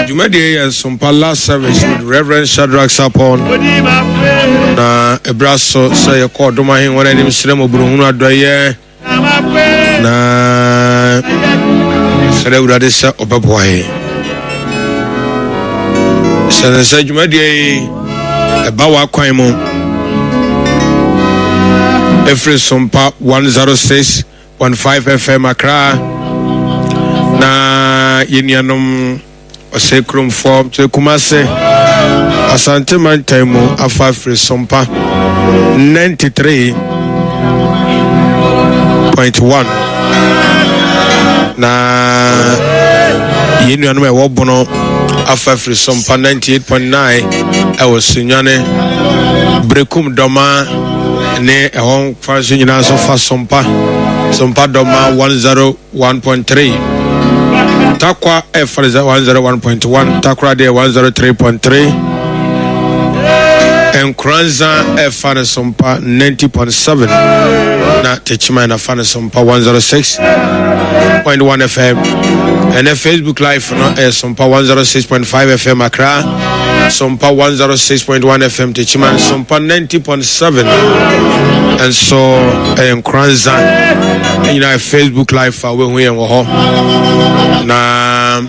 Jumadi Sompa last service with Reverend Shadrach Sapon. Na Ebraso say a call Domahin when I name Sremo Bruno Doye. Na Sereu Dessa Obaboy. Sense Jumadi a Bawa Kwaimo. Every Sompa 106.1 FM Accra. Na Yinianum. Osekrum form to Kumase Asante Mantaimu Afa Free Sompa 93.1 na yinu anu e wobono Afa Free Sompa 98.9 e wosunyane brekum doma ne e hon fanso nyina so fa Sompa doma 101.3 Takwa F 101.1, Takra de 103.3, and Kranza F Sompa 90.7, na Techima na Sompa 106.1 FM, and a Facebook Live no Sompa 106.5 FM Accra, Sompa 106.1 FM Techima, Sompa 90.7, and so and Kranza, you know Facebook Live for when we are na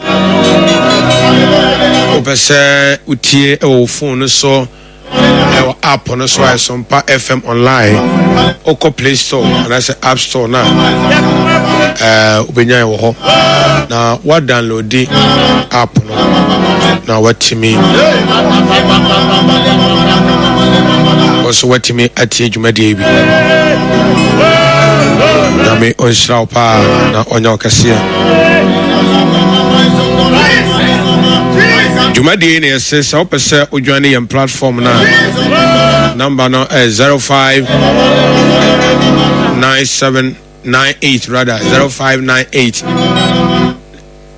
opese utie e phone so e app no so Sompa FM online oko Play Store and I say App Store na ubenya wo ho na wa download the app no na watimi also watimi atie dwumade bi na me onshra pa na onya okase Jumadi ne says opese odwane yam platform na number no 059798 rather 0598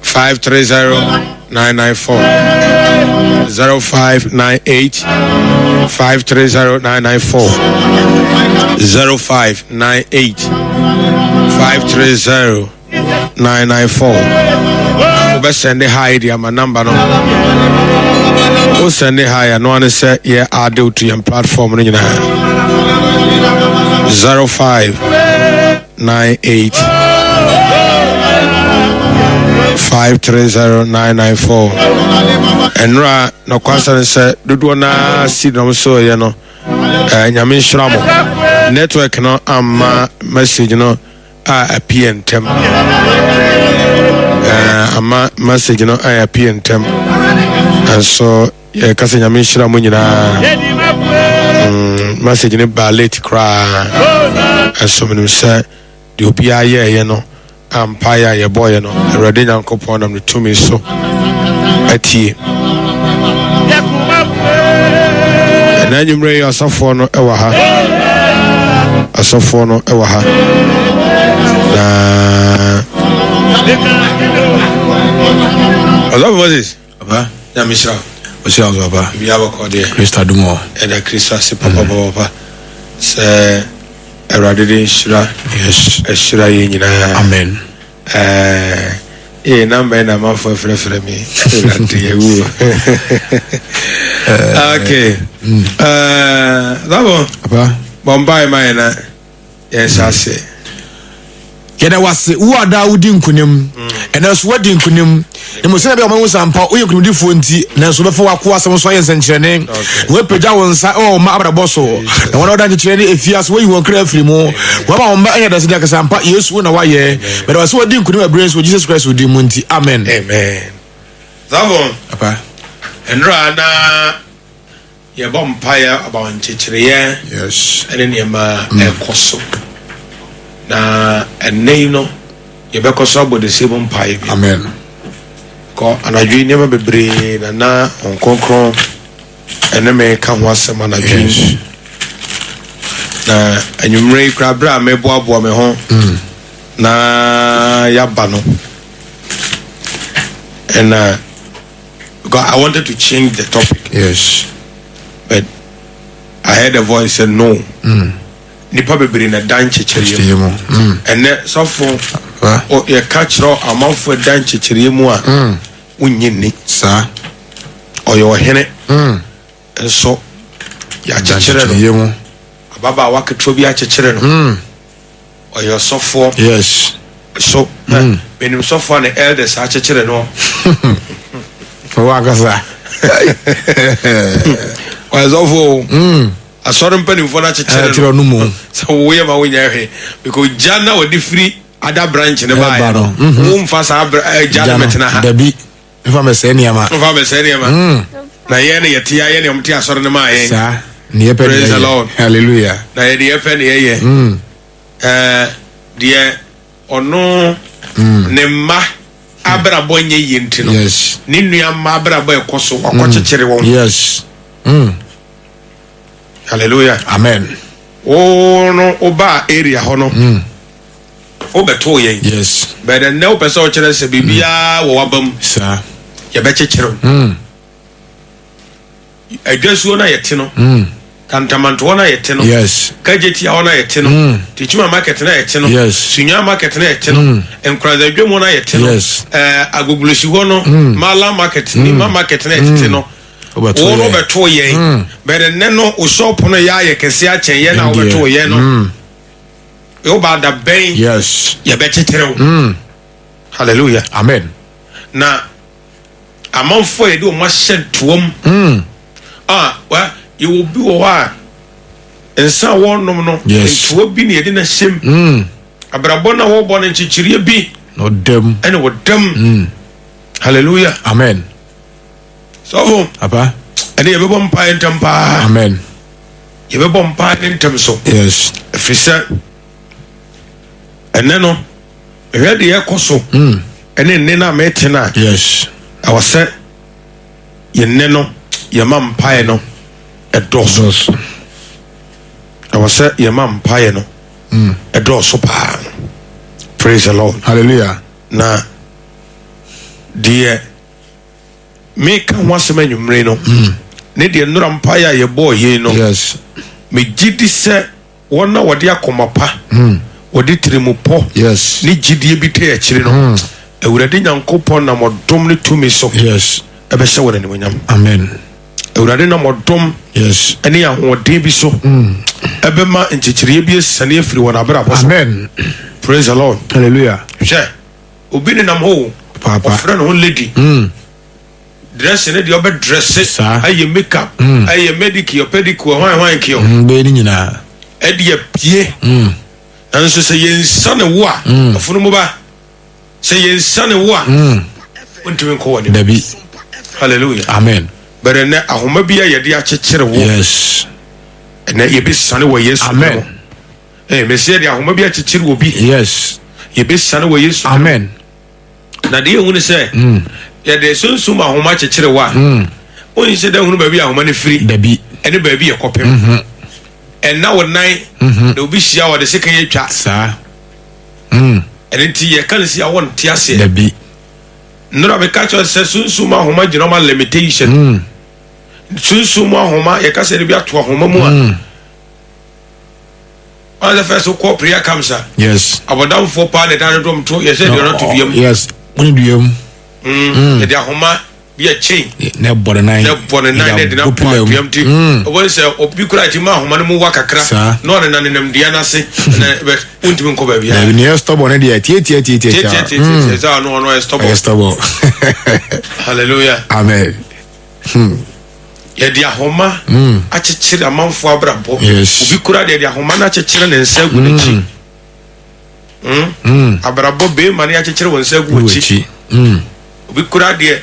530-994 0598 530-994 0598 530-994 send the high the my number no o send the high no one say yeah add to your platform no 0598 530-994 enra no kwasa say dodo na sidom so ye no nyame nhramo network no amma message no a PNTM ama message no I PNTM and so kasa nyame nhramo nyina message ne ba late cry and so me say the obi aye no empire ye boy no already nyankopon nam to me so atie na nyumre asafo no ewa ha asafo no ewa ha na Hello, what is Papa? Ya Mishra. What's your Papa? We have a code here. Christa Dumo. And a Christa Papa. Say, a radin Shira. Yes. A Shira Yina. Amen. Number and a month for me. Okay. That one. Papa. Bombay, my yes, I say. Yena wase wo ada wodi nkunim enaso wodi nkunim emose be omanwo sampa oye nkunim fo nti naso be fo wako asem so ayen senkyerene we pagya wonsa o ma abrabo so na wona oda nkyerene efias wo yiwo kra afiri mu wo ba won ba enya dase de sampa Yesu na waye be wase wodi nkunim abrens wo Jesus Christ wodi mu nti amen Zavon Papa enra na ye bompire about nkyereye yes ene ne ma ekoso na ene no ye bekoso abode sebon pai amen ko anadwi ne ma bebre na onkonkron ene me ka ho asema anadwi na anyumre krabra me boabo me ho na yaba no and because I wanted to change the topic yes but I heard a voice said no nipa bebre na dan checheriye mu ene so for o ye catch ro amafo dan checheriye mu a unyini sa oyo hene enso ya chechire no ababa waketro bi achechire no oyo sofo yes so benim sofo na elders achechire no wagasa oyo sofo asọrọ mpanimfo na chechire no mu so wo ye ma wo nya hwe because jana wo di free other branch ne ba ya no wo mfa sa jana metena ha dabi mfa meseniama na ye ne yete ya ye ne omte asọrọ ne ma ye sa ne ye praise the Lord hallelujah na ye de pe ne ye de ono ne ma abrabo nye yenti no yes ni nua ma abrabo ekoso akochechire won yes hallelujah amen no oba area ho no obeto yen yes but then no person chere se bibia wo wabam sa ye be chechire adwasu na yete no kantamanto na yete no yes kajeti ya na yete no tichima market na yete no yes sunya market na yete no enkraza dwemu na yete no yes agugulushi ho no mala market ni ma market na yete no wo beto yen but then no o shop no ya ye kese a chen ye na wo beto yen no yo ba da ben yes ye be chechire wo hallelujah amen na amanfo ye de o ma hyentoom wa you will be wa ensa wonnom no entuo bi ne ye de na hyem abrabo na wo bo ne chichire bi no dem ene wo dem hallelujah amen so papa ene ye be bom pa entam pa amen ye be bom pa entam so yes efisa ene no ehwe de ye koso ene ne na metena yes awase ye ne no ye mampae no edos awase ye mampae no edos pa praise the Lord hallelujah na die me kan wasema nwumre no ne die nura mpae a ye boy ye no yes me gidi se wona wode akomapa wode trimupo yes ni gidie bi te akire no awurade nyankopon na modom ne tumi so yes ebe hye wona nimonyam amen awurade na modom yes ene ahoden bi so ebe ma nchichire bi esane afiri wona abrabo so amen praise the Lord hallelujah hye obi ne nam ho papa ofre no lady dress ne de obe dress aye makeup aye medicure pedicure hwan kio be ni nyina e de pie anso se yensane wo a afunu mu ba se yensane wo a untimi ko woni dabi hallelujah amen bere ne ahoma bia ye de akyekyere wo yes na ye be sane wo yesu amen me se de ahoma bia akyekyere wo bi yes ye be sane wo yesu amen na de ehunu se ye de sunsum ahoma akyekyere wo a oni se de ehunu ba bi ahoma ne firi dabi ene ba bi ye kopem na wo nan na obi hia wo de se kan ye twa sa ene ti ye kan si awon ti ase dabi nora be catch us sunsum ahoma general limitation sunsum ahoma ye ka se de bi ato ahoma mu a on the first call prayer comes yes abodam for pa ne dan dom to ye se de not to diem yes oni diem de ahoma bi a chain ne bore nine ne de na po diem ti o se obi kura ti ma ahoma no mu wakakra no ne nanem dia na se na untimi nko ba bia na ne stop on dia tie za no stop hallelujah amen ye dia ahoma akyekyere amanfo abrabo obi kura de ahoma na akyekyere ne nsa gu ne chi abrabo be mane akyekyere won nsa gu chi obi kura de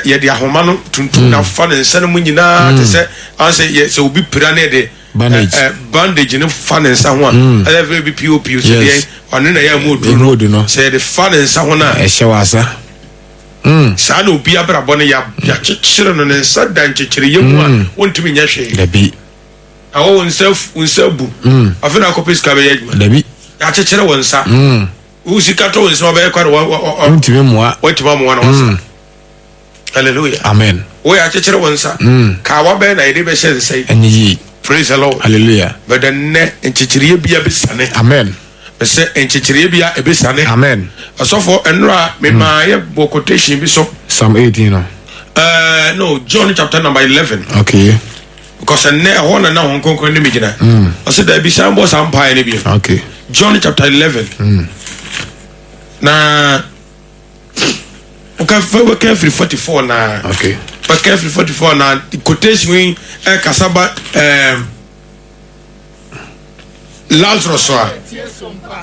ye dia ahoma no tuntum na fa ne nsa no nyina te se anse ye se obi pira ne de bandage ne fa ne nsa ho a ele be pop so de ɔne na ya mu odu no se de fa ne nsa ho na ehye wasa sa na obi abrabo ne ya kyekyere no ne nsa dan kyekyere ye mu a wontumi nya hwe dabi awo unsa bu afina kopis ka be yadma dabi ya kyekyere wonsa usika to wonsa ba yakwa wontumi moa wontuma moa na wonsa hallelujah amen wo ya kyekyere wonsa ka wa be na ide be hye nsai enyi praise the Lord hallelujah but then ne kyekyere bia be sane amen Pese enchichire bia ebesane. Amen. Asofo enra me ma ye bo quotation bi so. Psalm 18 no. No, John chapter number 11. Okay. Because na ho na ho konkon ni migina. I said that be sambo sampa ni bi. Okay. John chapter 11. Na okay, 44 na. Okay. But careful 44 na the quotation we kasaba Lazarus wa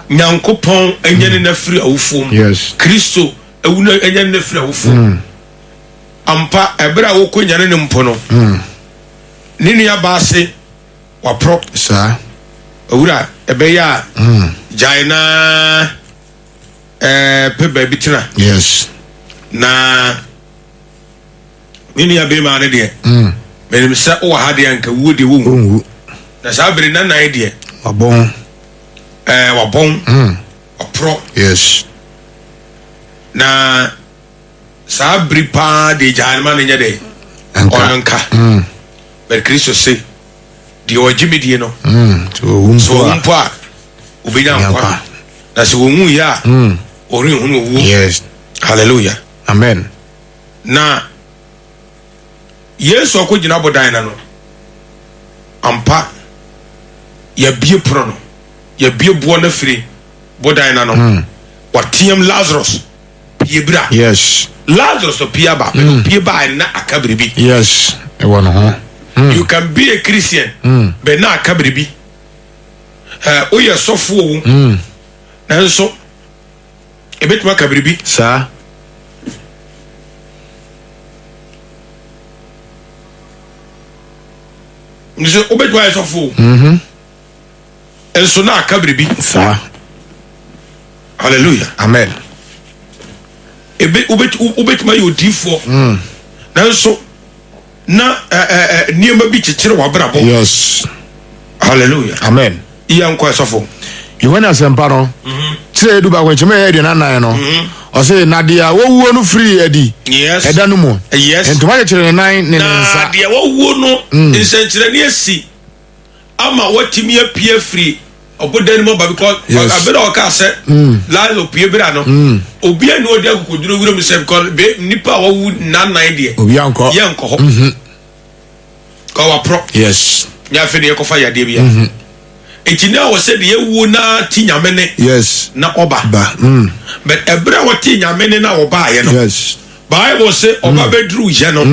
Nyankopon enye na free awufom. Yes. Kristo ewuna enye na free awufom. Ampa ebra wo konyane ne mpo no. Nini ya baase wa pro Sir. ewura ebeya jaina pe baby tina. Yes. Na nini ya be ma ne de menim se o ha de anka wo de wo na sa bere na na de Wabon. Wabon opro. Yes. Na sa bere pa de janma ne nya de onka but Christ say the ojimidie no so umpo a obenya nkwa na se wonwu ya ori hunu wo. Yes. Hallelujah. Amen. Na Yesu akogina bodan na no ampa ya bie pro no ya bie bo na firi bodan na no watiem Lazarus pie bra. Yes. Lazarus to pie ba pie ba na akabribi. Yes. E won ho. You can be a Christian but na akabribi. O ye sofo wo na nso ebetuma akabribi. Sir. Nso obetwa esofo enso na akabribi. Sir. Hallelujah. Amen. Obetuma yodifo nanso na niema bi chichire wa brabo. Yes. Hallelujah. Amen. Iya nko esofo You when asempa no tire edu ba kwencheme e de nanan no o say na dia wo wuo no free edi. Yes. Eda no mu. Yes. Entuma chire nan ne nsa. Na dia wo wuo no nsanchire ne asi ama watimi apia free obodan mo ba because abeda o ka se la opie bra no obi anu odi akokoduro wuro mi se because nipa wo wu nanan de Obi anko. ye nko ho ko wa pro. Yes. Nya fe de ekofa yade bia etina wo se de ewu na tinyamene. Yes. Na oba Ba. but ebra wo tinyamene na oba ye no. Yes. Bible say oba bedru ye no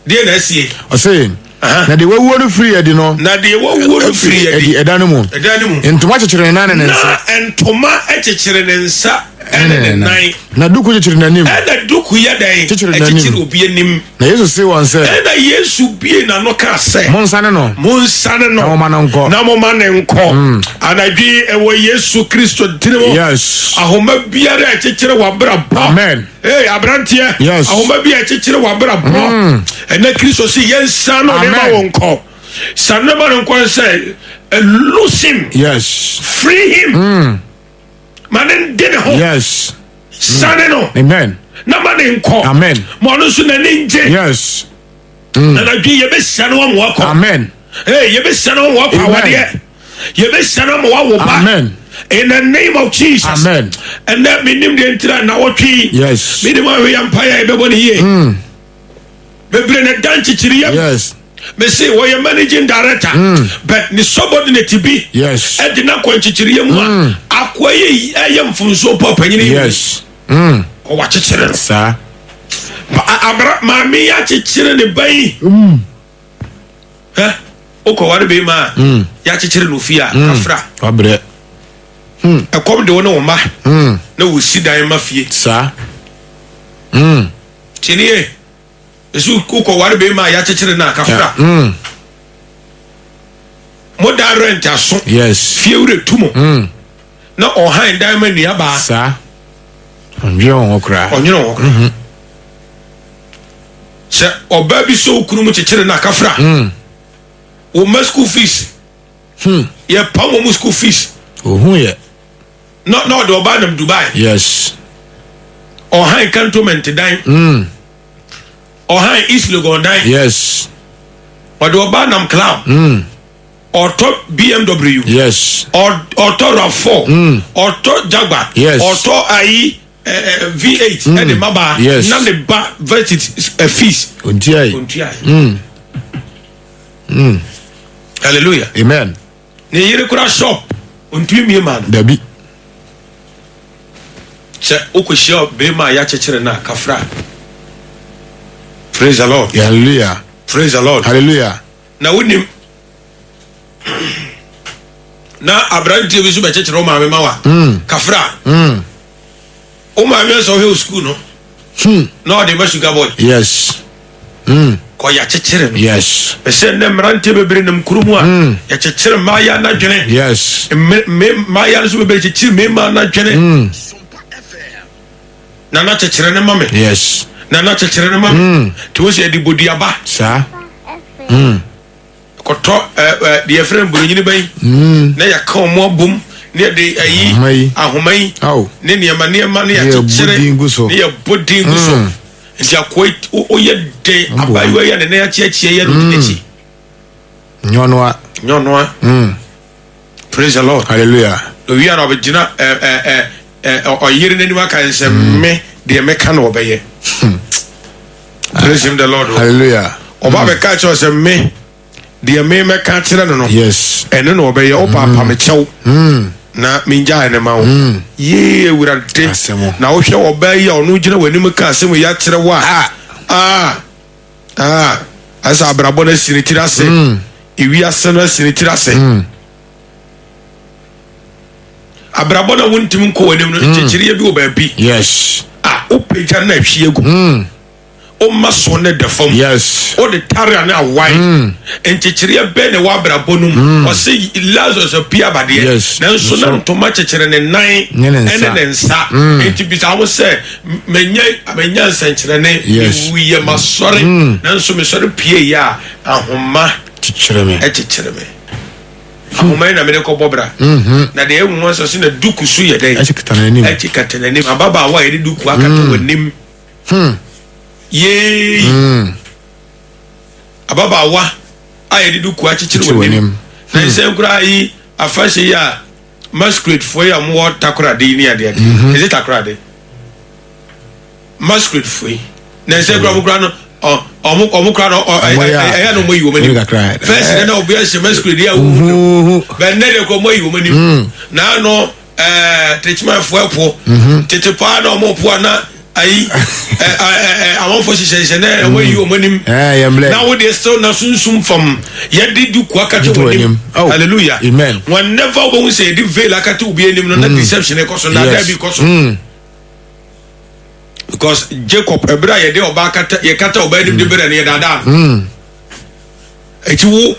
de na sie O say na de wo wuo no free edi no. na de wo wu no free edi eda no mu. eda ni mu Entuma chire nan ne nsa. na entoma echechire ne nsa ene ne nan Na duku chire nanim. ena duku ya dan echechire obi anim Na Yesu say won say ena Yesu bie na no ka say Monsane no. monsane no Na mo manonko. na mo manenko anadwi ewo Yesu Kristo dinimo. Yes. Ahoma biara echechire wa brabo. Amen. Hey abrantie. Yes. Ahoma bia echechire wa brabo. Ena Kristo si yensa no ne ma wonko. Sanema no kon say lose him. Yes. Free him. Manen dene ho. Yes. Sane no. Amen. Na manen ko. Amen. Mo no so na ninje. Yes. Na dwi ye be sane wa mo akọ. Amen. Hey, ye be sane wa mo akọ awade. Ye be sane mo wa wo ba. Amen. In the name of Jesus. Amen. And that minim de entra na wotwi. Yes. Me de ma we empire e be boni ye. Bebre na dan chichiri yam. Yes. Me say we are managing director but ni subordinate bi. Yes. E de na kwanchichiri yam a akwaye ayam funso papa nyini. Yes. Ko wa chichiri no. Sir. Abra ma me ya chichiri ne bai. Oko ware be ma ya chichiri no fi a kafra. Wabre. E kom de wona wo ma na wo si dan ma fie. Sir. Tinie esu oko ware be ma ya chichiri na kafra. Mo da rent aso. Yes. Fie wure tumo. Na ohan dan ma nua ba. Sir. Onye on okra. Onye on okra. Se oba bi so okunu mu chichiri na kafra. O ma school fees. Ye pa mo school fees. Ohun ye. No the oba nam Dubai. Yes. Ohan cantonment dan. Ohan East Legon dan. Yes. But the oba nam club. Auto BMW. Yes. Auto RAV4. Auto Jaguar. Yes. Auto IE V8. And the Maba. Yes. Now the back fees. Hallelujah. Amen. Ne yere kura shop. Untu mi man. Dabi. Se okoshia be ma ya chechere na kafra. Praise the Lord. Hallelujah. Praise the Lord. Hallelujah. Na wonim na abranti bi so be chechere o ma me mawa. Kafra. O ma me so he school no. No de sugar boy. Yes. Ko ya chechere no. Yes. Be se na mrante be bere nam kurumu a ya chechere ma ya na dwene. Yes. Me ma ya so be bere chechere me ma na dwene. Sompa FM. Na chechere ne mame. Yes. Na chechere ne mame. To se di bodiaba. Sa. Koto the friend bunyini ban na ya ka omo bom ne de ayi ahomai ne ne ma ne ya chechere ne ya bodin guso nti akoi o ye de abayo ya ne ya chiachie ya no dinechi nyonoa praise the Lord. Hallelujah. We are obegina o yiri nani wa kan se me de me ka no obeye praise him the Lord. Hallelujah. Oba be ka cho se me de me ka kire no. Yes. Ene no obeye o papa me chew na minja ene ma wo ye ewurade na wo hwe oba yi onu gina wanim ka asem ya kire wa asa abrabo na sinitira se iwi asena sinitira se abrabo na wontim ko wanim no kikire bi oba bi. Yes. O peja na hwiegu o maso ne defom. Yes. O de tare na awai enkikire be ne wa abrabo num o se Lazarus apia bade na so na ntoma kikire ne nan ene ne nsa enti bi sa mo se menya nsankire ne wiye masore na so me sore pie ya ahoma kikire me ahoma na me ko bobra na de ewu so se na duku su ye dai akikatana nim ababa wa ye duku akata wanim ye ababa wa ayedi duku akikire wanim na nse nkura yi afashe ya masquerade for ya mo takora de ni ade is it takora de masquerade for na nse nkura no omukura no aya no mo yi wo mani first na obi ase masquerade ya wo ben na de ko mo yi wo mani na no techman fo tete pa na mo po na ayi awon fo sise na wo yi wo mani na wo de still na sunsum from ye di du kwa kate wonim. Hallelujah. Amen. Whenever we say the veil akate obi enim no na deception e koso na da bi koso because Jacob ebra ye de oba kata ye kata oba enim de bere na ye dada eti wo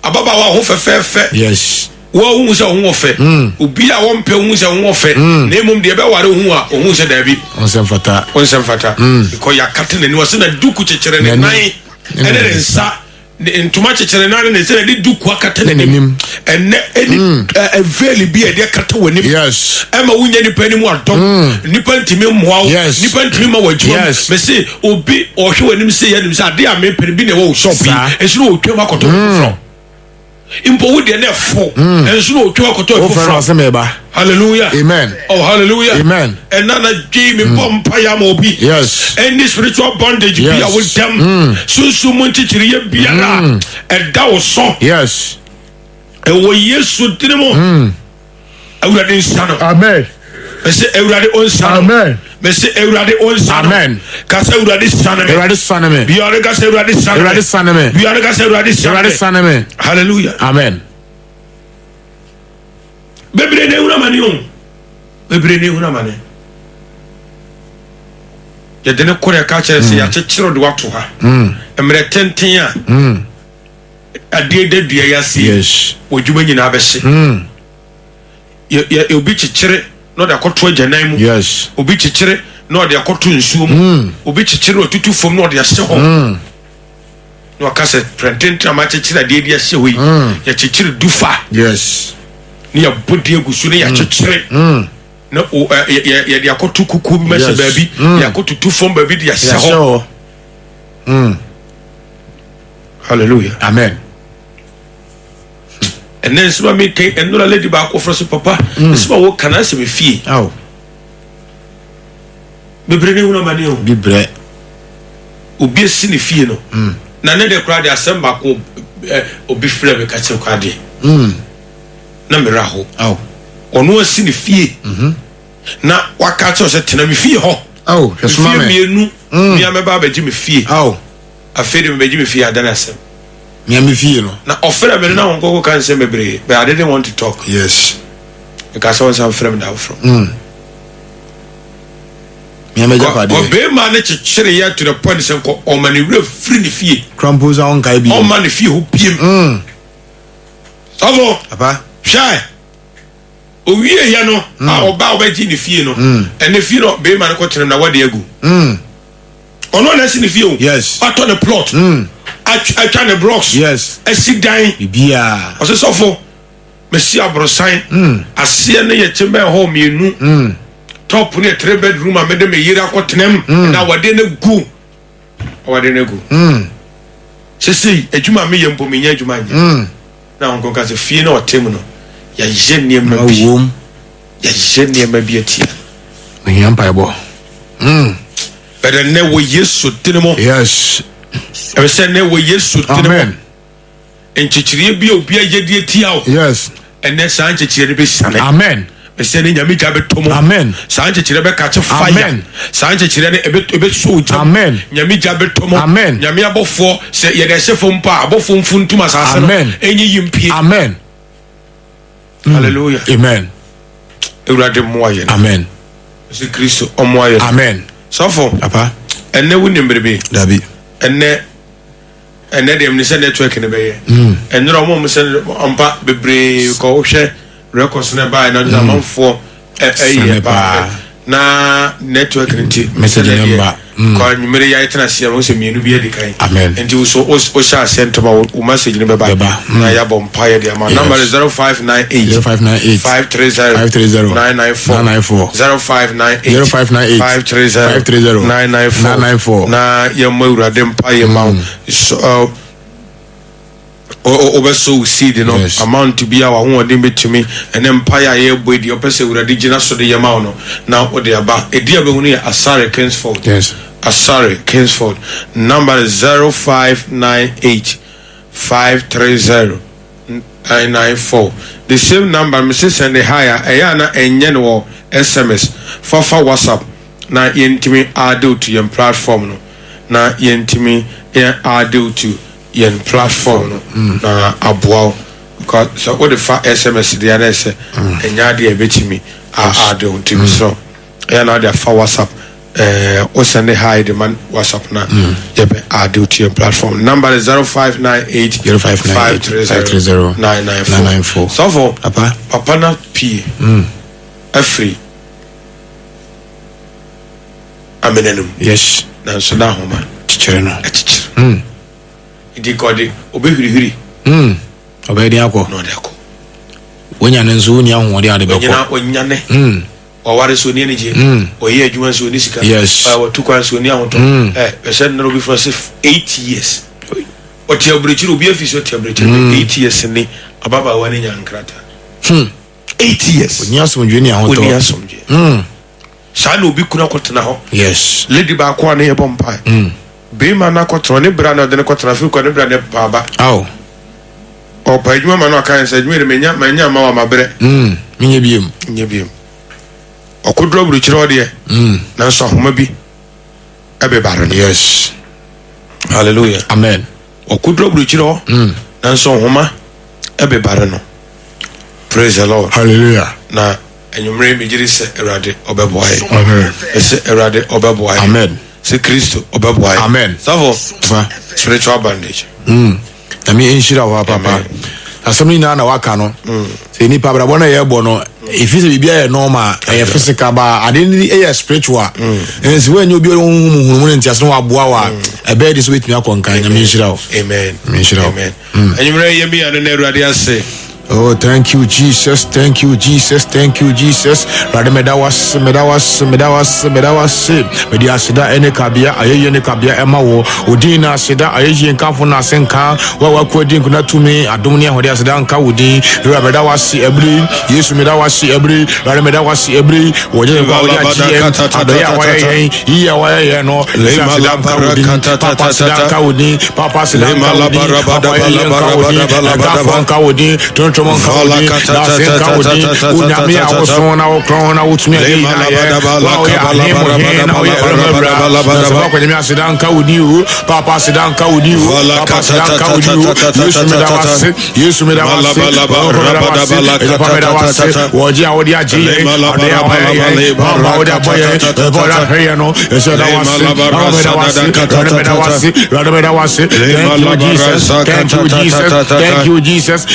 ababa wa ho fefefe. Yes. Wo hu se ho ofe obi a wo mpe hu se ho ofe na emum de be ware hu a hu se da bi onsem fata because ya kata na ni wo se na duku chechere ne nan ene nsa ntuma chechere nan ne se na duku akata na nim ene veil bi e de kata wonim. Yes. Ema wunya ni pani mu adom nipa ntimi mmoa nipa ntimi ma wadwum me se obi ohwe wonim se ya nim se ade a me pere bi na wo shop yi esuru otwem akoto fro impo wo de na fo esuru otwem akoto fro. Hallelujah. Amen. Oh, hallelujah. Amen. And nana me pompa ya mobi. Yes. Any spiritual bondage be with them. So munti chiriye biara. And that was so. Yes. And wo yesu dinemo. Awurade nsano. Amen. Me say awurade onsano. Amen. Me say awurade onsano. Amen. Ka say awurade sano me. Awurade sano me. Biara ka say awurade sano. Awurade sano me. Biara ka say awurade sano. Awurade sano me. Hallelujah. Amen. Bebre ne una mani on. Bebre ne una mani. Ya dene kore ka chere se ya chechiro de wato ha. Emre tenten a. Ade de dua ya si. Yes. Odwuma nyina be se. Ya obi chechire no de akoto agyanan mu. Yes. Obi chechire no de akoto nsuo mu. Obi chechire otutu fom no de ase ho. No akase tenten ma chechire ade de ase ho yi. Ya chechire dufa. Yes. Ni ya bodi egusu ni ya chechire na ya de akoto kuku bi mase baabi ya akoto tu fom baabi de ase ho. Hallelujah. Amen. and then some me came and no lady back for so papa this one can I say me fee oh be bring una mani o bi bre obi esi ne fie no na ne de kra de asem ko obi frɛ me ka che kwa de na me raho oh ono esi ne fie na waka che o se tena me fie ho oh yes mama me enu me ameba ba gi me fie oh afede me ba gi me fie adana asem me fie no na offer me na won ko kan se mebre but I didn't want to talk yes because I was from that from me japade be man ne chechere ya to the point say ko o mani re free ne fie crumples on kai bi o man ne fie ho piem savo papa shy o wie ya no a oba obaji ne fie no ene fie no be man ko tere na wade agu ono na si ne fie o yes ato the plot I try the blocks yes I sit down bibia o se sofo me si abrosan ase ne ye chembe ho mienu top ne 3 bedroom a me de me yira kotenem na wade na gu se adwuma me ye mpo me nya adwuma nya na onko ka se fie na otem no ya je niam na bi ya je niam bi atia me yam paibo but ne wo yesu tinemo yes I say ne wo yesu tinemo enchichire bi obi agedi atia o yes ene sa enchichire be sane amen say ne nyame ja betomo amen sa enchichire be ka che fire sa enchichire ne ebe so ja amen nyame ja betomo amen nyame abofo se ye de sefo mpa abofo mfuntum asase no enyi yimpie amen hallelujah amen ewrade moaye amen se Kristo omoaye amen sofo papa ene woni mberebe dabi ene dem ni se network ne be ye ene ro mo se ampa bebre ko hwe records ne ba na da manfo ba na network nti message number ko nyumere ya itena sia mo se mienu bi edikan amen nti o sha sent ma o message ne be ba na ya bom pa ye de ma number is 0598 530 994 0598 530 994 na ye mo urade mpa ye ma obeso seed no amount to be our ho odin betumi ene empire ye boedi opese urade gina so de ye ma no na ode aba edi abehunu ye Asare Kingsford yes Asare Kingsford number is 0598 530 994 the same number me send the higher eya na enye no SMS for WhatsApp na yentimi add to your platform no na yentimi add to yen platform na aboa because so what the SMS the other say enya de ebetimi add to me so ya na the for WhatsApp o send hi the man WhatsApp na yebe add to your platform number is 0598 530 994 so for papa na p afri amenenum yes na so na homa chichere no idi kodi obehirihiri obedi akọ no de akọ wonya ne nso wonya ho de ade bekọ wonya ne waware so ni enije oye adwuma so ni sika yes watukwan so ni ahoto person no be for 8 years o ti abrechiru obi afi so ti abrechiru 8 years ni ababa wani nya nkrata 8 years wonya so ndwe ni ahoto wonya so ndwe sa na obi kuna kotena ho yes lady ba kwa na ye bompa be ma na kotro ne bra na de ne kotro afi ko ne bra ne baba aw o pa adwuma ma no kan se adwuma menya ma wa mabre menye biem okodro bru chiro de na so homa bi ebe bare no yes hallelujah amen okodro bru chiro na so homa ebe bare no praise the Lord hallelujah na enyumre mi jiri se erade obeboaye amen se erade obeboaye amen se Kristo obeboaye amen savo spiritual bandage na mi enshira wa papa asemi na na waka no se ni pabra bona ye bo no ifise bibia ye normal e physical ba ade ni e spiritual ensi we nyobi ohun nti aso wa boa wa e be dis wetimi akonkan na mi enshira amen mi enshira amen enyumre ye mi ane na erade ase Oh, thank you, Jesus. Thank you, Jesus. Thank you, Jesus. Radamedawas. Media Sida, any cabia, any cabia, Emma, Udina Sida, Asian Kafuna Senka, Wawa Quadin Kunatumi, Adunia, Hodia Sedanka, Udi, Ramedawasi Ebri, Yes, Medawasi Ebri, Ramedawasi Ebri, whatever Papa Sidanka Udi, Papa Sidanka Udi, Unamia was on our crown out to me. Sidanka with you, Papa Sidanka with you, Papa Sidanka with you, Yes, Wajia Odia G, thank you, Jesus, thank you, Jesus, thank you, Jesus.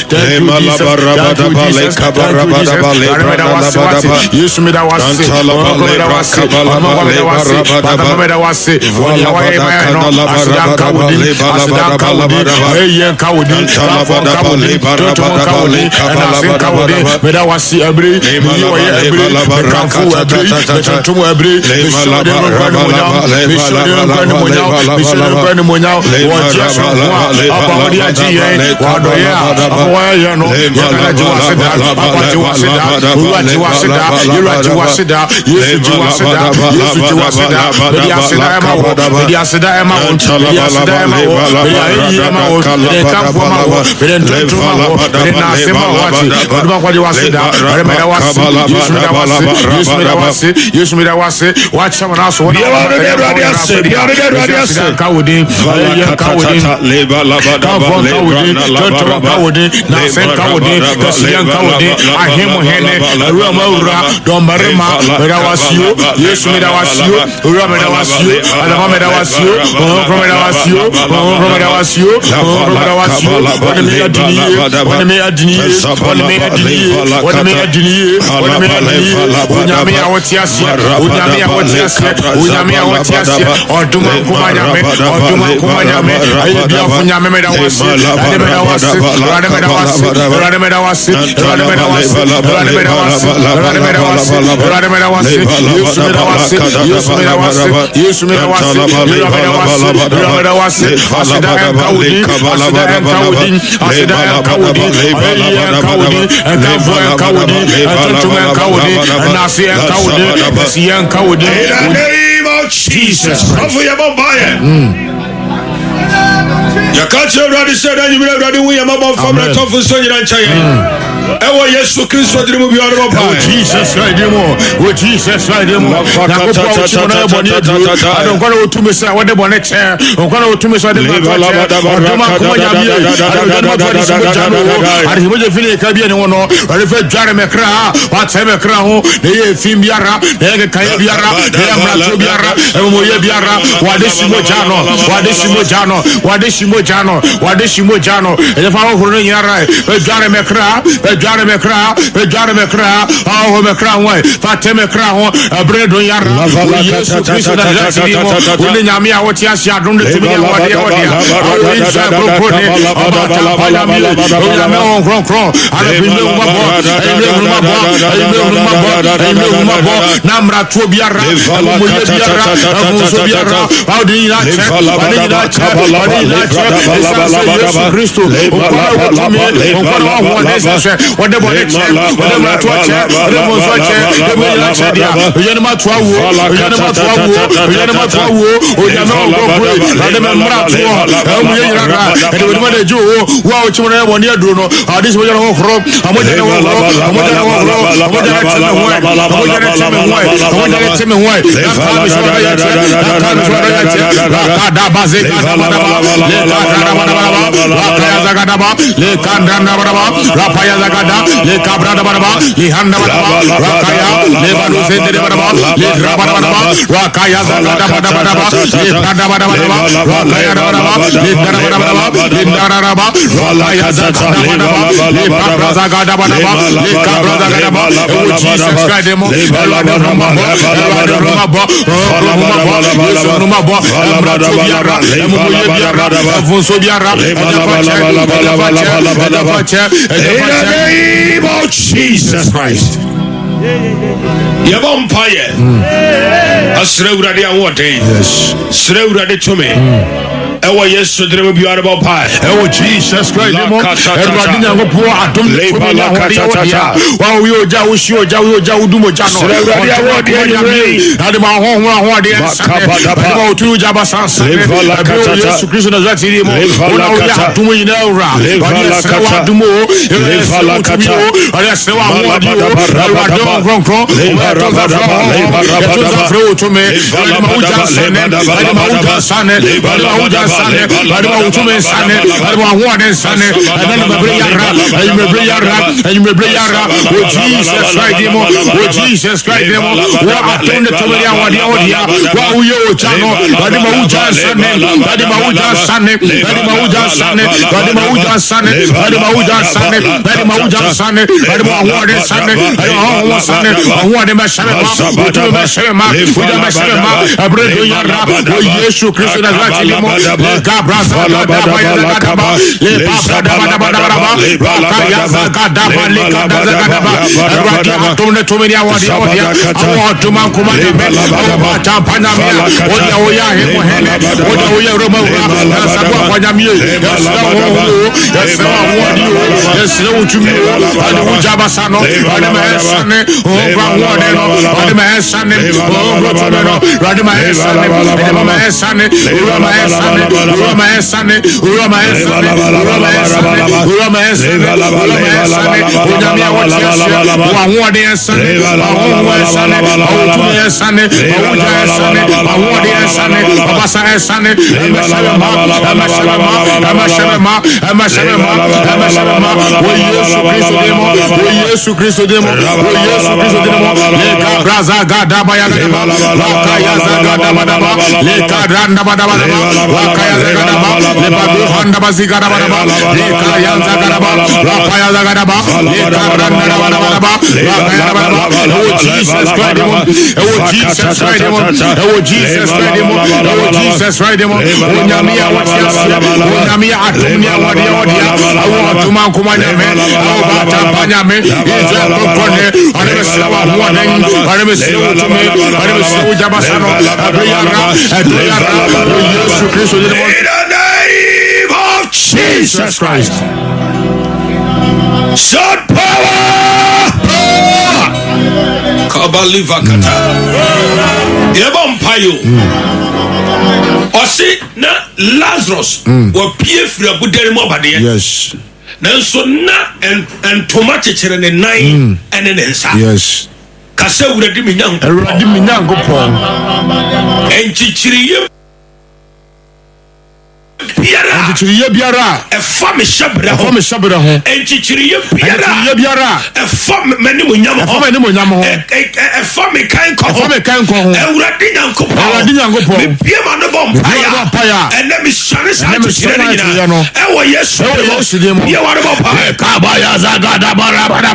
Jesus Christ. You can't already say that you will already win a mobile from the top of Sonia. Ewa Yesu Kristo dirimu bi ọdọ pa. Jesus right demo. Jesus right demo. Na ko pa o chimo na boni edu. Adon ko na otumi say we de boni che. On ko na otumi say de ma to che. Odum akoma nya bi. Adon de ma to de simo jano. Ari himo je fili ka bi ene wono. Ari fe dware me kra. Wa che me kra ho. Ne ye fim biara. Ne ye kan biara. Ne ye mrato biara. E mo ye biara. Wa de simo jano. Wa de simo jano. Wa de simo jano. Wa de simo jano. E fa ho horo nyara. Fe dware me kra. Jare me kra, oh me kra won, fate me kra ho, bredo yara. Yesu Kristo na jasimo, uni nyame a wote asia dum de tumi wode wode. O isa propone, abata palami, o nyame on kron, ala binde umabo, na mrato biara, mo ye biara, mo so biara, o di na che, Yesu Kristo, o ko me, o ko what the body check, what the mat watch, what the most watch, the way I said, Yanama Twawo, Yanama Twawo, Yanama Twawo, or Yanama Go, Radamara, and the one they do, wow, children, 1 year, Bruno, this was your whole crop, I'm going Rapaya Zagada, Le Cabra Baraba, Le Handa Baraba, Rakaya, Le Baluze de Baraba, Le Rabaraba, Rakaya Zagada Baraba, Le Panda Baraba, Rakaya Baraba, Le Darabaraba, Le Daraba, Rakaya Zagada Baraba, Le Cabra Zagada Baraba, Le Cabra Zagada, Jesus Christ, Demo, Rumaba, funso biara in the name of Jesus Christ. Yabompire Asrewradi and what day? Yes, Srewradi to me. Ewa yesu dire bi ara ba pa. Ewa Jesus Christ mo. Erwadi nya go po adom le ba la katata. Wa wi oja wo shi oja wo oja wo dumo ja no. Srewradi award ye. Ade ma ho de ensa. Ade ma otu ja ba sansa. Yesu Christ na zati ri mo. Ona wo ya dumo ina ora. Ade sewa dumo. Ade katata. Ade sewa ho di o. Erwadi kronkron. Jesus Christ, Jesus Christ. Shot power. Kabaliva kata. Yabompayo. Osi na Lazarus wa pie firi abudere mo bade. Yes. Nanso na entoma chechere ne nan ene ne nsa. Yes. Kasa wurade minyanko. Erwade minyanko pon. Enchichiriye Enchichiriye biara efame shabra ho. Efame shabra ho. Enchichiriye biara. Enchichiriye biara efame mani munyam ho. Efame ni munyam ho. Efame kan ko ho. Efame kan ko ho. Ewurade nyanko po. Ewurade nyanko po. Me bia ma no bompaya. Ene mi shane sa chire ni na. Ewo Yesu de mo. Bia wa no bompaya. Kabaya zagada barabara.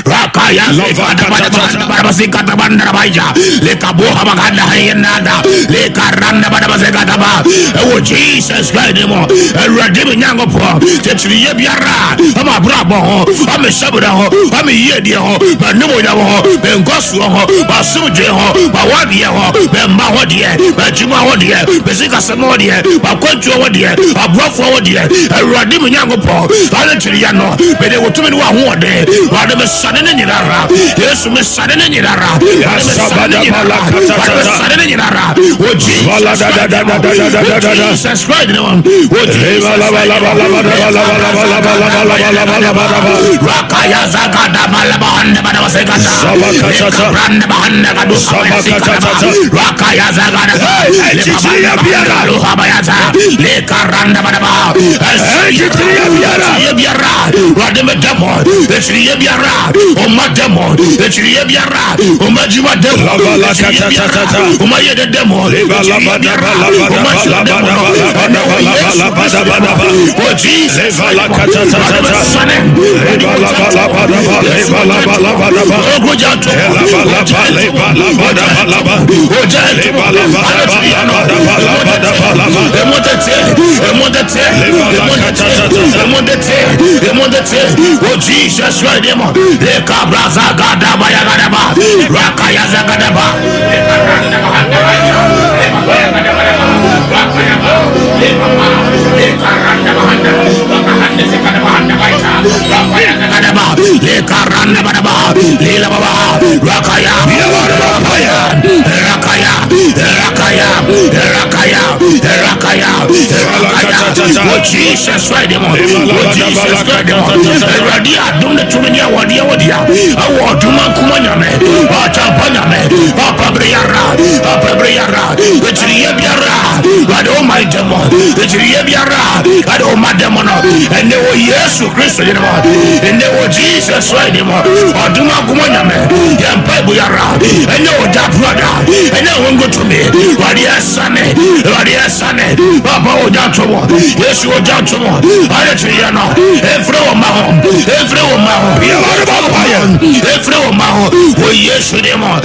Rakaya zagada barabara sikata bandara baija. Le kabo habaganda hayenda. Le karanda barabara zagada ba. Ewo Jesus Christ mo. Ewurade mi nyanko po. Tetiriye biara. Ama brabo ho. Ama shabura ho. Ama yedie ho. Ba nimo ya ho. Ben gosu ho. Ba suje ho. Ba wadi ho. Ben ma ho die. Ba juma ho die. Be sika samo die. Ba kwantu ho die. Abrofo ho die. Ewurade mi nyanko po. Ale tiriya no. Be de wotumi ni wa ho de. Wa de me sane ne nyirara. Yesu me sane ne nyirara. Ya sabada bala kata. Sane ne nyirara. O Jesus Christ no. O Jesus Rakaya zagada balabanda bada segata. Branda bahanda kadu Rakaya zagada. Chichiya biara lo habayata. Le karanda bada ba. Chichiya biara. Rademe demo. Chichiya biara. Oma demo. Chichiya biara. Oma jiwa demo. Oma yede demo. Oh Jesus, Oh Jesus, right there, le cabraza gada baya gada ba, rakaya zagada ba, le karanda bahanda baya, le babaya gada ba, rakaya ba, le papa, le karanda bahanda, rakahanda zagada bahanda baya, rakaya gada ba, le karanda bahanda ba, le la baba, rakaya, rakaya, rakaya, rakaya, rakaya, rakaya, rakaya. Oh Jesus, right there, oh Jesus, right there. Radia, don't let too many wadia. I want to Makumanyame, Atampanyame, Pabriara, it's Yebiara, but oh my demon, it's Yebiara, but oh my demon, and they were Yesu Christ, and they were Jesus, right? Or do Makumanyame, Yampabuyara, and they were that brother, and they won't go to me, Radia Sane, Papa Ojantomo, Yesu Ojantomo, Ayatriano, every woman, every woman, oh yes, demo,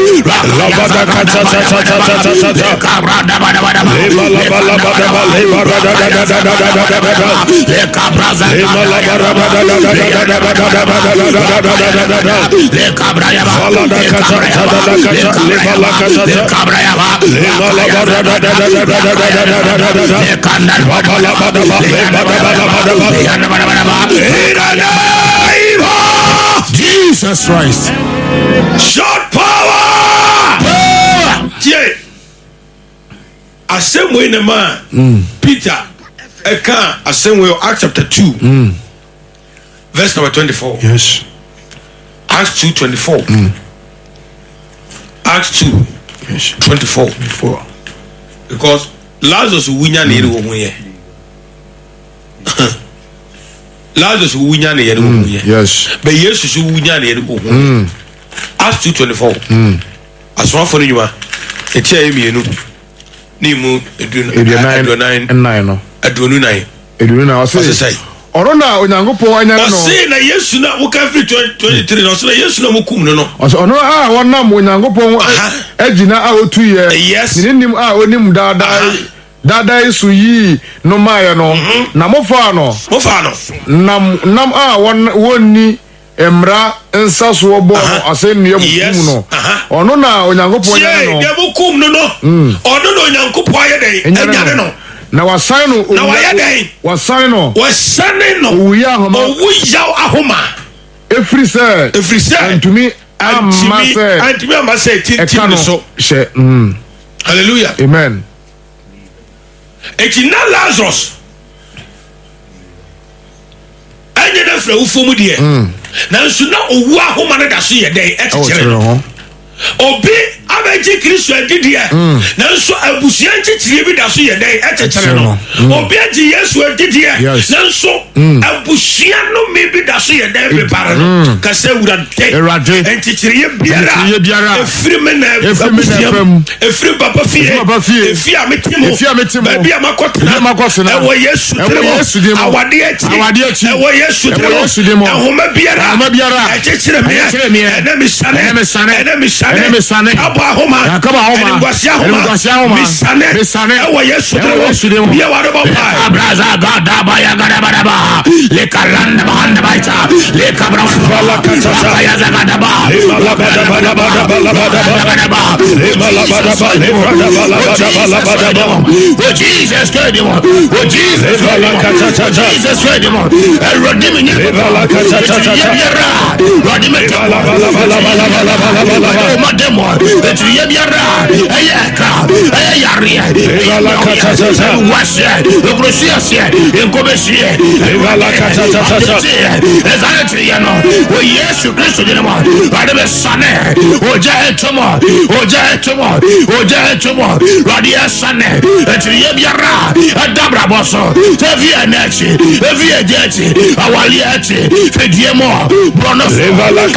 Jesus Christ. Short power. Yeah. A same way in the man. Peter. A same way. Acts chapter 2. Verse number 24. Yes. Acts 2:24. Acts 2. Yes. 24. Because Lazarus winya ne wo hu ye. Lazarus winya ne wo hu ye. Yes. But Jesus winya ne wo hu. Acts 2:24. Asrafo no nyuma. Etia emienu. Ni mu edunu 9 no. Adunu 9. Edunu na say. Oro na Onyankopon anya no. Say na Yesu na wo ka free 23 no. So na Yesu na mo kum no no. Ono wonam Onyankopon agina a otu ye. Yes. Ninim a onim dada Yesu yi no maye no. Na mofa no. Nam a wonni emra nsaso obo asenu yam no. Ono na Onyankopon anya no. Ye mo kum no no. Ono na Onyankopon aye den. Anya no. Na wasan no na waya den wasan no uya ahoma every say antumi ama say tintim so she hallelujah amen ekina Lazarus anya na fra ufomu de na nso na owu ahoma na da so ye den etikere obi abeji Kristo adidie na nso abusia nchichire bi da so ye den etekere no obi aji Yesu adidie na nso abusia no me bi da so ye den be bare no ka se wurade enchichire biara efiri me na efiri papa fie efiri ametimo ba bia makotena ewo Yesu tremo awade achi ewo Yesu tremo ahoma biara echichire me ene misane aba homa ene ngwasia homa misane ewo Yesu tremo bia wado ba abraza gada baya gada ba le karanda bahanda baita le kabra fala kata ya gada ba la bada oh Jesus God oh Jesus Jesus mademo etriye biara ayaka ayaria washe ogrosia enkobesie ezaletriye no o Yesu Kristo de mo adebe sane oja etomo radia sane etriye biara adabra boso tevie nechi evie jeti awali eti fediemo brono evala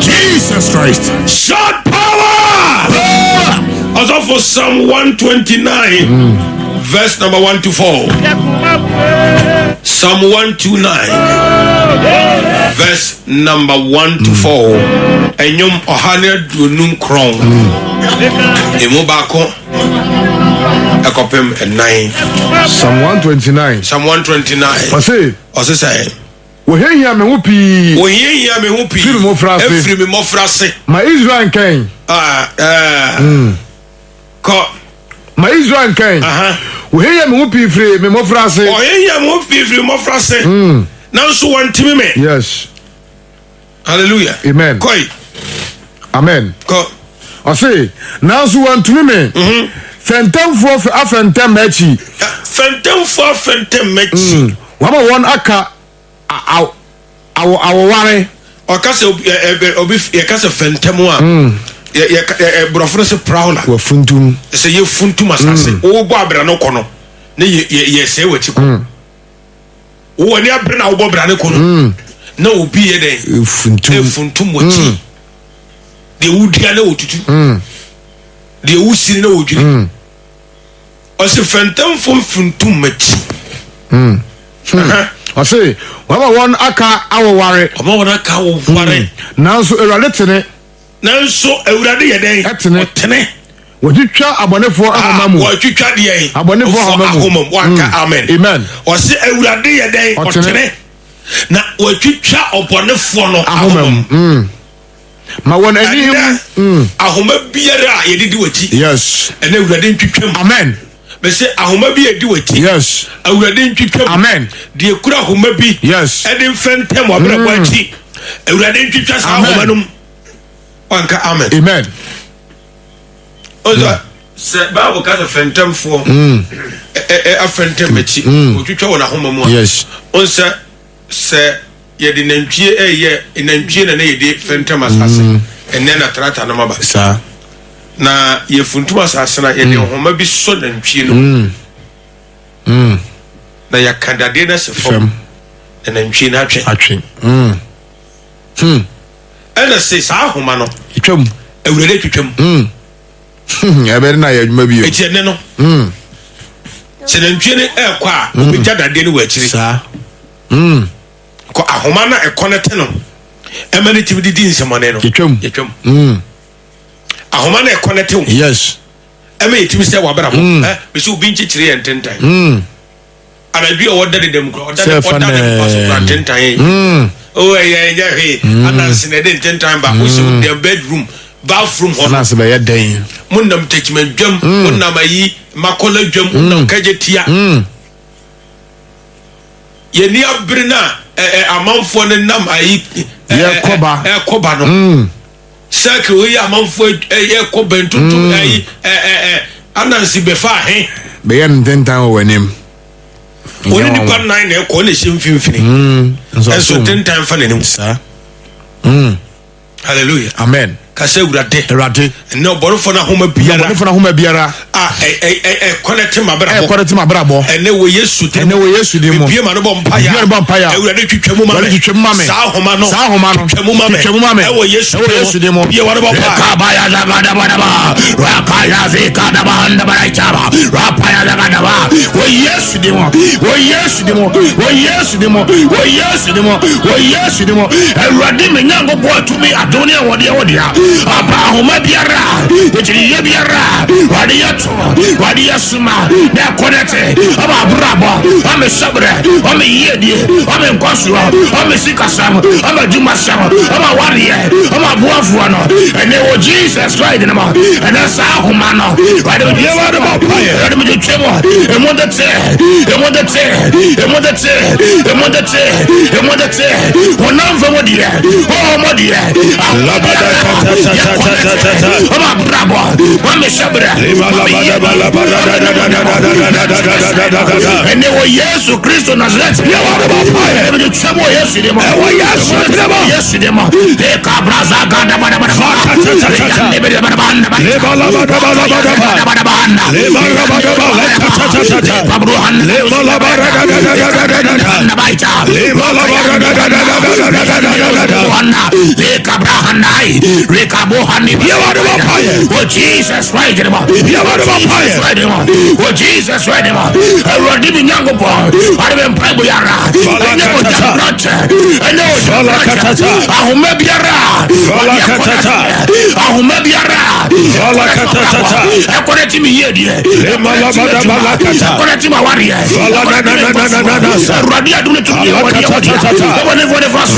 Jesus Christ. Shot power. Also for Psalm 129, verse number 1 to 4. Psalm 129, verse number 1 to 4. Enyom ohane dunum kron. Emu bako ekopem enai. Psalm 129. Psalm 129. Ose say Wohehia me hupi. Wohehia me hupi. Firi mo frase. Efiri me mo frase. Ma Israel kan. Ko ma Israel kan. Wohehia me hupi firi me mo frase. Wohehia me hupi firi mo frase. Now so wantimi me. Yes. Hallelujah. Amen. Koi. Amen. Ko Ose now so wantimi me. Fentemfo afentem machi. Fentemfo afentem machi. Wama won aka awoware okase obi yakase fentemu a ye brofro se prowler wa funtum se ye funtum asase wo bo abra no kono ne ye se wachi ko wo ni abra na wo bo abra ne kono na obi ye den funtum wachi de wudia na otutu de wusiri na wodwiri o se fentemfo funtum machi I say, wama won aka awoware. Wama won aka awoware. Nanso ewrade tene. Nanso ewrade yeden. Tene. Wotwitwa abonefo ahamamu. Wotwitwa de yen. Abonefo ahamamu. Waka amen. Amen. O se ewrade yeden otene. Na wotwitwa abonefo no ahamamu. Ma won ani ahoma biara yedidi wachi. Yes. Ene ewrade ntwitwam. Amen. Me say ahoma bi edi wachi. Yes. Ewrade ntwitwam. Amen. De kura ahoma bi. Yes. Ede fentem obrabo achi. Ewrade ntwitwa sa ahoma num. Wanka amen. Amen. Oza se Bible ka fentem fo. Afentem achi. Otwitwa wona ahoma mu. Yes. Onse se yedi nantwie nantwie na yedi fentem asase. Enne na trata na maba. Sa na ye funtum asase na ye de homa bi so nantwie no na ya kandade na se fam na nantwie na atwe ɛna se saa homa no twam awurade twetwam ebe na ya dwuma bio eti ene no se na ntwe ne ekɔ a obegya dade ne wɔ akyiri saa ko ahoma na ɛkɔnɛte no ɛma ne timi didi nsɛmɔne no twam ahoma na ɛkɔnɛte wo yes ɛma yɛtimi sɛ wabra ho bɛsɛ obi nkyekyere yɛ ntentan anadwi a wɔda de dɛm kora ɔda de kora ntentan oh ɛyɛ hwee ananse na ɛde ntentan ba wo sɛ their bedroom bathroom hɔ ananse bɛyɛ dan monam takima dwam monam ayi makola dwam monam kagye tia yɛni abere na amanfoɔ ne nam ayi ɛkɔba no sɛke oyi amanfoɔ ɛkɔba ntutu ayi ananse bɛfa ahe bɛyɛ ntentan wɔ w'anim oni nipa nan na ɛkɔ ne hyɛ mfimfini ɛnso ntentan fa n'anim hallelujah amen kasa awurade ɛnɛ ɔbɔrefo no ahoma biara ɛkɔnɛte mabrabɔ ɛnɛ wɔ yesu din mu bie ma no bɔ mpaya awurade twitwa mu ma me saa ahoma no twitwa mu ma me ɛwɔ yesu din mu bie wa no bɔ kabaya zagadaba rakaya zikadaba handaba chaba rapaya zagadaba wɔ yesu din mu awurade me nyango bo atumi adone wɔde abahoma biara ejiri ye biara wadi yato wadi yasuma na konete aba brabo ame sabre ame yedie ame nkwaso ame sikasam ame jumasam ame wariye ame buafuano ene wo Jesus Christ na ma ene sa ahoma no wadi ye wadi ba paye wadi me twemo emodete wonamfa modie o modie alabada Ama brabo, ama shabra. Ene wo Yesu Kristo Nazareth. Ene chamo Yesu demo. Yesu demo. E kabraza ganda bada bada. Oh Jesus Christ, oh Jesus Christ, I me nyango boy. I dem pray yara. I know that. I know that. Ahuma biara. Ahuma biara. Akoreti mi yedie. Akoreti ma warie. Radia dune tu ye wadia. Whatever verse.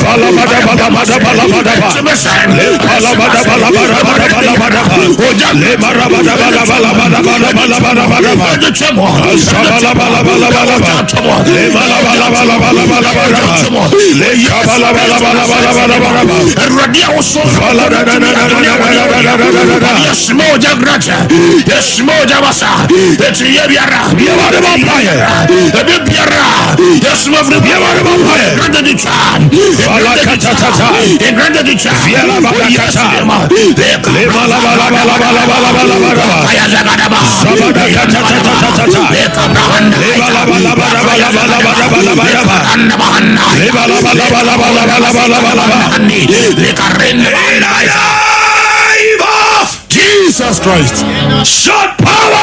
Jesus Christ, shot power!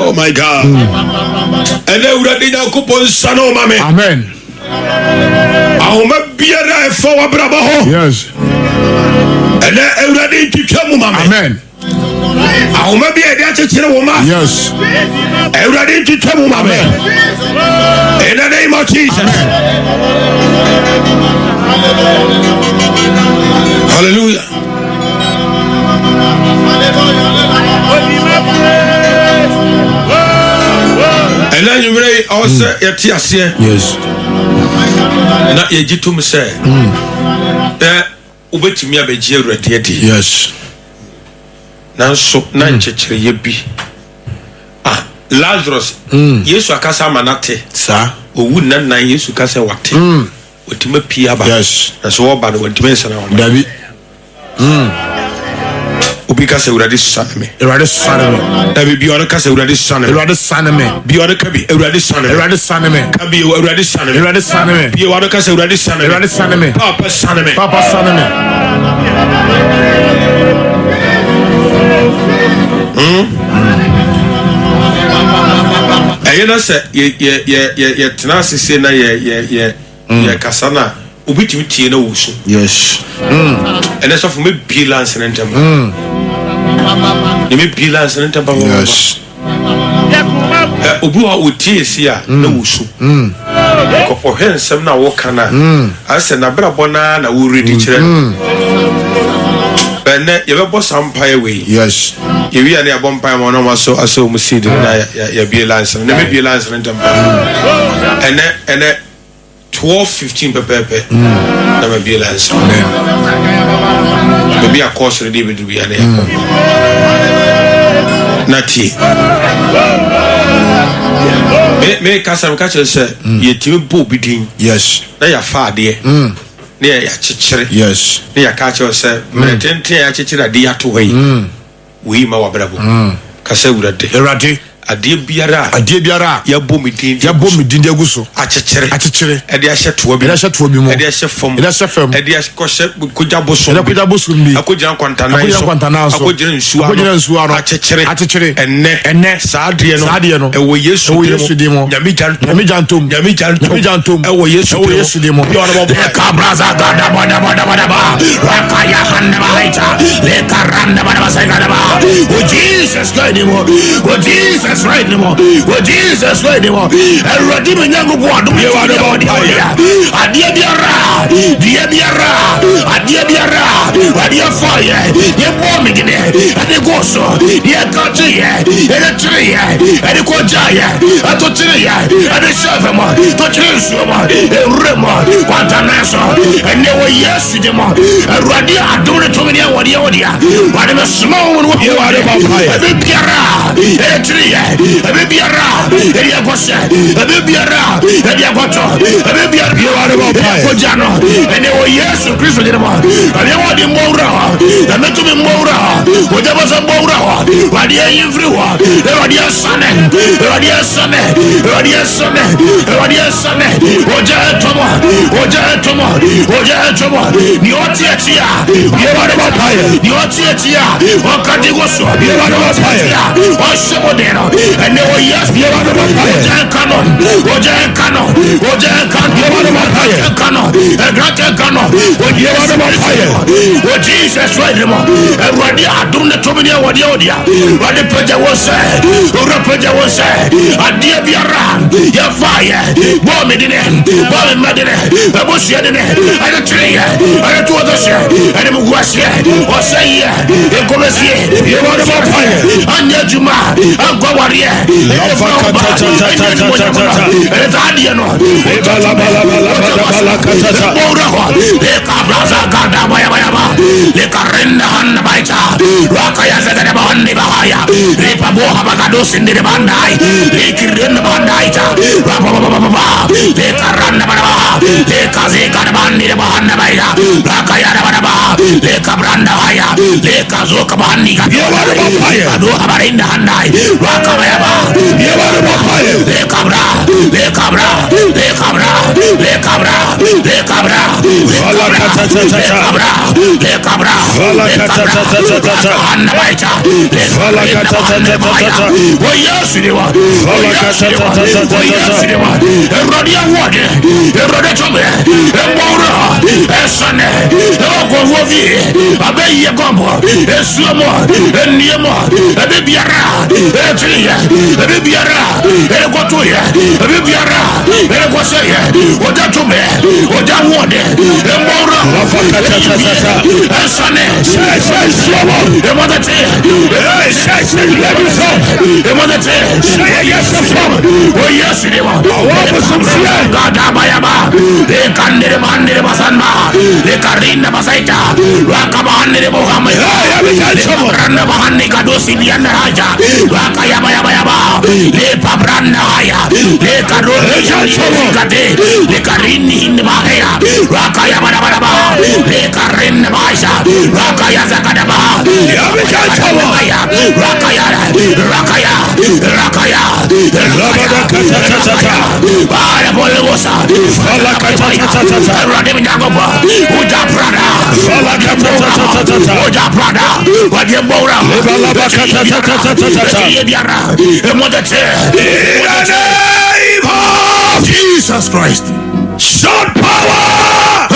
Oh my God! And then we did not coupon sano mame. Amen. Ahoma biara e for wabrabo. Yes. And then everybody to come mame. Amen. Ahoma biara de achechire wo ma. Yes. Everybody to come mame. In the name of Jesus. Hallelujah. And then you may also yet yes. Not yet to me say that ubet me a bejer ready. Yes. Now so nine church ye be Lazarus. Yes, akasa manate. Sir, o would not nine years to cast a what? With me piaba. Yes, that's all about what dimension. David. obi ka se urade sane me urade sane me na bi ono ka se urade sane me urade sane me bi ono ka bi urade sane me urade sane me ka bi urade sane me urade sane me bi ono ka se urade sane me urade sane me papa sane me papa sane me ayena se ye tena sese na ye kasana obi timi tie na wusu yes ene so for me balance na ntem me balance na ntem yes obi wa otie si a na wusu ko hensem na wo kana ase na brabo na wo ready kire benne ye bebo sampae we yes ye wi ane abompa ma no maso aso mu seed na ya balance na me balance na ntem ene 12-15 pepepe na me balance be a course ready be do be ane nati me kasam ka che se ye timi bo bidin yes na ya fa de ne ya chichire yes ne ya ka che se me tenten ya chichire de ya to yi we ma wa brabo ka se urade adie biara ya bom din de aguso achechire e de ahye to bi mo e de ahye fom e de ahye koja boso bi akoja kwantana so akoja nsu ano achechire enne saade no e wo yesu demo nyami jantom e wo yesu demo kabraza gada bada rakaya handa baita le karanda bada saigada ba Jesus God demo Jesus right now. What Jesus right now. And ready me nyango kwa do you want about adia fire ye bomb gine and the goso ye country and the tree and the kojaya and to tree and the shavama to trisuma rema quantanaso and they were yes to them and ready I do it to me what I'm small what you are about a tree ebiara eya gose ebiara eya goto ebiara kojano ene o Yesu Kristo de ma ale wo de mowra na metu me mowra o de boso mowra wa de yivriwa e wa de sane o tomo ni otiatia ye wa de paye ni otiatia o kadigoso ye wa de paye o shebodero and they were yes, you are the canon, what you are the fire, what Jesus read him, and what you are doing to me, what you are, what the preacher was said, a dear be around, your fire, bomb it in it, bomb it, a bush in it, and a tree, and a two other share, and a was here, or say, you go see, you are the fire, and yet you ma, and go warrior. le karin baisa rakaya zakadaba yabika chawa rakaya labada kata para bolgosa fala kata rade minyagoba uja prada fala kata uja prada wadi bora labada kata yebiara emodete Jesus Christ. Shout power.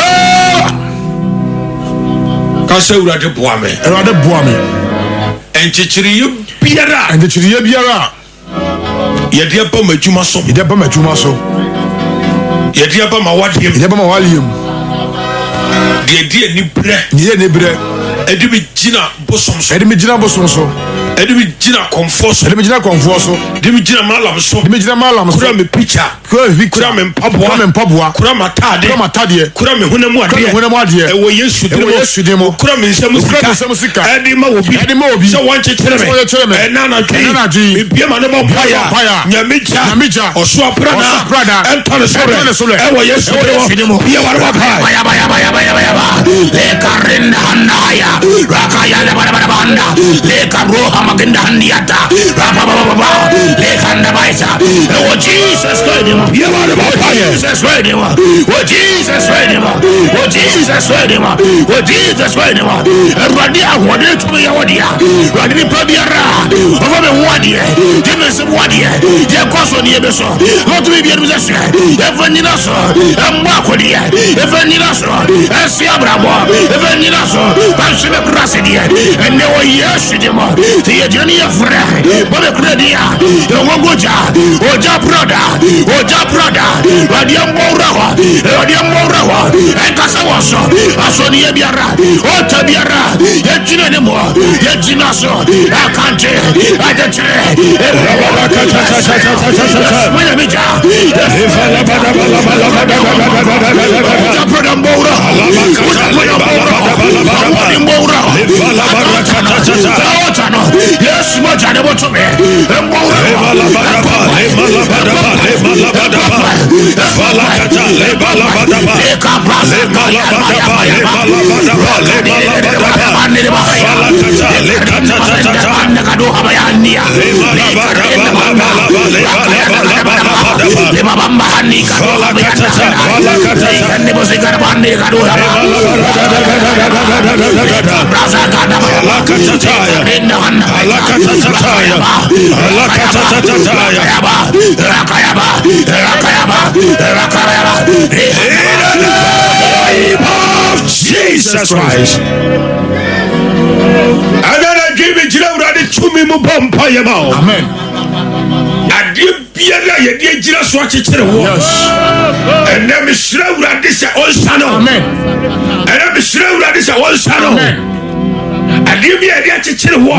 Kasa urade boame. Urade boame. Enchichiriye biara. Enchichiriye biara. Yede aba madwuma so. Yede aba madwuma so. Yede aba mawadiem. Yede aba mawadiem. Yede ni bre. Yede ni bre. Edimi jina bosom so. Edimi jina bosom so. Edimi jina comfort so. Edimi jina comfort so. Edimi jina malam so. Edimi jina malam so. Kura me picture. Kura me mpaboa. Kura matade. Kura matade. Kura me hunamu ade. Kura me hunamu ade. Ewo Yesu demo. Ewo Yesu demo. Kura me nsemu sika. Kura me nsemu sika. Edima obi. Edima obi. So wanche chereme. Enana dwi. Bibia manema paya. Nyamija. Oso aprada. Entone sore. Ewo Yesu demo. Bia warwa paya. Le karinda handaya. Rakaya le banda. Le karoha magenda handiata. Baba. Le kanda baisa. Oh Jesus Christ. Jesus Christ. Oh Jesus Christ. Oh Jesus Christ. Oh Jesus Christ. Radia wode to me wadia. Radia pabiara. Over me wadia. Demons wadia. Dia koso ni ebeso. Not to be able to say. Evanina so. Emwakodia. Evanina so. Esia bravo. Evanina so. Passion brasidia. And they were yes to them. The journey of friend. But a credia. Oja brother, Radium Morawa, and Casawaso, Asoni Biara, Otabiara, Yajinemo, Yajinaso, Akante, Adatre, yes, much I never to me. Jesus Christ. Another give it to me mubompa yama. Amen. Biara ye die gira so akekere wo. Yes. And them shira urade se onsano. Amen. And them shira urade se onsano. Amen. Ade bi ade akekere wo.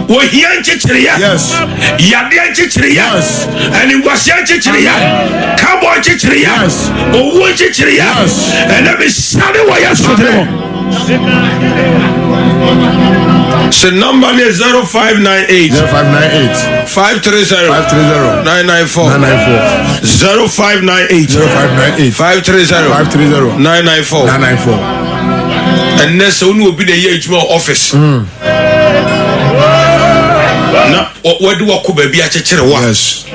Wo hia akekere ya. Yes. Yade akekere ya. Yes. And wasi akekere ya. Kabo akekere ya. Yes. Owo akekere ya. Yes. And them shade wo ya so demo. So number is 0598 530 994 0598 530 994 and next one will be the year office. Now what do I could be at a chair? Yes.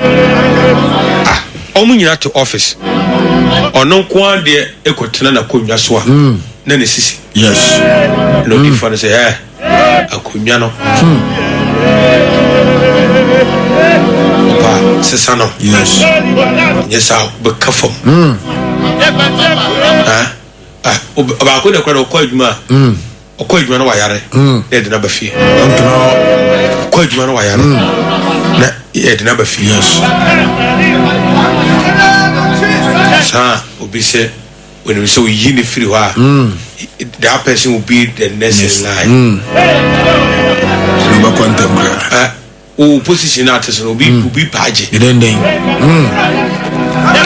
Only to office or no quan dear Equatina Kunyaswa. Sisi. Yes. No difference here. Akunyano. Opa, sesano. Yes. Yes, I'll be careful. About good crowd quite ma. Or quite man wire. Dead number fear. Quite man wire. Yet number fear. Yes. Sir, will be said. When we saw you free, that person will be the next in line. Position artist will be page.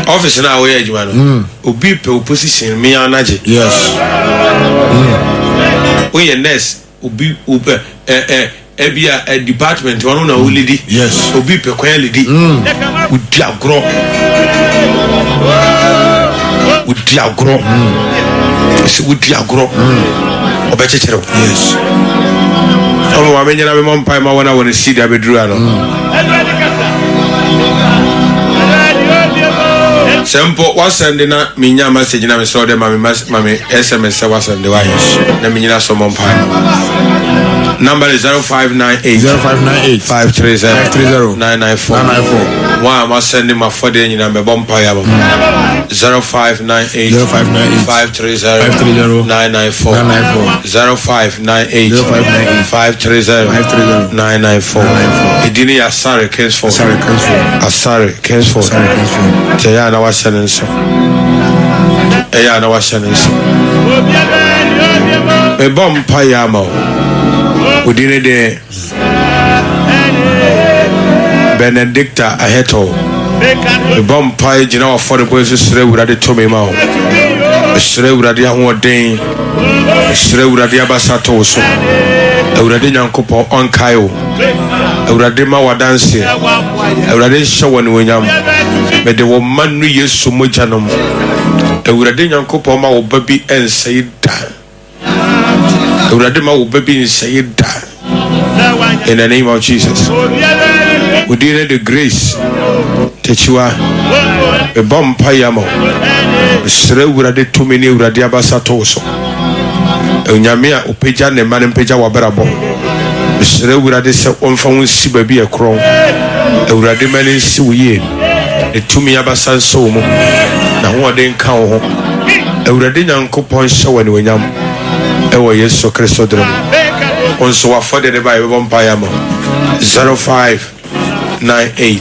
Office now, where you are, will be position me on Naji. Yes. We and next will be a department, one on a lady. Yes. Will be per quality. Would you grow? Would you grow? si wudi agro obechechero Yes. omo wa menyana me mompai ma wona wona seed abeduru ano Sempo wasende na minya message na me so de mami SMS wasende wa na minya so mompai number is 0598 530 994 wa ma send my for de nyina me bompai aba 0598 530 994 0598 530 994 Idini Asare Kensford Asare Kensford Jaya na wasene so eya na wasene so e bompai ama Udine de Benedicta Aheto the bompai jina for the boys sere urade to me ma sere urade ahoden sere urade abasato so urade nyankopon onkaio urade ma wadanse urade hyewo ne wonyam me de wo manu yesu mojanom urade nyankopon ma wo babi ensaida urade ma wo babi ensaida in the name of Jesus we did the grace techiwa e bompa yamo sere urade to me ne urade abasato so onyame a opeja ne mane peja waberabo sere urade se onfa wonsi ba bi ekron urade mane si wuye e tumi abasanso mu na ho ode nka ho urade nyankopon hyewo ne wonyam e wo Yesu Kristo drum onso afode de ba bompa yamo 0598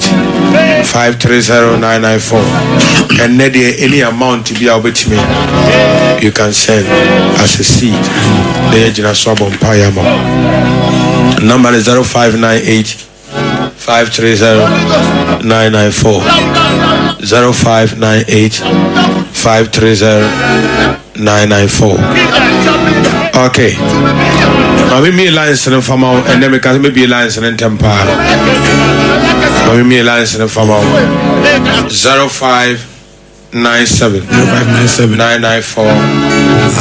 530 and any amount to be able to me you can send as a seed the Ejina Swabon Payamo number is 0598 530 994 0598 530 994 okay me lines in from out and then because maybe lines in temper me lines in from out 0597 994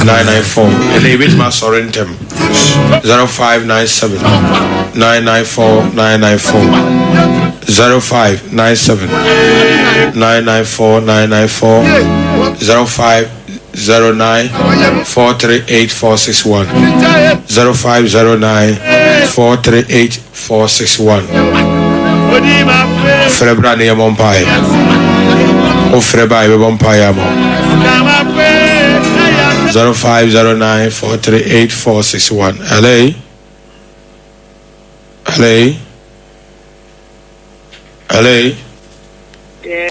994 and they with my sorrentum 0597 994 994 0597 994 994 0509 438 461 0509 438 461 Frebrani Mompai O Frebai Mompai 0509 438 461 LA Yeah.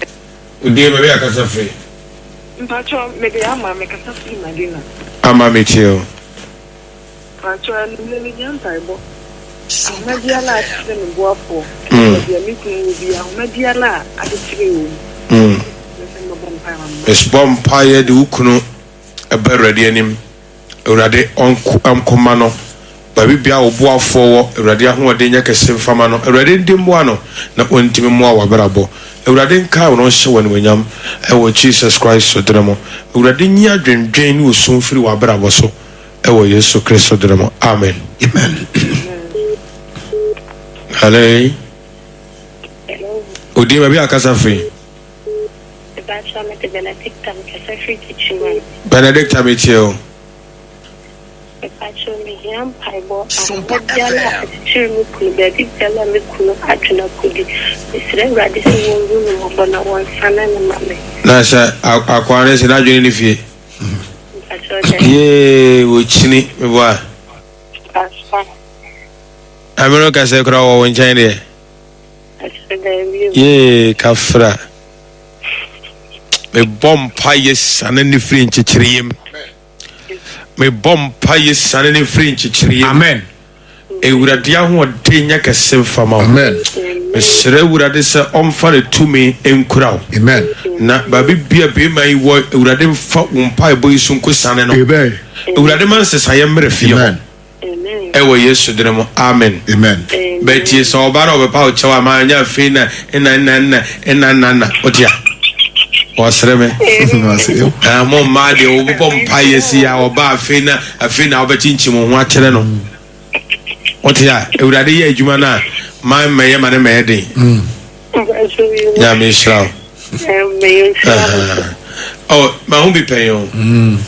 Udi maybe I can say Pacho, maybe ama mekasafi magina. Ama metio. Pacho, nini nyantaibo. Umediala atene mboapo. Dia miku bia umediala adetire wo. Es bompaye de ukunu eberede anim. Urade onkomma no. Ba bibia oboafo wo urade ahode nya kese mfama no. Urade ndimboa no na ontimi mo awaberabo. Urade nka wono hyewo ne wanyam ewo Jesus Christ so dremo urade nya dwendwen ne osumfiri wa brabo so ewo Yesu Kristo dremo amen Hello odi ma bi akasa free Benedicta metio Sompa Nasha akwane se na dwene ni fie ye wo chini me boa amero ka se kra wo nchen de ye kafra me bompa yes anani free nchichiriem me bompa yes anani free nchichiriem amen urade ahode nya kese fama amen mesre urade se omfa le tumi enkuraw amen na babi bia be mai wo urade mfa umpa ebo isun kosane no amen urade man se saye mrefie Amen. ewo Yesu dinemo amen amen beti so obara obepa o chewa ma nya fe na otia Wasreme. Mo ma de wo bom paye si ya oba afina obechinchi mo ho akere no. What ya? Ewurade ye adwuma na man meye mane meye den. Ya me shra. Oh, ma hu bi pen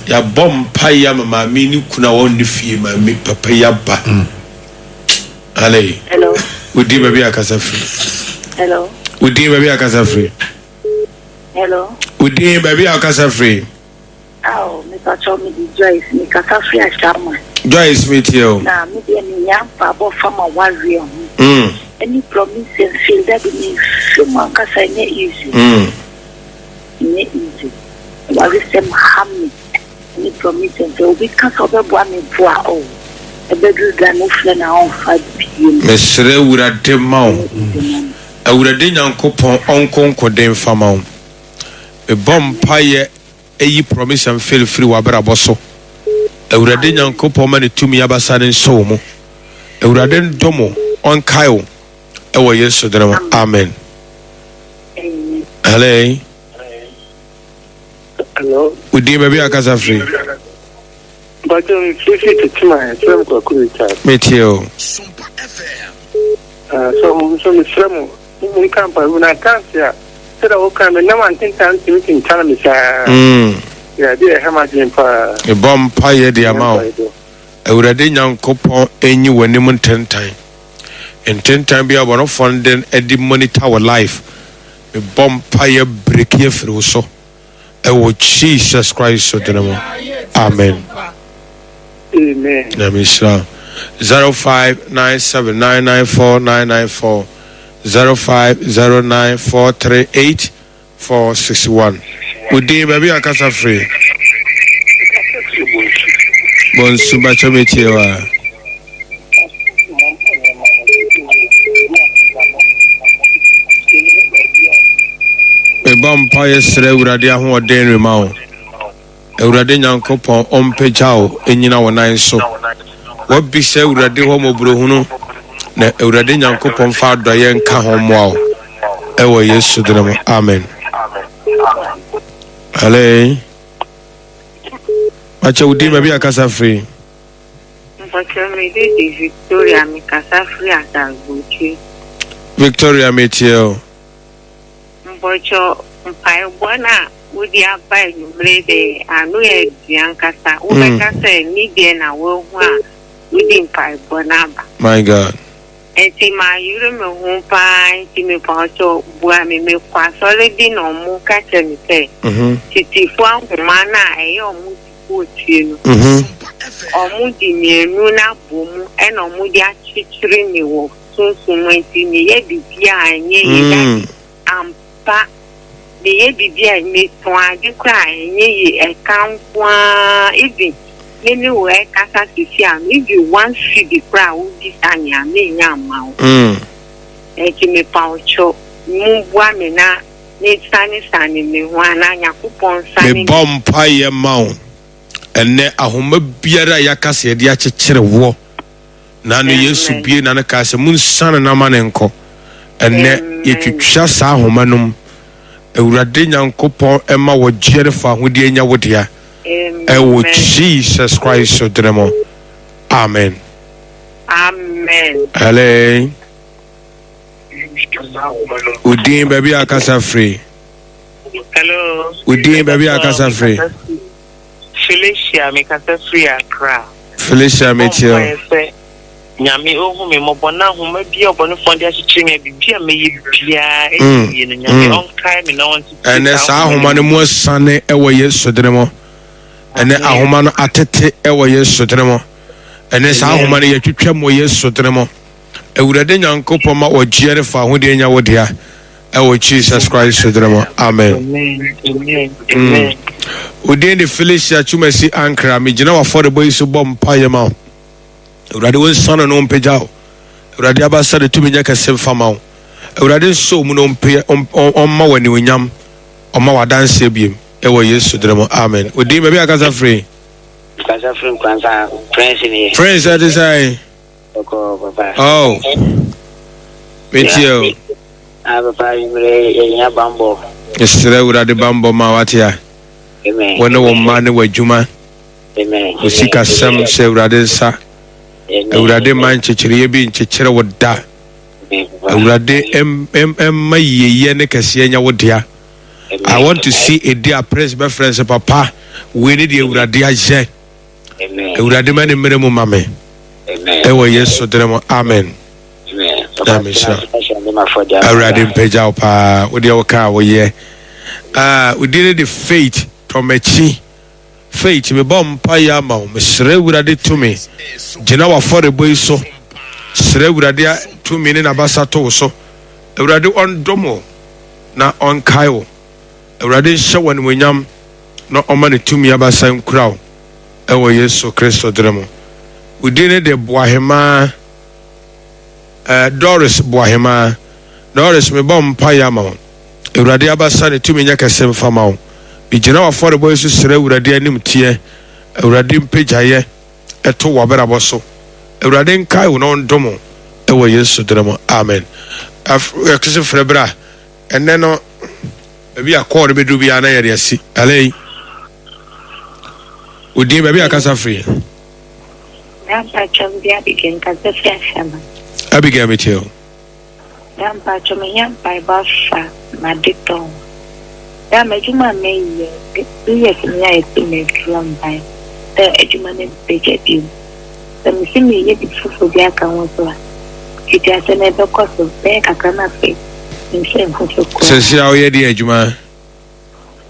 ya bom paye mama mi ni kuna won ni fie ma mi papa ya ba. Ale. Hello. Udi baby akasa free. Hello. Udi baby akasa free. Hello. Udi baby akasa free. Oh, me pacho me di Joyce, me kasa free ashama. Joyce meet you. Na me di me yampa bo fama warrior. Any promise and feel that me fuma kasa ne easy. Ne easy. Wari sem hammy. Any promise and feel because of the boy me poor oh. E bedu da no fle na on 5 pm. Mesre urade mawo. Awurade nyankopon onkonko den fama wo. E bom paye eyi promise and fail free wabrabo so. Awurade nyankopon ma ne tumi abasa ne so mu. Awurade ndomo onkai wo. Ewo Yesu dere mo. Amen. Amen. Hello. Hello. Udi baby akasa free. But feel to my friend Kwakuita. Meet you. Sompa FM. So Miss Remo, we can't buy when I can't say. Said I will come and no one thinks I'm thinking telling me, yeah, dear, how much in for A bomb paye the amount. Awurade nyankopon enyi wanimun 10 time. In 10 time be about funding edi monitor our life. A bomb paye break here for so. Ewo Jesus Christ so denemo. Amen. Amen. Namisha 0597994994 0509438461. Udi baby akasa free. Bonsu bacho mechewa. E bompa yesre urade ahoden rema wo. Urade nyankopon ompejao enyina wonan so. Wabi se urade ho mobrohunu na urade nyankopon fa doye nka ho moa. Ewo Yesu dinamo. Amen. Ale. Acha udi mabi akasa free. Mpacho me di Victoria me kasa free ataguchi. Victoria Metio. Mpacho mpai bwana udi abai numrede anu e diankasa ubekasa ni die na wo hu a udi mpai bwana ba. My God. Enti ma yuru me hu pa enti me pacho bua me kwa sole di no mu ka chemite. Titifo ahoma na eyo mu tifuotie no. Omu di mienu na bomu ena omu di achichiri ni wo sunsun enti ni ye bibia anye ye ampa ni ye bibia ni ton ade kwa anye ye ekankwa even many wo ekasa sisi am if you want see the crowd wo bi sanya me nya ma wo enti me paucho mu bua me na ne sani me ho ana yakupon sani me bompa ye maun ene ahoma biara yakase de akekere wo na no Yesu bie na ne kase mun sane na manenko ene yetwitwa sa ahoma num Awurade nyankopon ema wo giere fa hodi enya wodea ewo Jesus Christ so dremo. Amen. Amen. Ale udin baby akasa free. Hello. Udin baby akasa free. Felicia me kasa free Accra. Felicia Metio. Nyame ohu me mobona homa bia obone fonde achichi me bibia me yibia e no nyame on kai me no want to. Ene sa homa ne mo sane ewo Yesu dremo. Ene ahoma no atete ewo Yesu dremo. Ene sa homa ne yetwetwa mo Yesu dremo. Awurade nyankopon ma ogiere fa hodi enya wodea ewo Jesus Christ dremo. Amen. Amen. Amen. Udin de Felicia chumasi ankra me gina wa for the boys so bom paye ma. Awurade won son no mpejao. Awurade abasa de tumi nya kasem fama wo. Awurade so mu no mpe omma wani onyam. Omma wadanse biem. Ewo Yesu dremo. Amen. Udin baby akasa free. Kasa free kwanza friends ni. Friends that is I. Oko papa. Oh. Metio. Papa imre nya bambo. Esre urade bambo ma watia. Amen. Wone wo ma ne wadwuma. Amen. Usika sam se urade nsa. Urade man chechire bi nchechire woda. Urade mayeye ne kase nya wodia. I want to see a dear praise my friends papa. We need the urade aje. Amen. Urade man mere mu mame. Amen. Ewo Yesu dremo amen. Amen. Amen. Urade mpeja opa wo de wo ka wo ye. We did the faith from a chi. Faith me bom pa ya ma o mesre urade to me. Gina wa for the boy so. Sre urade to me na basa to so. Urade on domo na on kaio. Urade hye won wenyam na o ma ne tumi abasa nkura o. Ewo Yesu Kristo dremo. We did the boahema Doris boahema. Doris me bom pa ya ma o. Urade abasa ne tumi nya kasem fama o. Bigina wa for the boys sre urade anim tie. Urade mpejaye eto waberabo so. Urade nkai wo no ndomo. Ewo Yesu dremo. Amen. Akese frebra. Enne no ebi akord be du bia na yede asi. Alei. Udi be bia kasa free. Yampa chombia begin kasa free. Abigail meteo. Yampa chomi yampa bafa madito. Yampa ejuma meye. Uye kimya etime drum by. The ejuma ne bejebi. The misimi ye bifufu bia kanwoso. Iti asene be koso be kakana fe. Nse mfufu ko. Sensi a oye di ejuma.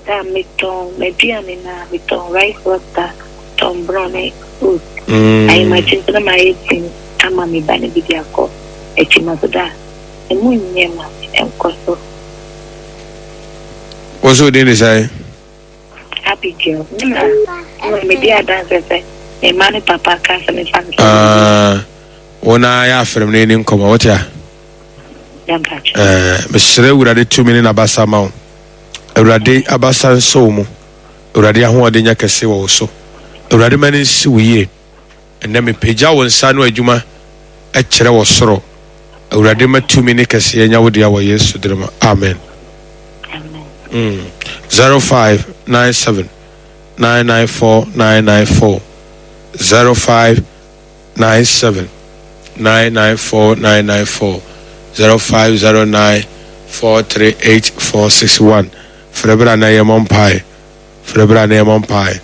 Da miton mediane na miton rice water tom brownie oat. I imagine that my eating ama mi bani bidia ko. Echima soda. Emu nyema enkoso. What's your name say? Happy girl. No, media dance say. Me mani papa kasa me fan. Ona ya frem ne nim koma what ya? Yampa. Mesre urade 2 minutes abasa ma o. Urade abasa so mu. Urade ahoɔden nya kɛse wɔ so. Urade mani si wiye. Enne me peja won sa no adwuma ɛkyerɛ wɔ soro. Urade ma 2 minutes kɛse nya wo dia wɔ Yesu direma. Amen. 0597 994 994 0597 994 994 0509 438 461 Frebra na yemon pai Frebra na yemon pai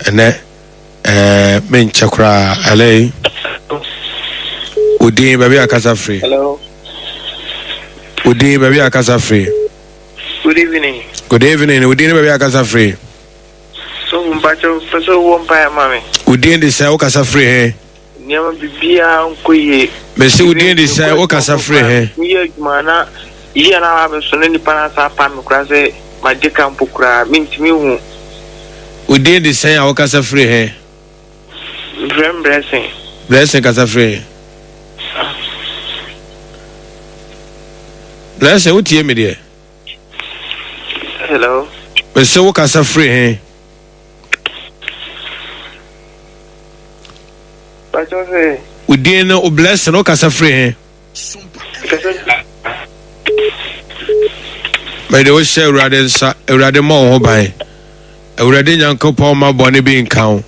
ene men chakra ale Udin baby akasa free. Hello. Udin baby akasa free. Good evening. Good evening. Udin baby akasa free. So mpacho so won pa mami. Udin de say okasa free he. Niam bibia nkoye. Me say udin de say okasa free he. Ye adwuma na ye na ba so ni pa na sa pa me kura se ma de campo kura mintimi hu. Udin de say okasa free he. Blessing. Blessing kasa free. Blessing what you me there? Hello. Me say okasa free he. Pacho se Udin no blessing okasa free he. By the way, say Urade mo ho ban. Urade Nyankopon ma bone bi nkan.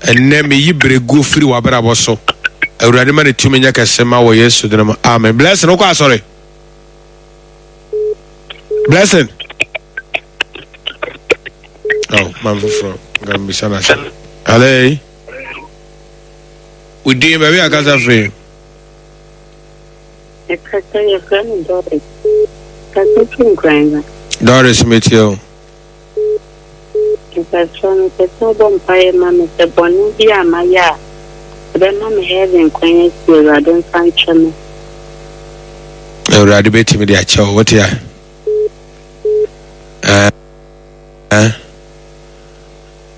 Enne me yibre go free wa brabo so. Urade ma ne tumi nya kase ma wo Yesu dinam. Amen. Blessing o kwa sorry. Blessing. Oh, man from Gambia. Allez. Udin baby akasa free. Doris Meteo. Person bon pay mammy the Bonudia Maya. Then I'm having quaint you, I don't function. Already betting me the show. What ya?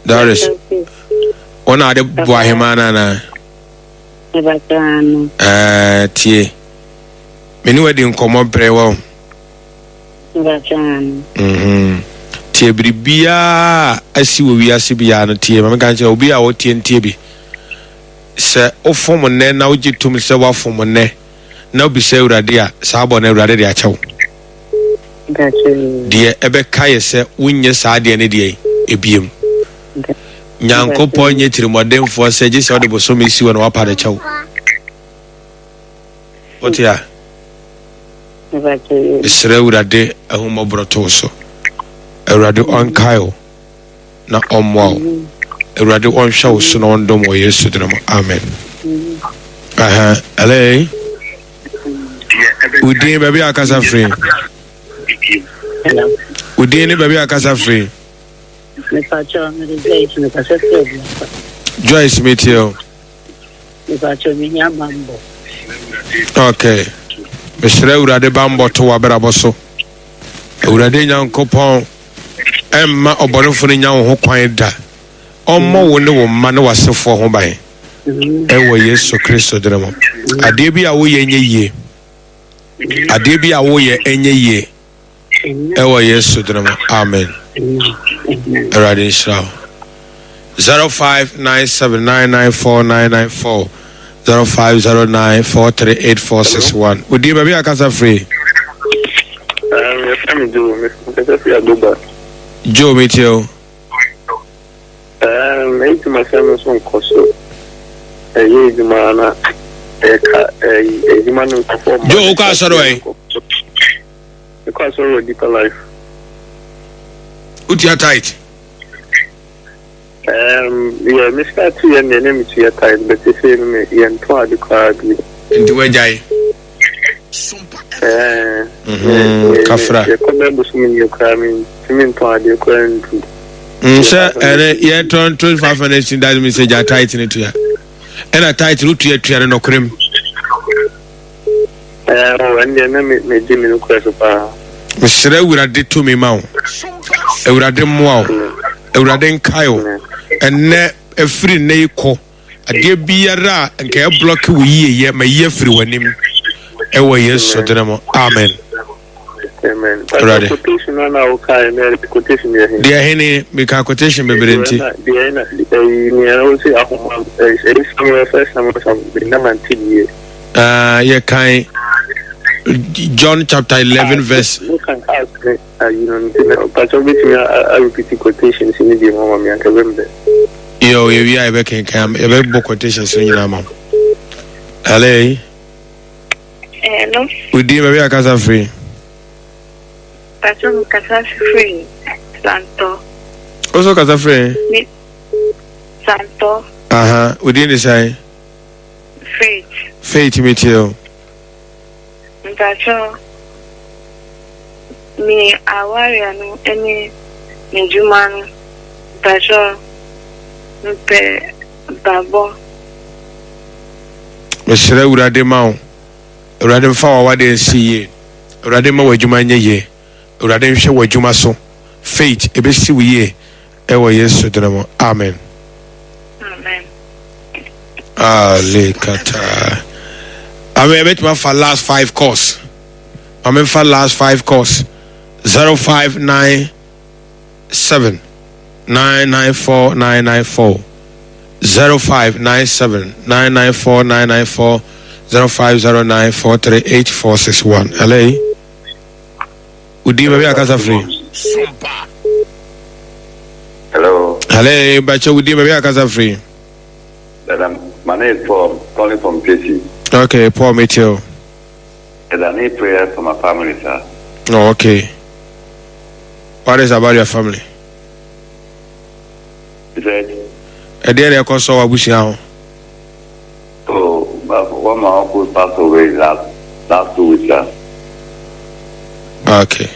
Doris. One other Bohemana. Tie. Many wedding come up very well. Tie bribia asi we asi bia no tie ma kan che obi a wo tie ntie bi se ofom ne na ogi tum se wa fom ne na obi se urade a sa bo na urade de a chew deɛ ɛbɛka yɛ sɛ wonyɛ saa deɛ ne deɛ ebiem nyankopɔn nyɛ tirimɔdenfoɔ sɛ gye sɛ wode bosom esi wɔ na wapa de kyɛw wote a ɛsrɛ awurade ahomɔborɔ to so awurade ɔnkae wo na ɔmmoa wo awurade ɔnhwɛ wo so na ɔndom wɔ yesu din mu amen hello udin baby akasa free udin ne baby akasa free Joyce Mitchell. Okay. Mr. Urade Bambo to Waberaboso. Urade Yankopon Emma Obonofuninya ho kwan da. Omo wo ne wo ma ne wasefo ho ban. Ewo Yesu Kristo dinamo. Ade bi a wo ye nye yie. Ade bi a wo ye enye yie. Ewo Yesu dinamo. Amen. Urade Israel. 0597994994 0509438461. Udi baby akasa free. Joe Mitchell. Maybe my family son Koso. Ye the man Joe Casaway. Because of deeper life. Utia tight. Yeah, Mr. T and the name to your type, but the same me and toward the card. Into a jay. Kafra. You come back with me, you're coming to me toward your current. Sir, and yeah, 25 minutes in that message are tight in it here. And a tight root to your tree and no cream. And the name may Jimmy no question. Mr. would have did to me, Mount. I would have done wow. I would have done Kyle. And ne a free nako. A dear beera and care block we my year free when him. Ewa yes, so dynamo. Amen. Amen. Ready. Quotation on our car and quotation here. Dear Henny, make a quotation, baby. I will say, somewhere first, I'm the number 10 yeah, kind. John chapter 11 verse. You can ask me, but I repeat the quotations in the moment. I can remember. Yo, we are back in camp. A very book quotations in your mom. Hello. Hello. We did maybe a casa free. Person casa free. Santo. Also casa free. Santo. We didn't say. Faith. Faith, me too. Mpacho mi awaria no eni njuma no mpacho mpe babo mesere urade ma urade mfa wa wade nsiye urade ma wadwuma nye ye urade nhwe wadwuma so faith ebesi wiye ewo Yesu dinamo amen amen alekata I bet my for last 5 course. I mean for last 5 course. 0597 994 994 0597 994 994 0509 438 461. LA. Udi baby akasa free. Hello. Hello, bacha udi baby akasa free. My name is Paul, calling from PC. Okay, Paul Mitchell. And I need prayers for my family, sir. Oh, okay. What is about your family? Is that? A day they call so abusiao. Oh, one of my uncles passed away last 2 weeks, sir. Okay.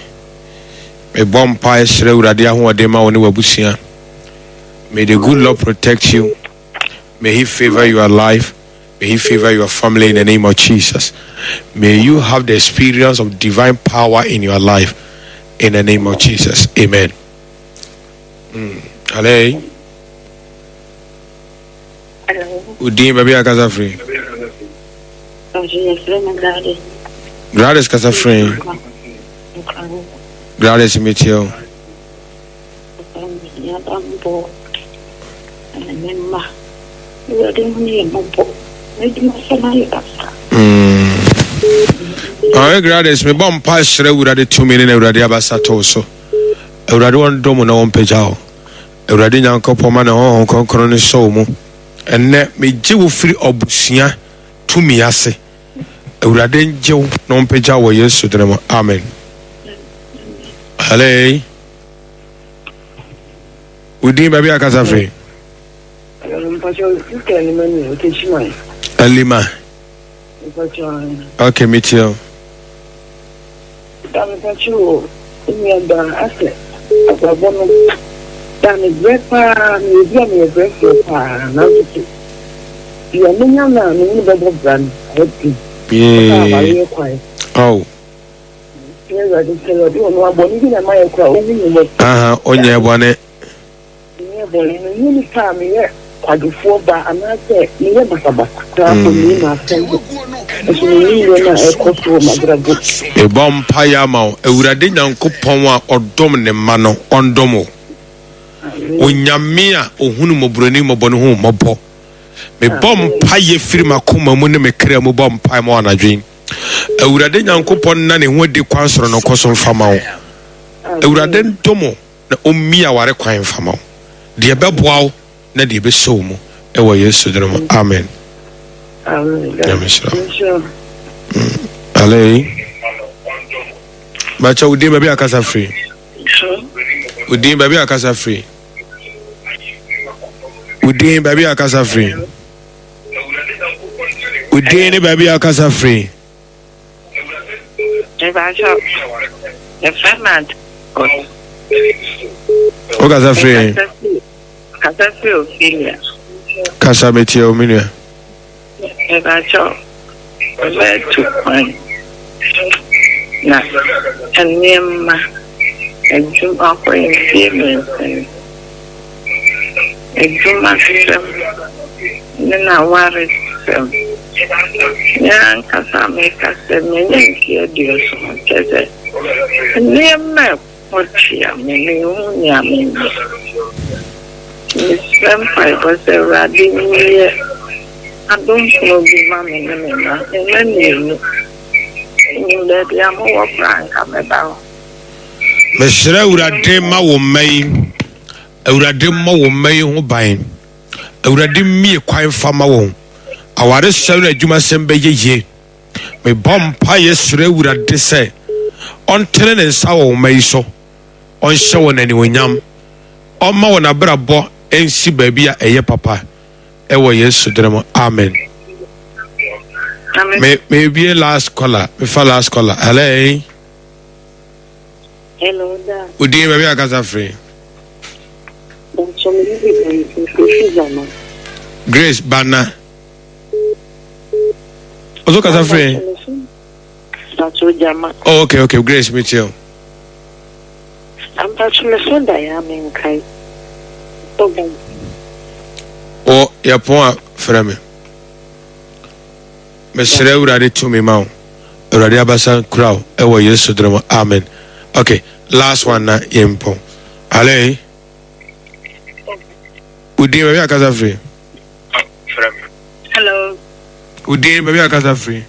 Me bomb pie sre uradia ho de ma woni wabusia. May the good Lord protect you. May he favor your life. May he favor your family in the name of Jesus. May you have the experience of divine power in your life in the name of Jesus. Amen. Hello. hello Udin baby akasa free. Gladys kasa free. Gladys meet you. Oh, gracias. Me bomb pass the 2 million Euradi Abasato so. Euradi one domo on pejao. Euradi Yanko Pomana on Concron Somo. And let me jill free obusia to me ase. Euradi Joe non pejao yes to them. Amen. Hello. Udi baby akasafe. Alima. Okay, meet you. Oh. Onye bone. A bomb payama, a Uradin Kupoma or Domine Mano on Domo. Unyamia, Uhunumo Brunimo Bonhum, Mopo. Me bomb paye firma kuma mune me cremo bomb pimo on a dream. A Uradin Kupon Nani would de quansor no cosum famao. A Uradin Domo, the Umia ware quine famao. The Abab na de be so mu e wo Yesu drum amen ale bacha udi baby akasa free udi baby akasa free udi baby akasa free udi ni baby akasa free e bacha e Fernand o akasa free Kasa free Ophelia. Kasa metia ominia. Ebacho. Where to find? Na. Enema. Ejuma kwa infirmary. Ejuma system. Nina wari system. Yan kasa me kasa menye kia diyo sumo kese. Enema pochia mene unya mene. Sompa was a radin here. I don't know the mammy, and then you let the amor frank come about. Mesra Uradema will may Uradema will may who buying Uradim me a quiet farmer won't. Our son, Juma Sembe ye. Me bomb pious Urad de say on tenant and sour may so on showing anyone yam on Mawana Brabo. NC baby a papa. Ewa Yesu drama. Amen. Maybe a last caller. Before last caller. Hello. Hello, da. Udi baby akasa free. Grace Bana. Ozo kasa free. Oh, okay. Grace, meet you. I'm touching the Sunday. I mean, okay. Oh, your point, Frame. Mr. Uradi to me, Mount. Uradi Abasan crowd. Ewa Yesu drama. Amen. Okay, last one na impo. Ale. Udi baby akasa free. Hello. Udi baby akasa free.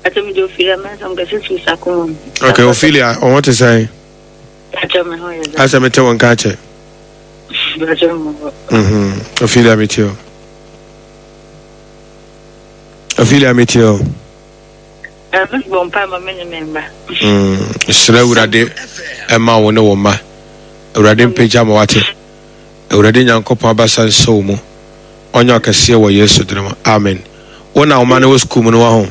Atomi do Ophelia, man. I'm getting to Sackey. Okay, Ophelia, I want to say. I said, me tell one catch it. Ophelia meet you. Ophelia meet you. Sra Urade Emma wona woma. Urade mpejama wate. Urade nyankopon abasan so mu. Onya kase wo Yesu drama. Amen. Wona wo mane wo school mu no wa ho.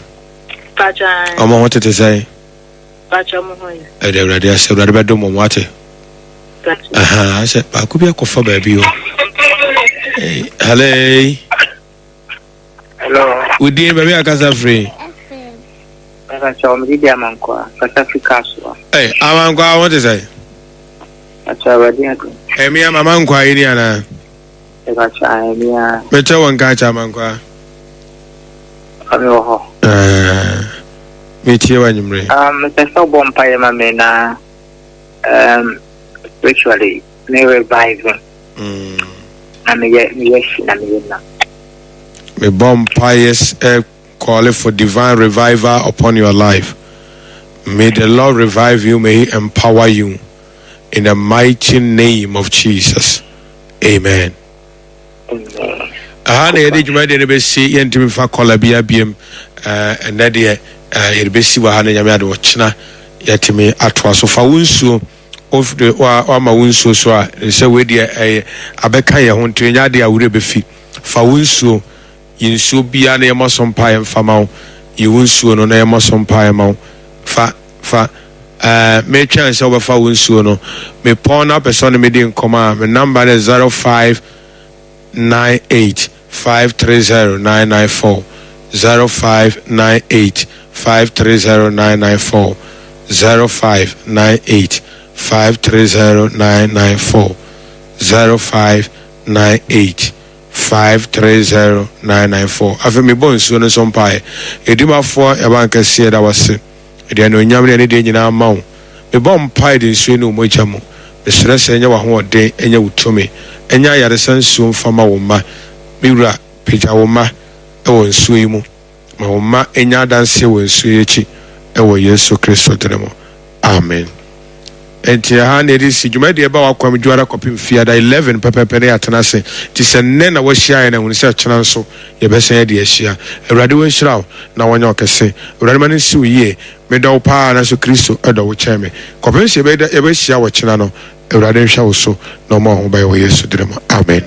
Pacha. Omo ho tete sai. Pacha mo ho. Urade ase Urade bedo mo wate. I said, I could be a coffee baby. Hello. Hello. We didn't baby a casa free. I saw me the Amanqua, South Africa. Hey, Amanqua, what is it? That's already a good. Hey, me, I'm Amanqua, Indiana. That's I Better one catch Amanqua. Meet you when you bring. Mr. Sobon Payamamena, spiritually, may revive. Me bomb pious call for divine revival upon your life. May the Lord revive you. May He empower you. In the mighty name of Jesus. Amen. Aha na yɛde dwuma de ne bɛsi yɛntimi fa kɔla bia biem ɛnɛ deɛ yɛde bɛsi wɔ ha na nyame ade wɔkyena yɛtimi atoa so fa wo nsuo wama wo nsuo so a sɛ wei deɛ abɛka yɛ ho nto ɛnyɛ ade a wurɛ bɛfi fa wo nsuo yɛ nsuo biara na yɛmmɔ so mpaeɛ mfama wo yɛ wo nsuo no na yɛmmɔ so mpaeɛ ma wo fa metwɛn sɛ wobɛfa wo nsuo no mepɔn na apɛ sɛ no mede nkɔmmɔ a me number ne 0598 530 994 0598 530 994 0598 530 994 0598 530 994 afi me bon so no so mpae edimafo yabanka sie da wase ede no nyam ne de nyina ma wo me bon mpae de nsuo no mo gya mo mesrɛ sɛ nya wa ho ɔden enya wutumi enya yaresan nsuo mfama wo ma miwura pagya wo ma ɛwɔ nsuo yi mu ma wo ma enya danse wɔ nsuo yi akyi ɛwɔ Yesu Kristo dere mo amen. Enti ha na edi si dwuma de ba wakwam dwara kopim fiada 11 pepepe ne atena se ti se ne na wɔhyia na hunu se kyena nso ye bɛsan de ahyia awurade wo nhyira na wɔnya ɔkɛse awurade ma ne si wo yie meda wo pa na so Kristo ɛdɔ wo kyɛme kopim se bɛda ye bɛhyia wɔ kyena no awurade nhwa wo so na ɔma ho ba wɔ Yesu dire mo amen.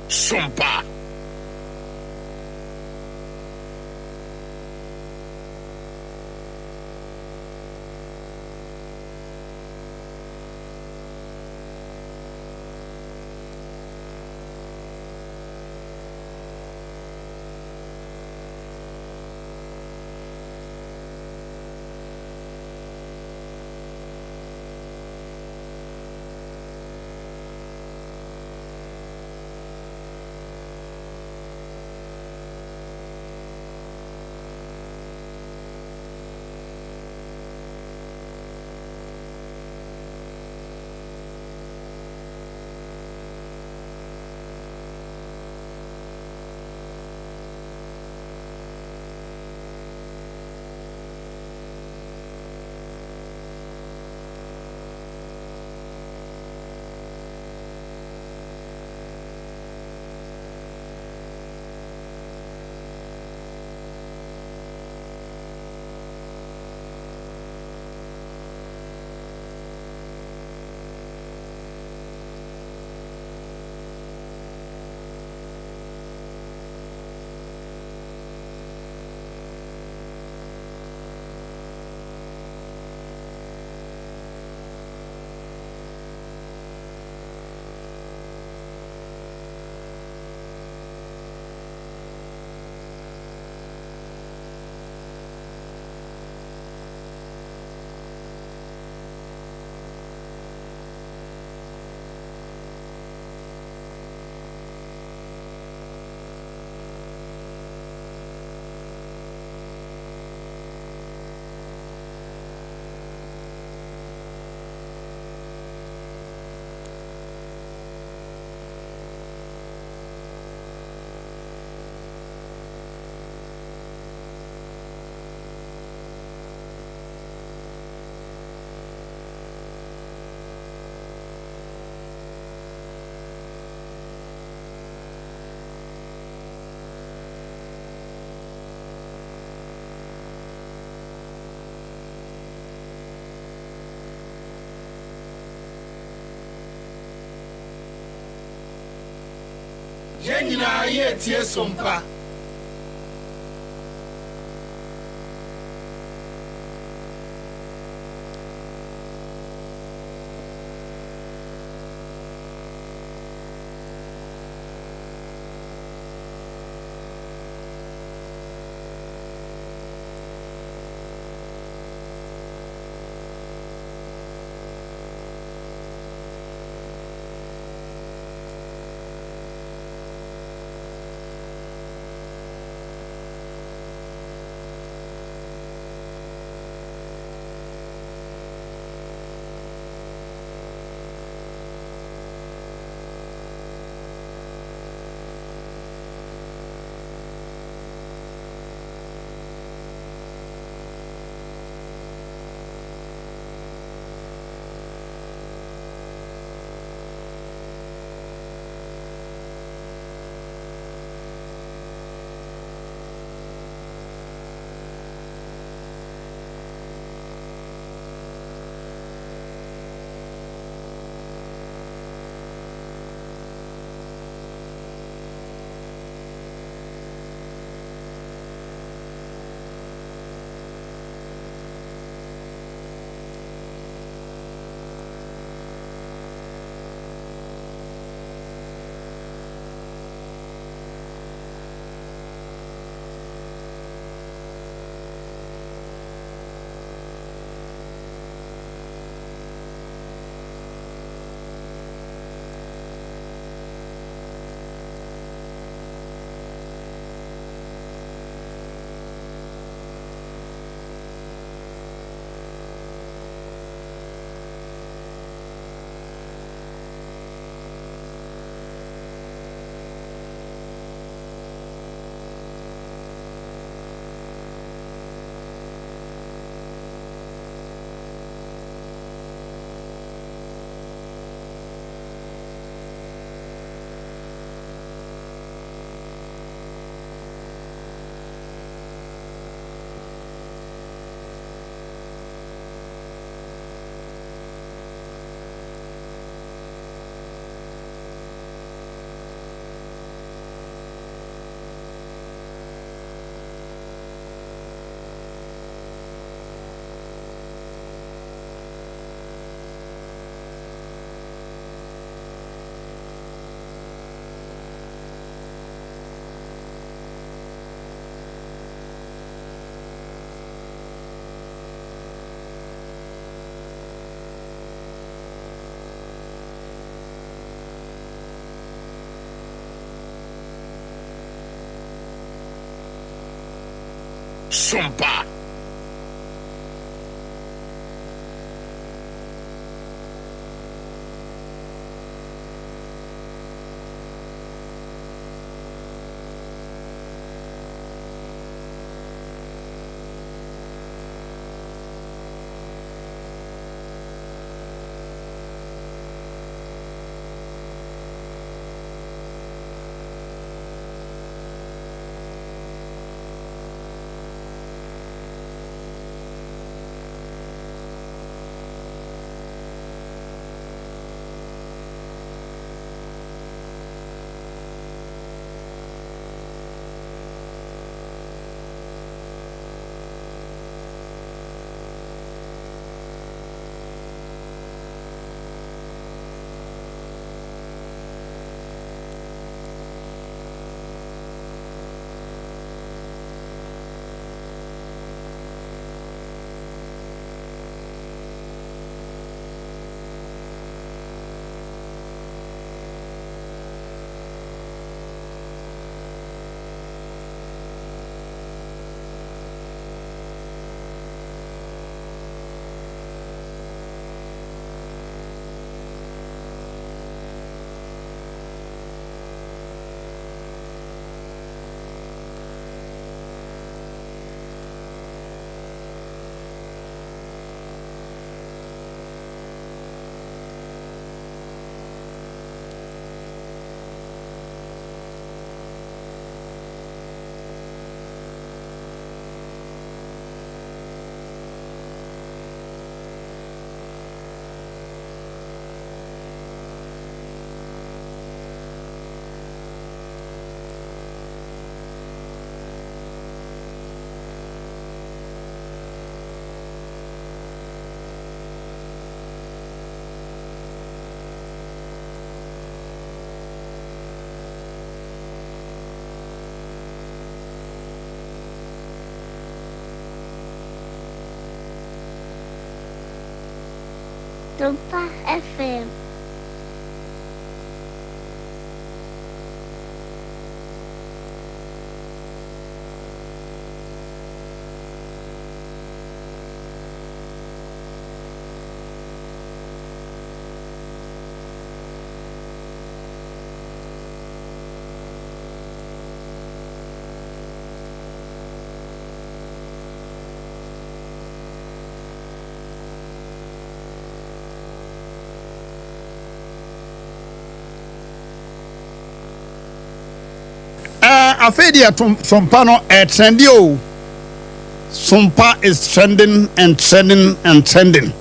Sompa. Yenina ye tie Sompa. Sompa. Sompa FM. Afedia Sompa no trendy o. Sompa is trending and trending and trending.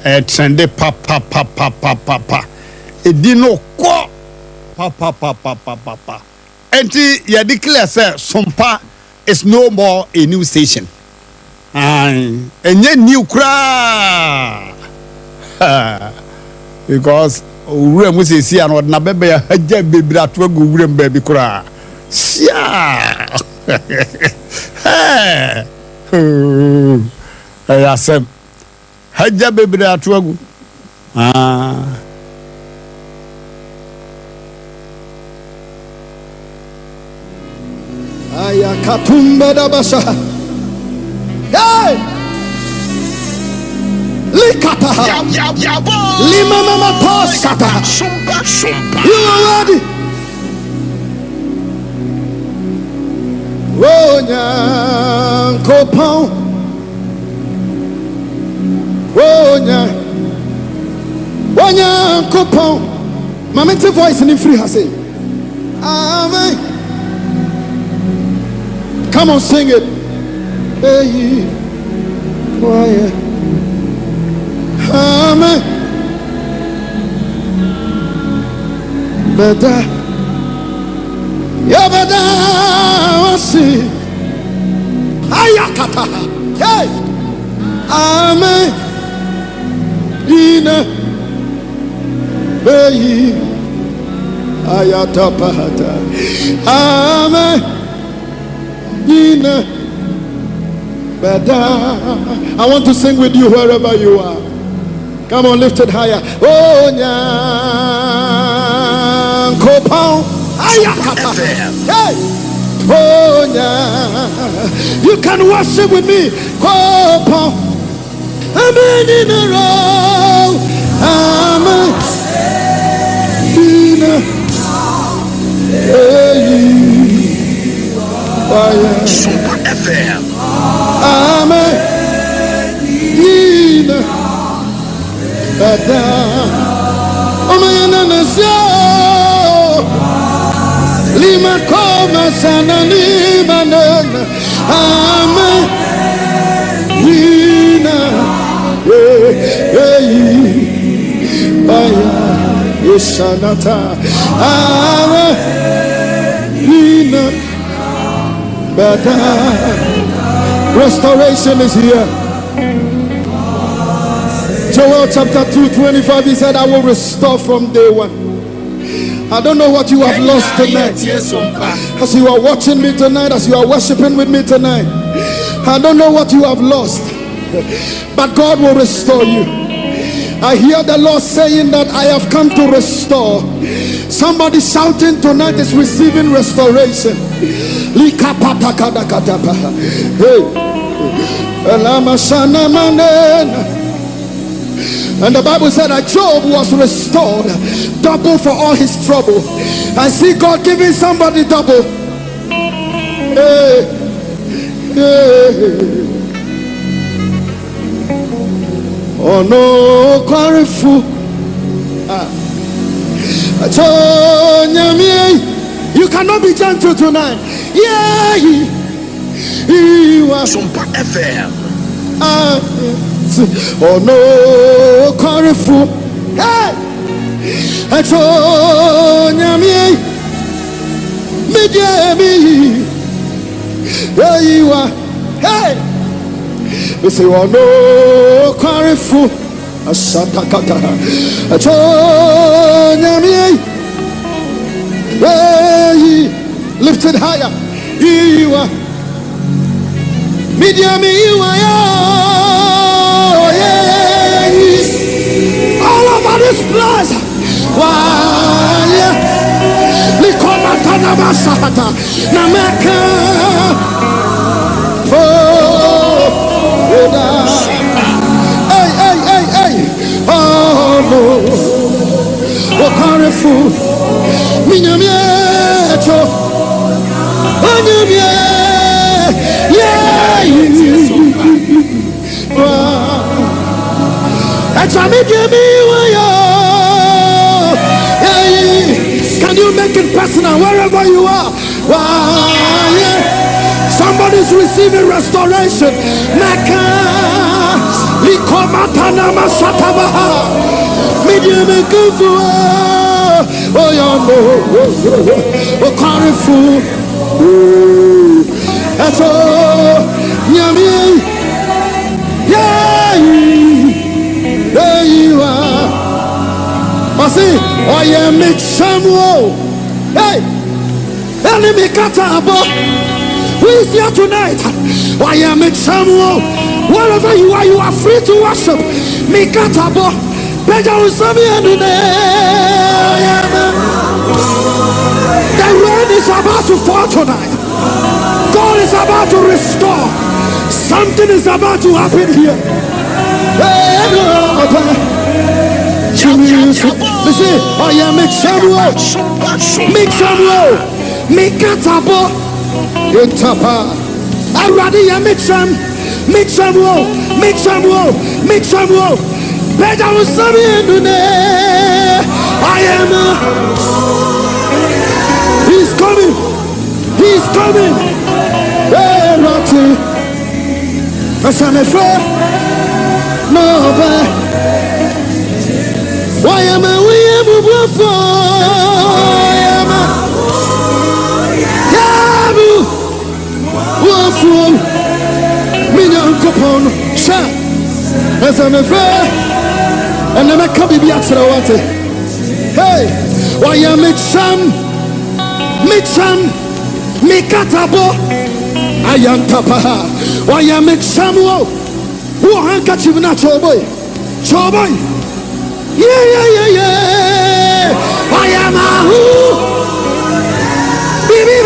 Trendy pa. Edino ko pa. Enti ya declare say Sompa is no more a new station. Enye new kra. Because ure mu se si an na bebe ya haja bebira to agu ure mbabi kra. Yeah. Hey. Asem. Haja bebere atuagu. Aya katumba da basha. Hey. Likata. Ya bo. Lima mama tosata. Sompa. You are ready. Wonya kopon wonya kopon mama te voice in free has say amen. Come on, sing it. Hey, why amen better. Yabada wasi ayakata hey amen ina beyi ayatapata amen ina bada. I want to sing with you wherever you are. Come on, lift it higher. Oh nyan kopon ayakata hey Oh, yeah. You can worship with me. Kwapong. Amen in a row. Amen. In a Sompa FM. Amen. In a Lima Koma Sana Lima Amen. Nina Ishanata Amen. Nina Bada. Restoration is here. Joel chapter 2:25, he said, I will restore from day one. I don't know what you have lost tonight. As you are watching me tonight, as you are worshiping with me tonight, I don't know what you have lost, but God will restore you. I hear the Lord saying that I have come to restore. Somebody shouting tonight is receiving restoration. And the Bible said that Job was restored double for all his trouble. I see God giving somebody double. Hey, hey. Oh no, Kwarifu. You cannot be gentle tonight. Yeah, you are Sompa FM. Oh no, Kwarifu. Hey, there you are. Hey, we say, oh no, Kwarifu. Hey, lift it higher. You are. Medium, you are. All over this place. Why? Likomatana Masahata. Namaka. Hey. Oh no. Kwarifu. Minyamiecho. Onyamie. Yeah. Can you make it personal wherever you are? Somebody's receiving restoration. Oh, yeah, no. Kwarifu. That's all. Yummy. Yeah. There you are. I see. Oh, yeah, make some woe. Hey. Enemy Katabo. Who is here tonight? Oh, yeah, make some woe. Wherever you are free to worship. Make Katabo. Beja Usami and the rain is about to fall tonight. God is about to restore. Something is about to happen here. Listen, oh yeah, make some roll. Make some roll. Make a tabo. In tapa. I'm ready, yeah, make some roll. Make some roll. Make some roll. Better with some in the I am. He's coming. He's coming. Hey, Rocky. As I'm afraid. No, but why am I? We am a Yabu. Minyan Kupon. Sha. As I'm afraid. And then I can't be extra water. Hey, why am I? Mixam. Mikatabo. Ayantapaha. Why am I? Who handkerchief na choboy? Choboy. Yeah. I am a who? Bibi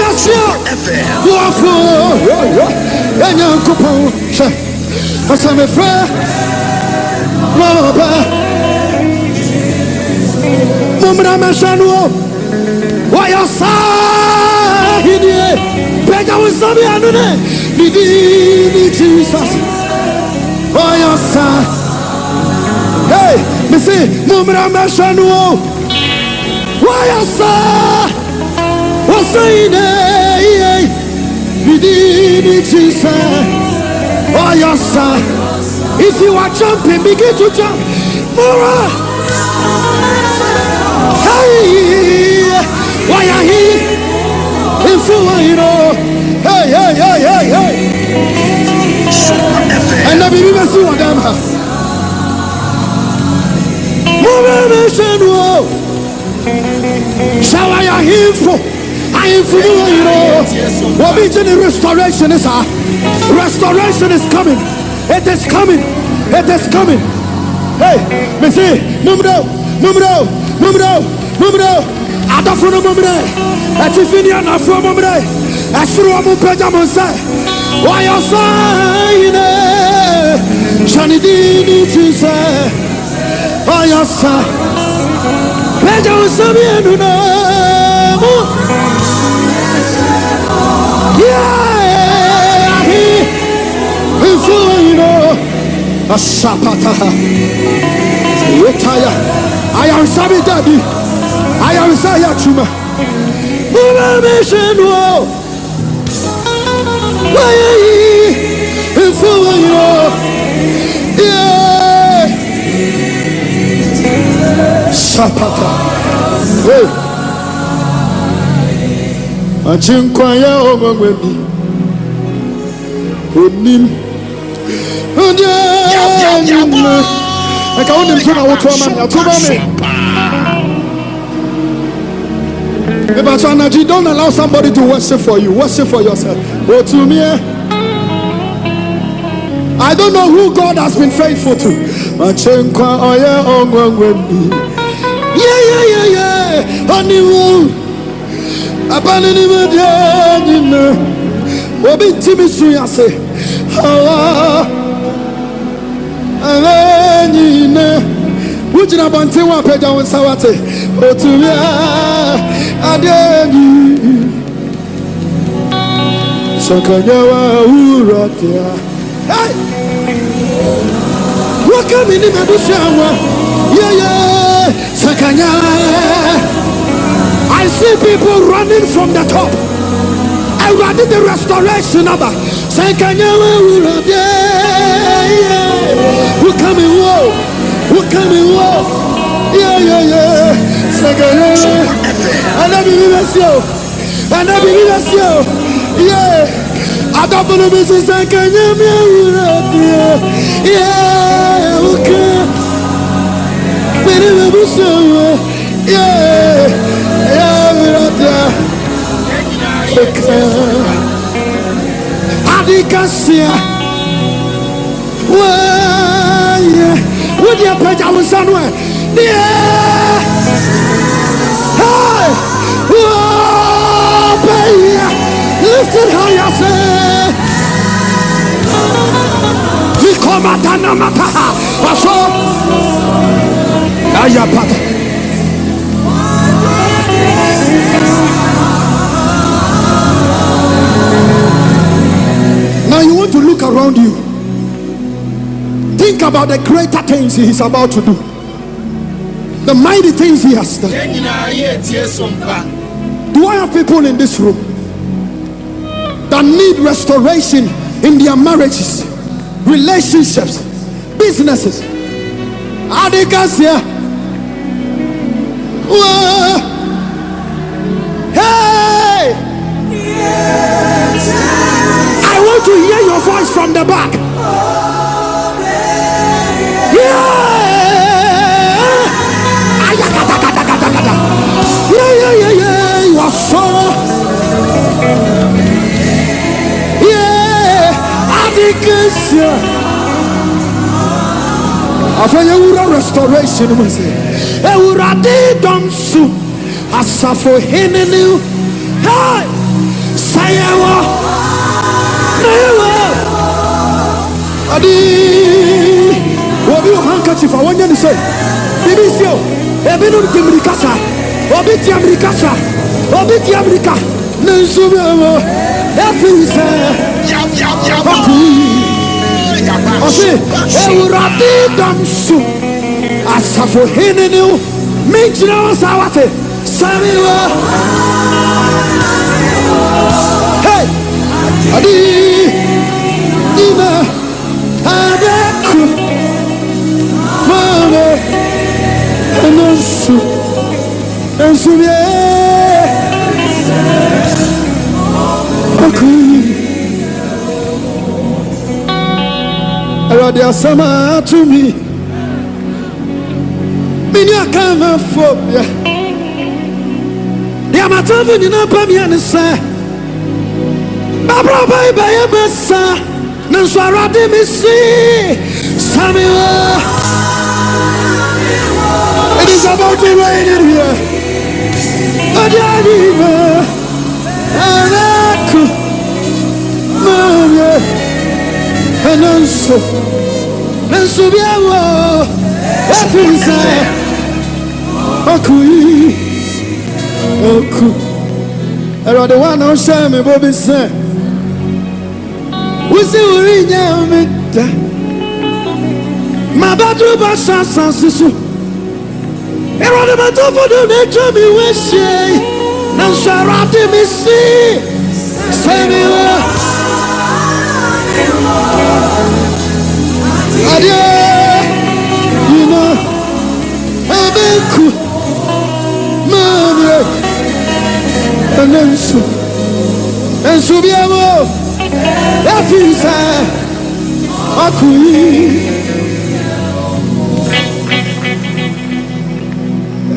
Hey, me say, Mumra Mashanu. Why you say? What's saying? Jesus. Why you say? If you are jumping, begin to jump. Mura. Hey, why are he? If you know, hey. And the baby must see what them have. Shall I hear for? I am for you know. What is the restoration is restoration is coming. It is coming. It is coming. Hey, me see, Mumro. I don't know Mumre. At Tiffany and from Mumre. I threw a mupajam say. Why you saying? Shani did to say. Why you say? Peja Sabian. Yeah, if you know a sapata. I am Sabi Daddy. I am Saya Chuma. Mission wall. If you know, yeah, sapata. Hey, I think I am with me. I can't even but you don't allow somebody to worship for you. Worship for yourself. Go to me. I don't know who God has been faithful to. Yeah. Honeymoon. Obi timi suya say, Ujina bante wa peja won sawate. Otumia adeni. Sakanyawa uratia. Hey! Welcome in the Medushawa. Yeah. Sakanyawa. I see people running from the top. I did the restoration of Sakanyawa uratia. Who coming war? Who coming war? Yeah. Sakanyawa. And I believe you. Yeah. I don't believe it's Sakanyawa uratia. Yeah. Okay. Adikasia, would you put our somewhere? Yeah, hey, lift it high, say, you come at Anamata, Ayapata. Now you want to look around you. Think about the greater things he is about to do. The mighty things he has done. Do I have people in this room that need restoration in their marriages, relationships, businesses? Adikasia. Hey! I want to hear your voice from the back. Yeah. You are so. Yeah. Adikasia. After your restoration, we say, "Euradi don't soup, asafo henenu, hey, Sayawa. Adi. What you handkerchief? I want you to say. Bibisio. Ebenu Timrikasa. Obiti Amerikasa. Obiti Amerika. Nensubewo. Efisa. Ose. Eurati damsu. Asafo henenu. Minchina sawate. Samiwa. Hey. Adi. Ina. Adeku. Mame. Enonsu. Ensubie. Akui. Erade asama to me. Minya kama phobia. Ya matavu ni na pamia ne sa. Babra bai bai besa. Nanso arade me si. Samuel. It is about to rain in here. Adiyadima. Anaku. Mama. Nanso. Nanso biawo. Efisa. Akui. Oku. Erode wa na sha me bobi se. Wusi uri nya me da. Mabadu ba sansan sisu. Erode ma to fodo na twa mi wehye. Na sharade mi si. Semiwa. Adia. You know. Abeku. Mama. Anansu. Ensubiamo. Efisa. Akui.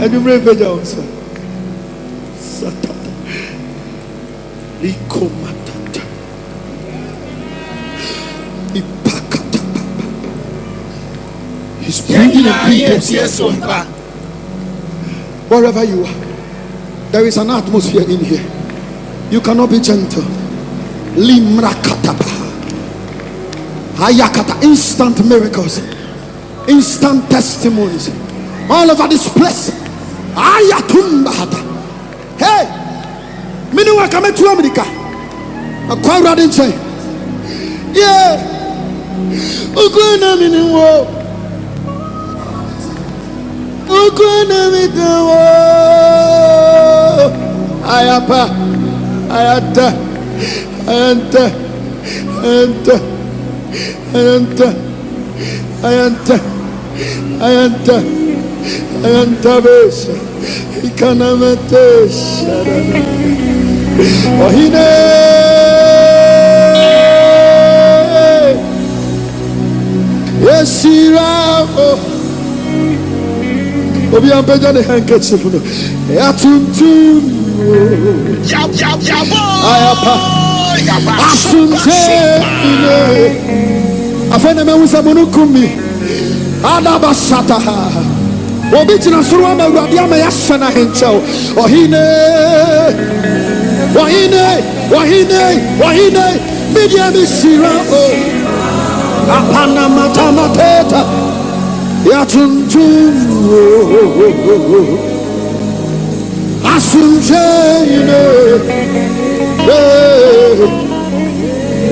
Adumre pejaonsa. Satata. Ikomatata. Ipakata. He's bringing in people. Wherever you are, there is an atmosphere in here. You cannot be gentle. Limrakataba. Ayakata. Instant miracles. Instant testimonies. All over this place. Ayatumbahata. Hey! Minuwa kame to America. Akwa radin say. Yeah. Ukuna minuwa. Ukuna minuwa. Ayapa. Ayata. Ayanta. Ayanta. Ayanta. Ayanta. Ayanta. Ayanta besha. Ikanamatesha. Ohine. Yesiramo. Obi ampeja ne handkerchief no. Yatuntum. Ayapa. Asunte. Afene me usa monukumi. Adabasata. Obitina surwa me radia me yasana henchao. Wahine. Media misira o. Apana matamateta. Yatuntum. Asunje.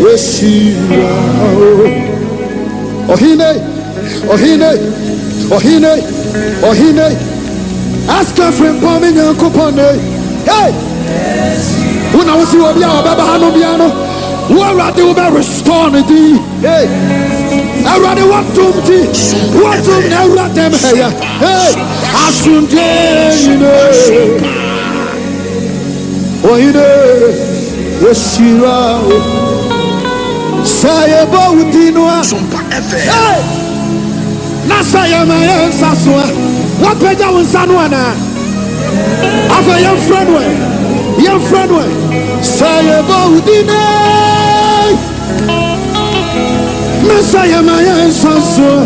Yeshira. Ohine. Ask her friend Pommy and Kupone. Hey! When I was you, Baba Hanobiano, what are they about restoring thee? Hey! I rather want to never them here. Hey! Asunje, you know. Ohine. Yeshira. Say about Sompa FM. Hey! Nasaya Maya Sasua. What better was Sanwana? After your friend way. Say about dinner. Nasaya Maya Sasua.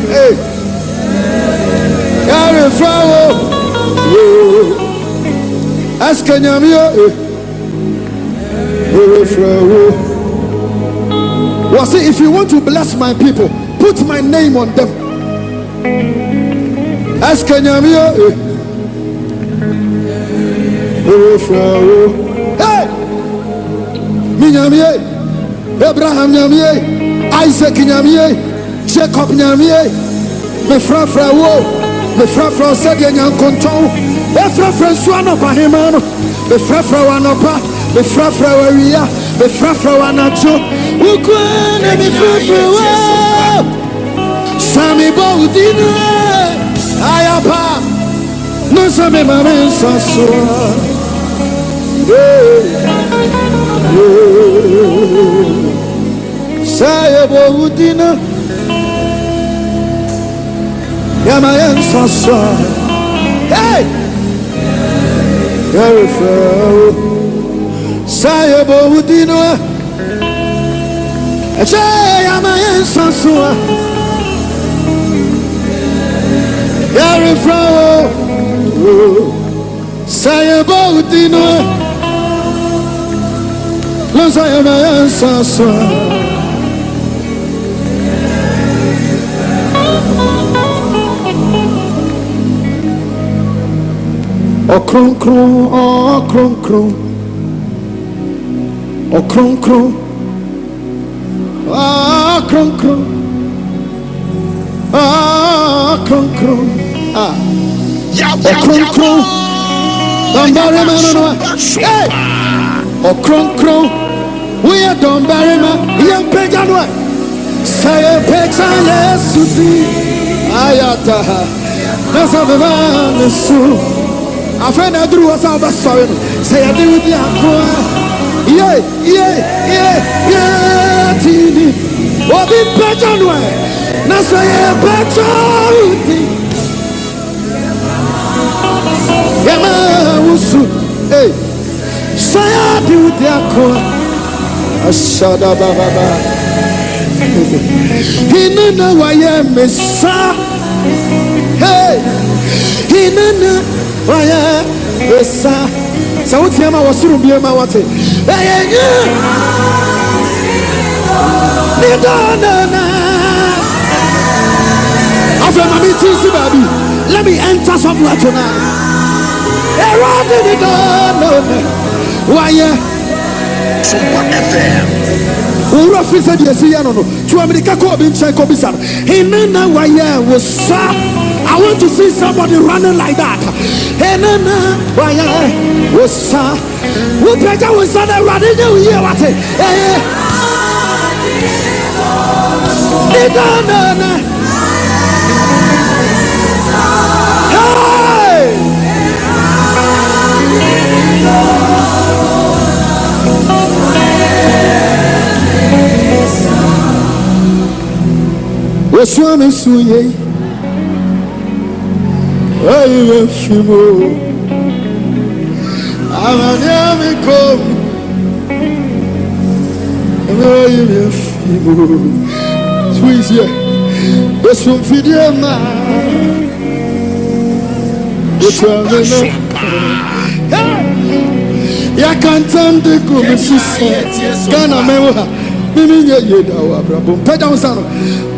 Hey! Yare Frau. Ask Kanyamio. Was it, if you want to bless my people, put my name on them. Ask Kenyamia. Hey! Minyamie, Abraham Nyamie, Isaac Nyamie, Jacob Nyamie, me frafra wo, me frafra sadia nyankonton, e frafra suano pa hemano, me frafra wanopa, me frafra waria, me frafra wanacho, ukwane me frafra wo, sami baudina, ayapa, no sami mame sasua, saya baudina. Yamayan Saswa, hey, Yarifo, Sayabo Udino, Yamayan Saswa, Yarifo, Sayabo Udino, Yamayan Saswa. O kron kron, o kron kron, o kron kron, o kron kron, o kron kron, ah, o kron kron, Dombari manana, hey, o kron kron, we are Dombari man, we are Pejanwa, say Pejan Yesuti, ayata, nasa beba nesu. Afena drew us out of sorrow. Say I do the aqua. Yeah. Tini. What be better way? Nasa better. Yama wusu. Hey. Say I do the aqua. Ashada baba. Hinana waya mesa. Hey. Hinana. Why, sir? So, what Yama was soon be a mawate. After my meeting, baby, let me enter somewhere tonight. Around the door, why, Sompa FM. Ura fisa di esiyano no. To America ko bin chai ko bisar. Hinana waya was I want to see somebody running like that. Hinana waya was who better was that running you hear what it. Oswame suye ayi fimo amanyami kom ayi fimo suye oswam fidiama oswame na ya cantante come si Ghana mewa mimi nye dawa brabo peda usano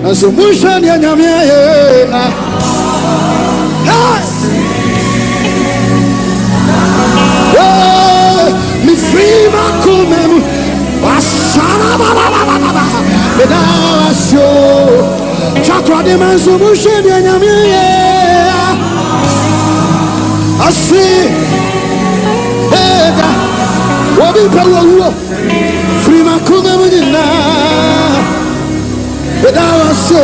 aso musha ni nyamia mi free ma kumemu wasana baba peda aso chakra de manso musha ni nyamia asi Wabi pawo free ma kumemu na Bedawa so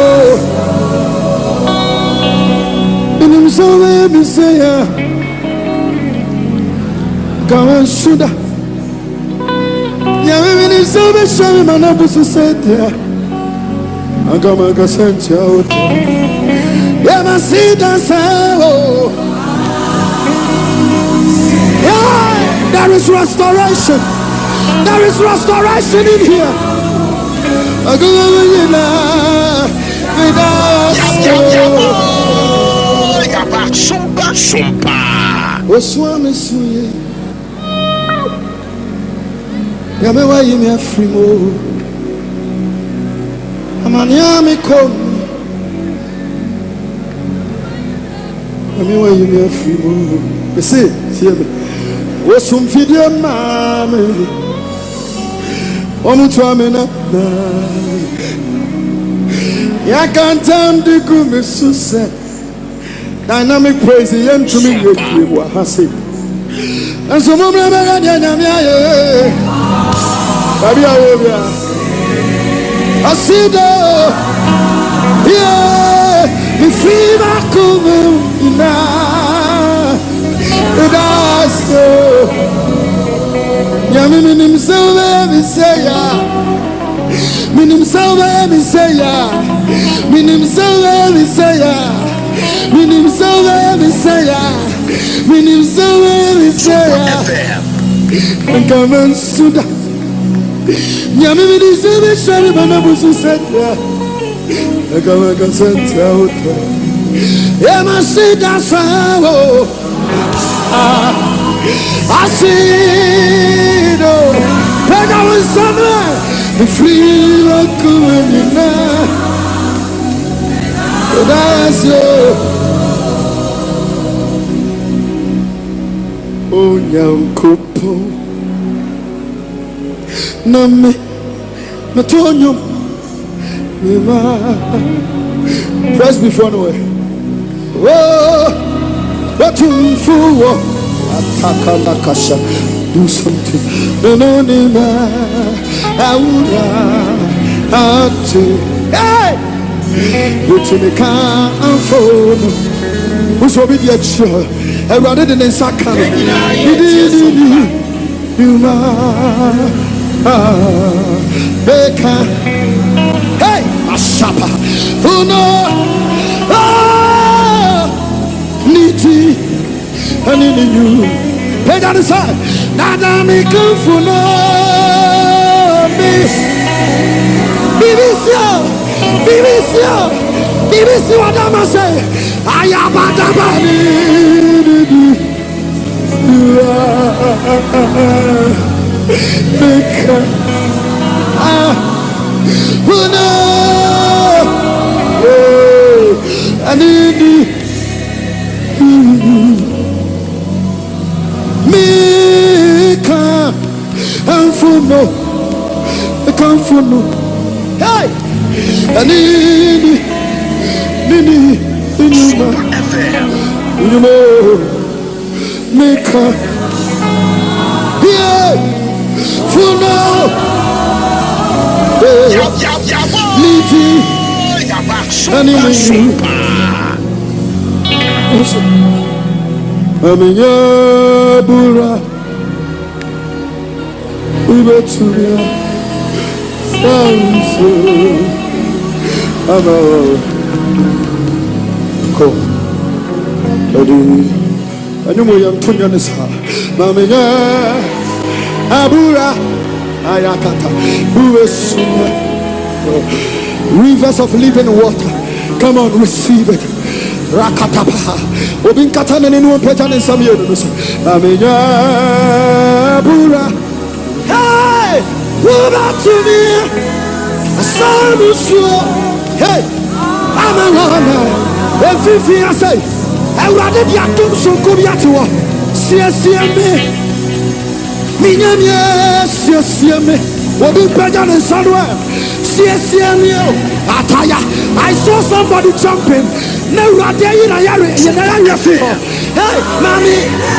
Inim so me say Kawan suda Ya me so me show me na busu sete Agama ka sente out Ya ma see dance Yeah, there is restoration. There is restoration in here. I go Sompa. Oswame suye. Yame wa yimi afrimo. Amanyami kom. Yame wa yimi afrimo. See me. Wosum video mame. Onu tuamena na. Ya kantam diku misuse. Dynamic praise yen to me wa hase. And so mama na nyamia ye. Baby awobia. Asido. Yeah, mi fima kumu ina. That's so. Yami minim sawe mi say ya. Minim sawe mi say ya. Minim sawe mi say ya. Minim sawe mi say ya. Minim sawe mi say ya. Come on, Suda. Yami minim sawe shari manabusu seta. Come on, consent out. Yama Suda sawo. I see no. Take our summer. The free of coming now. That's you. Oh, young couple. No, me, Matonio. Press before no way. Whoa, but to fool. Attack. Do something. No, hey! Which me can't follow. Who's obedient? Sure. I rather than Sackey. You hey, a shopper. Who know? Niti. And in you. Pay down the side. Nada me come for no me. BBC what I'm say. I am Adabani. Who know? I need me can't for no. Hey, I need you know, make her yeah for no. Bura Ubeturia Sanso Amo Ko Adi Anyumo Yantonya Nisa Mamenya Abura Ayakata Ubesunya Rivers of living water. Come on, receive it. Rakatapa. Obin katana ni nuo peta ni samio nusu. Amenya bura. Hey, uba tumi. Asamu shuo. Hey, amana. Efifi asay. Ewrade bi atum sonko bi atiwo. Siesieme. Minyamye siesieme. Obin peta ni sanwa. Siesieme. Ataya. I saw somebody jumping. No, right there, you know, you feel. Hey, mommy.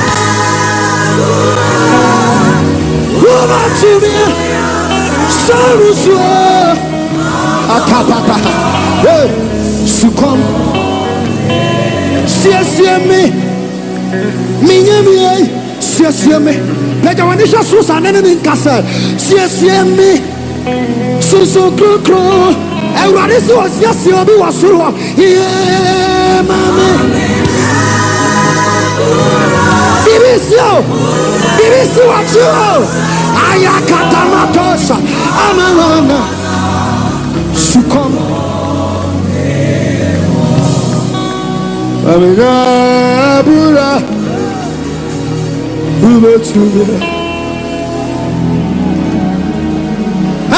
Woman to me. Sorrow. Atapapa. Hey, succumb. CSM. Minyami. CSM. Peja when you Susan and in Castle. CSM. So crow. Everybody was yes, you'll be was yeah, mommy. BBC what you Ayakatamatosha. I'm a runner. Succumb. I'm a Bura. Uber to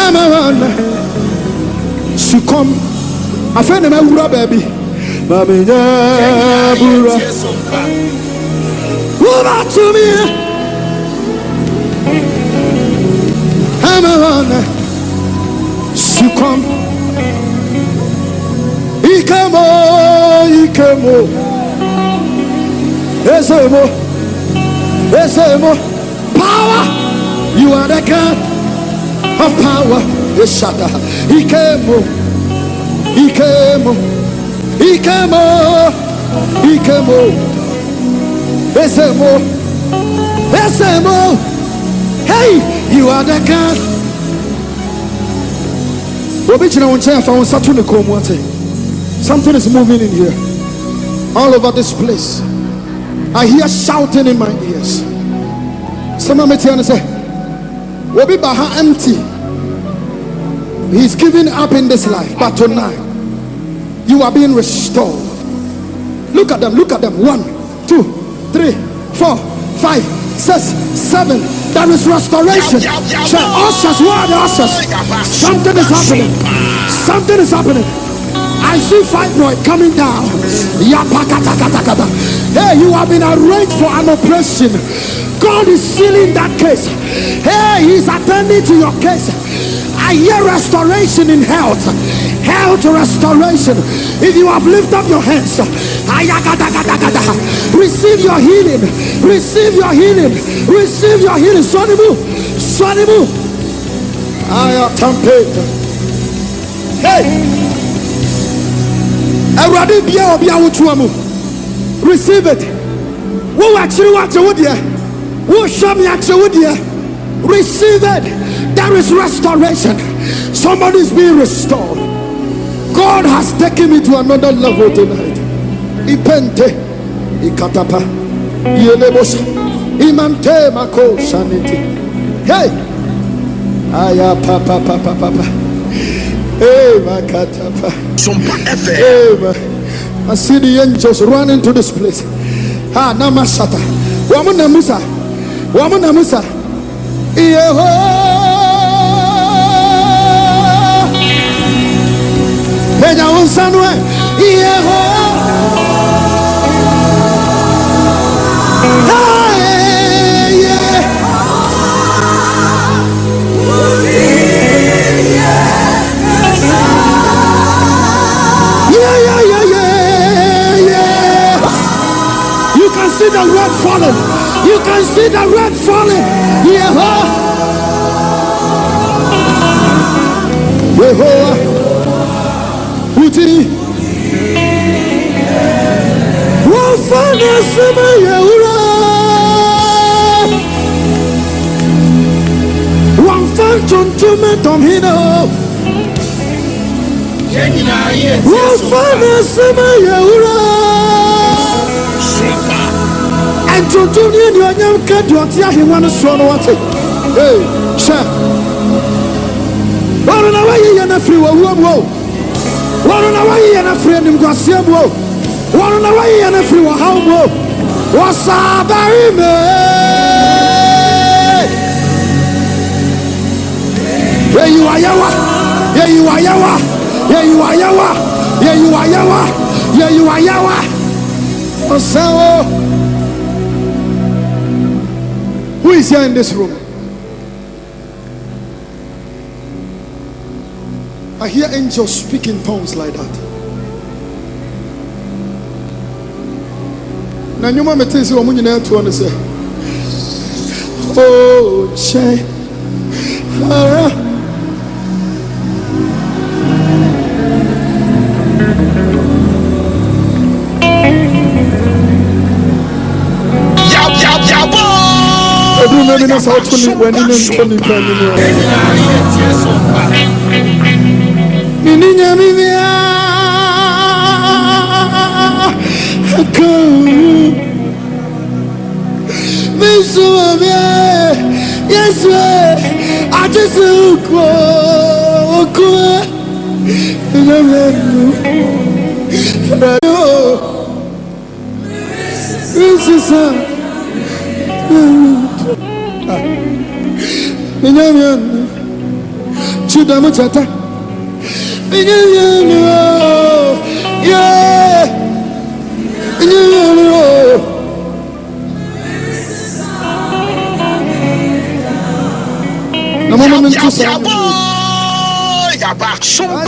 Amarana. Succumb. I found a baby. Babina Bura. What about to me? Amarana. Succumb. Ikemo. Esemo. Power. You are the God of power. Ishata. Ikemo. Esemo. Hey, you are the God. Something is moving in here. All over this place. I hear shouting in my ears. Somebody say, Wobi Baha empty. He's giving up in this life. But tonight, you are being restored. Look at them. 1, 2, 3, 4, 5, 6, 7. There is restoration. Ushers, where are the ushers? Something is happening. I see fibroid coming down. Hey, you have been arranged for an operation. God is sealing that case. Hey, he's attending to your case. I hear restoration in health. Health restoration. If you have lifted up your hands, receive your healing. Receive your healing. Receive your healing. Swanibu. I am tempted. Hey. Receive it. Who actually watch you with you? Who show me actually with you? Receive it. There is restoration. Somebody is being restored. God has taken me to another level tonight. Ipente, ikatapa, yelebosa, imante mako saniti. Hey, aya papa. Hey, makatapa. Sompa FM. Hey, I see the angels running to this place. Ha, namashata. Wamuna Musa. Peja unsanwe. You can see the red falling. Yehovah. Uti. Wafana sema Yehovah. Wafan tuntume tomhino. Wafana sema Yehovah. And tuntumye ni onyam kadwati ahiwana so no wate. Hey, sha. Waro na wayi ya na free wo wo. Waro na wayi ya na free ni mkwasiam wo. Waro na wayi ya na free wo haum wo. Wasabari me. Yeah, you are Yawa. Osawo. Who is here in this room? I hear angels speak in tongues like that. Na nyuma metesi wa munyi na to say, oh che ara Edu me na sa otuni wani ne ntoni pa ni mo. Ninya mivia ko Misuvia Yesu ajesu ko Nyamenu Radio Isisa Nyamenu Chudamutata. Yeah. No moment to say. Sompa.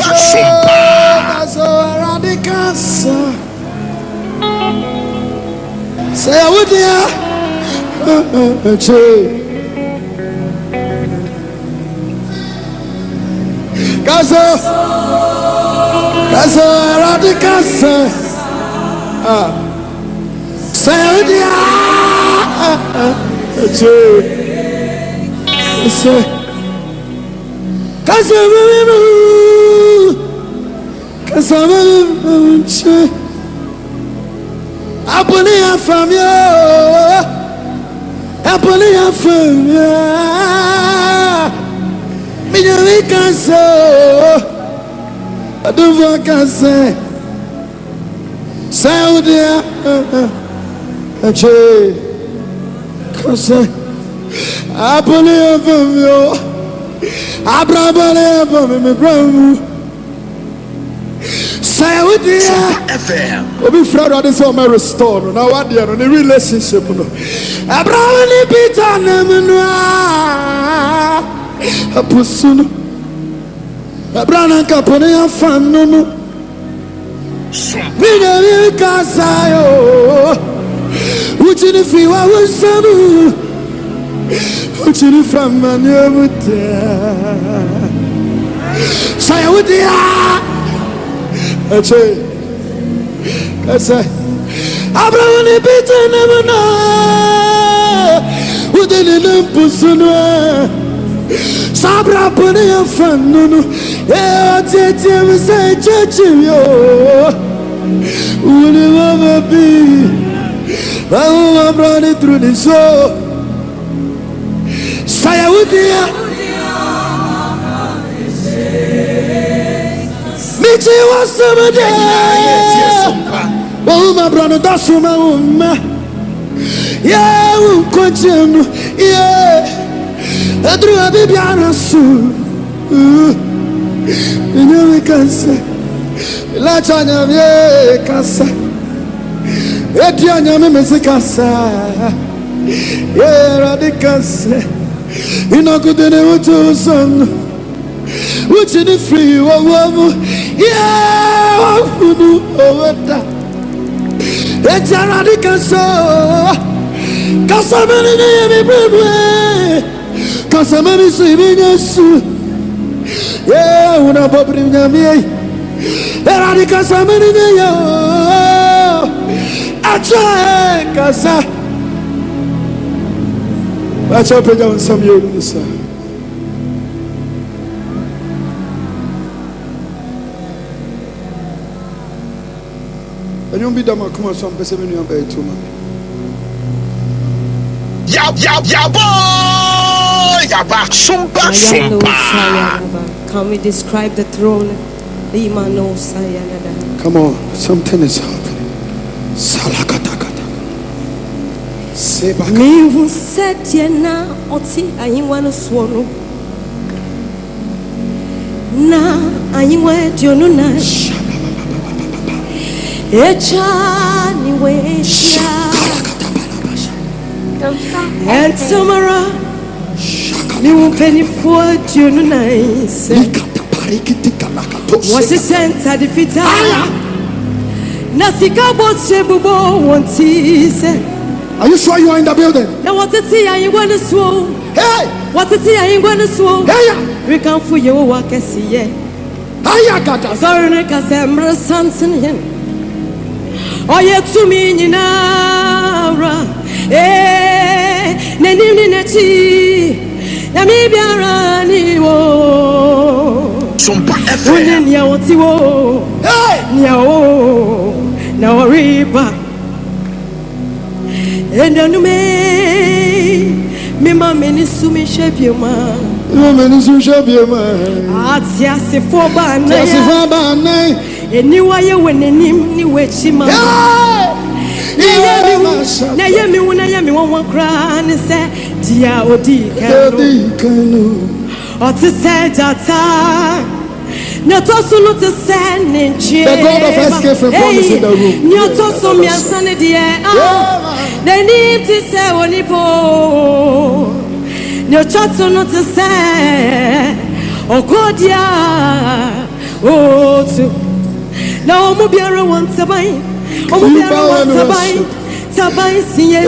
Say I would Gaza Radicasa Saudi Apple from you, Apple from you. Me can say, I don't want to say, Saudi, Apple from you, Abraham from me, Saudi FM. Obi Friday this one may restore. Now what they are on the relationship. Abraham Peter Nemenwa Apusuno Abraham Kapone Fanono Mina Kasayo Uchini Fiwa Wasabu Uchini from Manuta Sayawudia Ache Kasa Abraham Peter Nemenwa Udeni Nampusuno Sabra Pone Fanono Tete we say church yo Will never be I'm running through the show Sayawudia Michi was somebody Oh my brother that's my woman Yeah we'll continue Yeah Adru abibiana su Nyame kansa La chanya me kansa Edia nyame me kansa Yeah radikansa Inakudene utu son Uchi ni free wawamu Yeah wafudu oweta Edia radikansa Kansa meni ni brebe Kansa meni si binyasu Yeah, una pobre nyame Era di kansa meni ni yo Acha kansa Acha peja unsam yo nisa Anyum bi dama kuma so mpese menu amba etuma Ya boy, ya back Sompa. Can we describe the throne? Come on, something is happening. Salakatakata. Sebaka. Me who said yena oti ayinwanu swono. Na ayinwa diono na. Echa ni wecha. And tomorrow, you penny for you nice. Was a center defeated? Nothing about Sebubo won't see. Are you sure you are in the building? Now, what to see? I want to swow. Hey, what to see? I want to swow. Hey, we come for you. Walk a see. Hey, sorry, Cassandra Sanson. Oh, yet to me, Nara. Neni neti Yami biarani wo Sompa FM Nya woti wo Nya wo Na wariba Endanu me mama ni sumi shebiema Mama ni sumi shebiema Atia se fo ba na Eni wa ye wenenim ni wechima na yemi wona yemi won kra ne se dia odi kanu The God of escape from promise in the room. They need to say Onipo. No chatso not to say. Oh God, yeah. Oh, now Mubiara wants to buy. Mubiara wants to buy. Tabai siye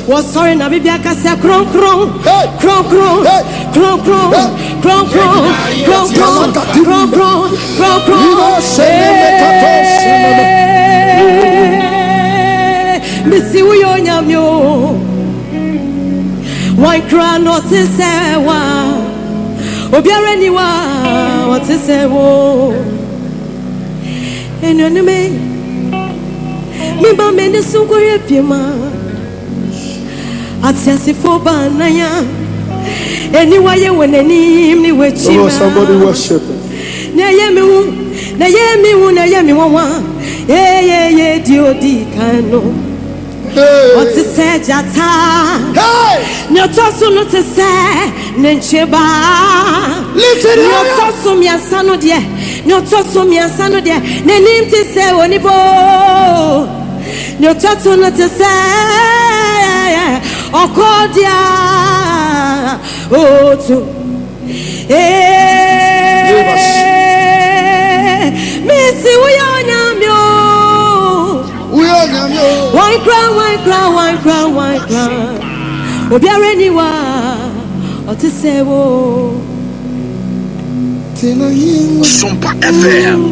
was sorry na bibia kasa kron kron kron kron kron kron kron kron kron kron kron kron kron kron misi uyo nyamyo one crown not to say wa obiara ni wa what to say wo enonime mi ba mene sungore piema atiasi fo ba naya anyway when any ni wechi oh somebody worship na yemi wu na yemi wawa ye diodi kano what to say jata hey no toso no to say nencheba listen no toso mi asano de no toso mi asano de nenim ti say onibo no toso no to say okodia oh to Missy uyonyamyo one crown obiara ni wa otisewo Sompa FM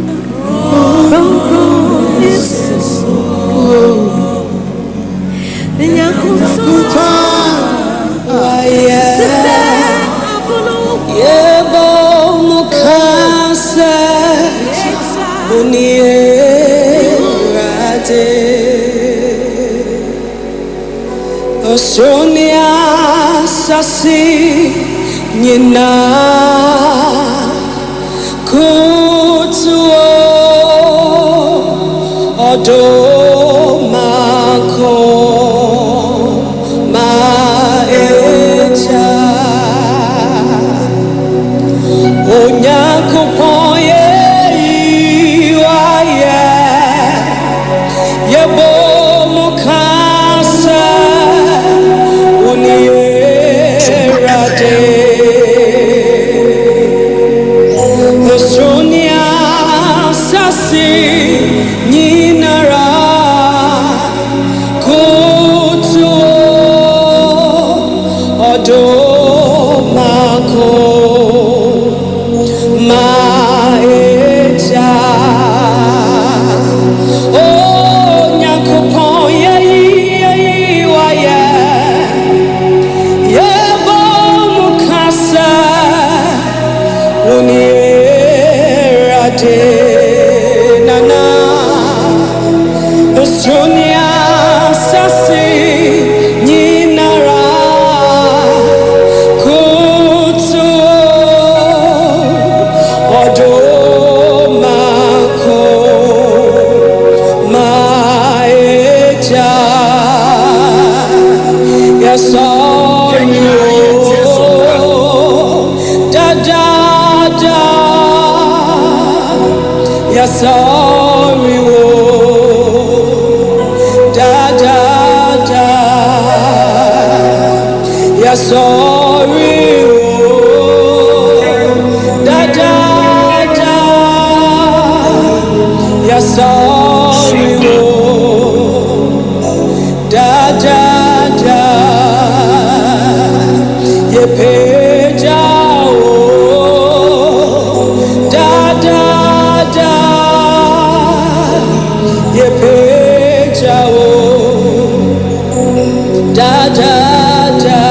Sonia sasi nina kutuo odomako maecha onyakupoye iwaye yebo mukasa Sonia sasi ninara kutu odomako maecha oh nyakupon ye waye yebo mukasa unierate nana Sonia sasi ninara kutu odomako maecha yes sorry wo da da da ya sorry wo da da da ya sorry wo da da da ye peja wo da da ye pejao da da da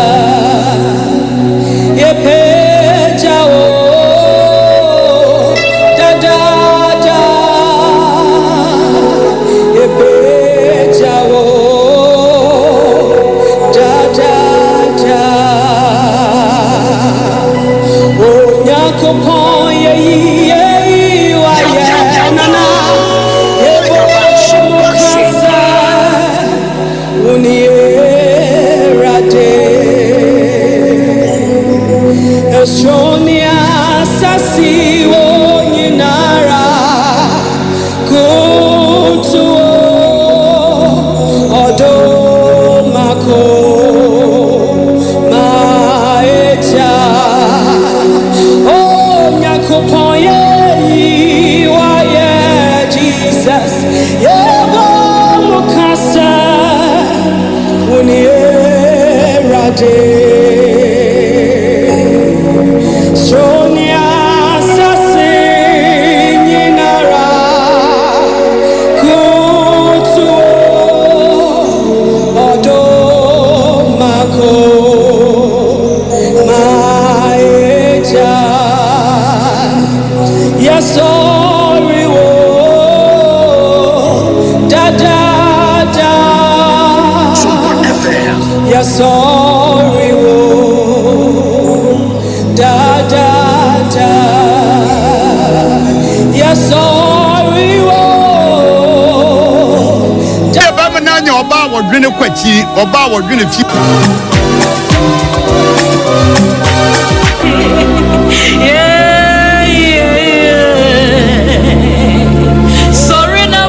Sorry, oh, da da da. Yes, sorry, oh. Yeah, but now you're about what really quite about what really few. Yeah, yeah, yeah. Sorry, no,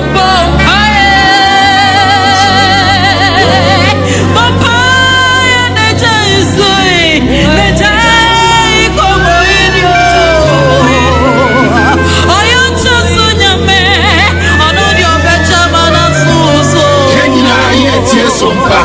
Sompa.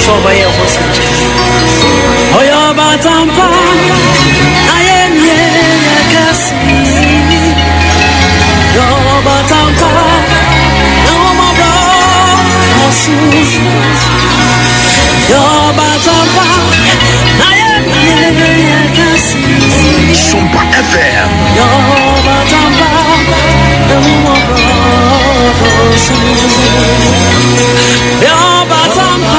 soba ye hosaje oyo batampa ayemye kasi yo batampa no mabro osu yo batampa ayemye kasi Sompa FM yo batampa no mabro osu yo batampa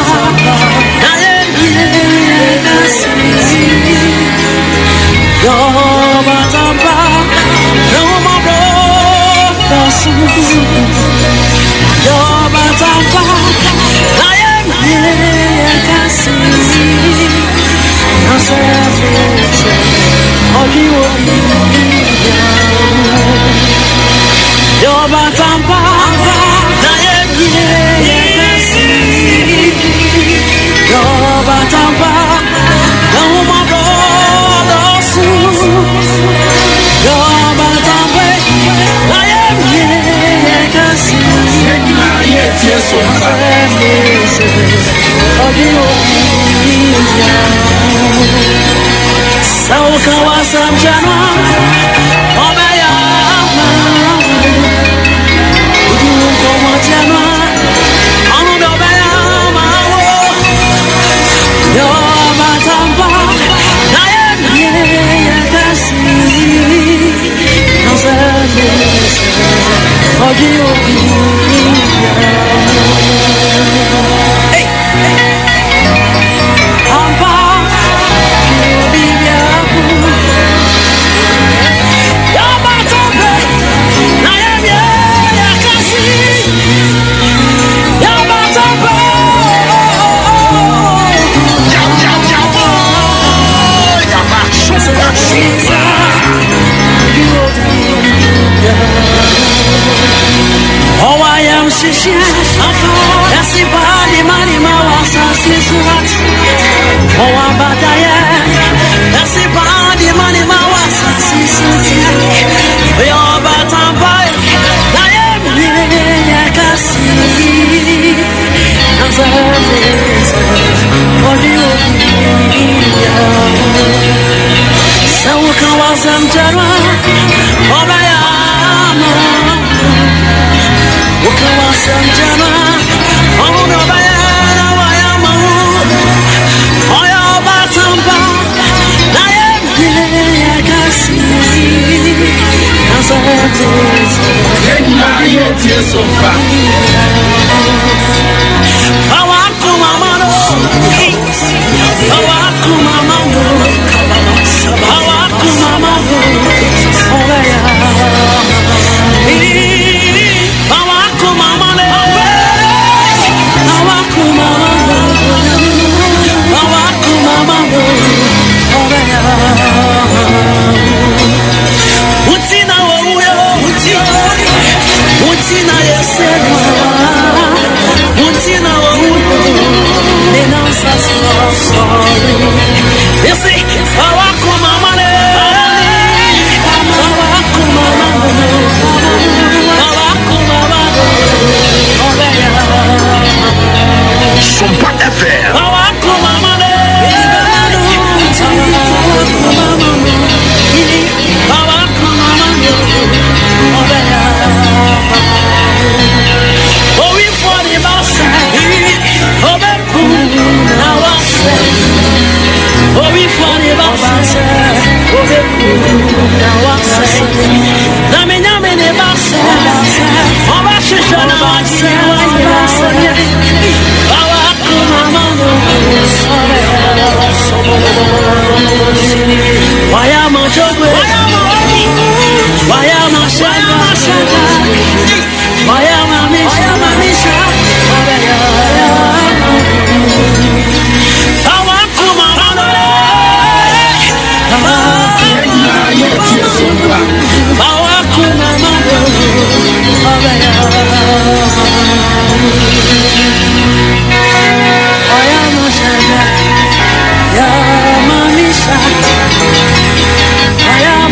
Yeah.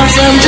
Oh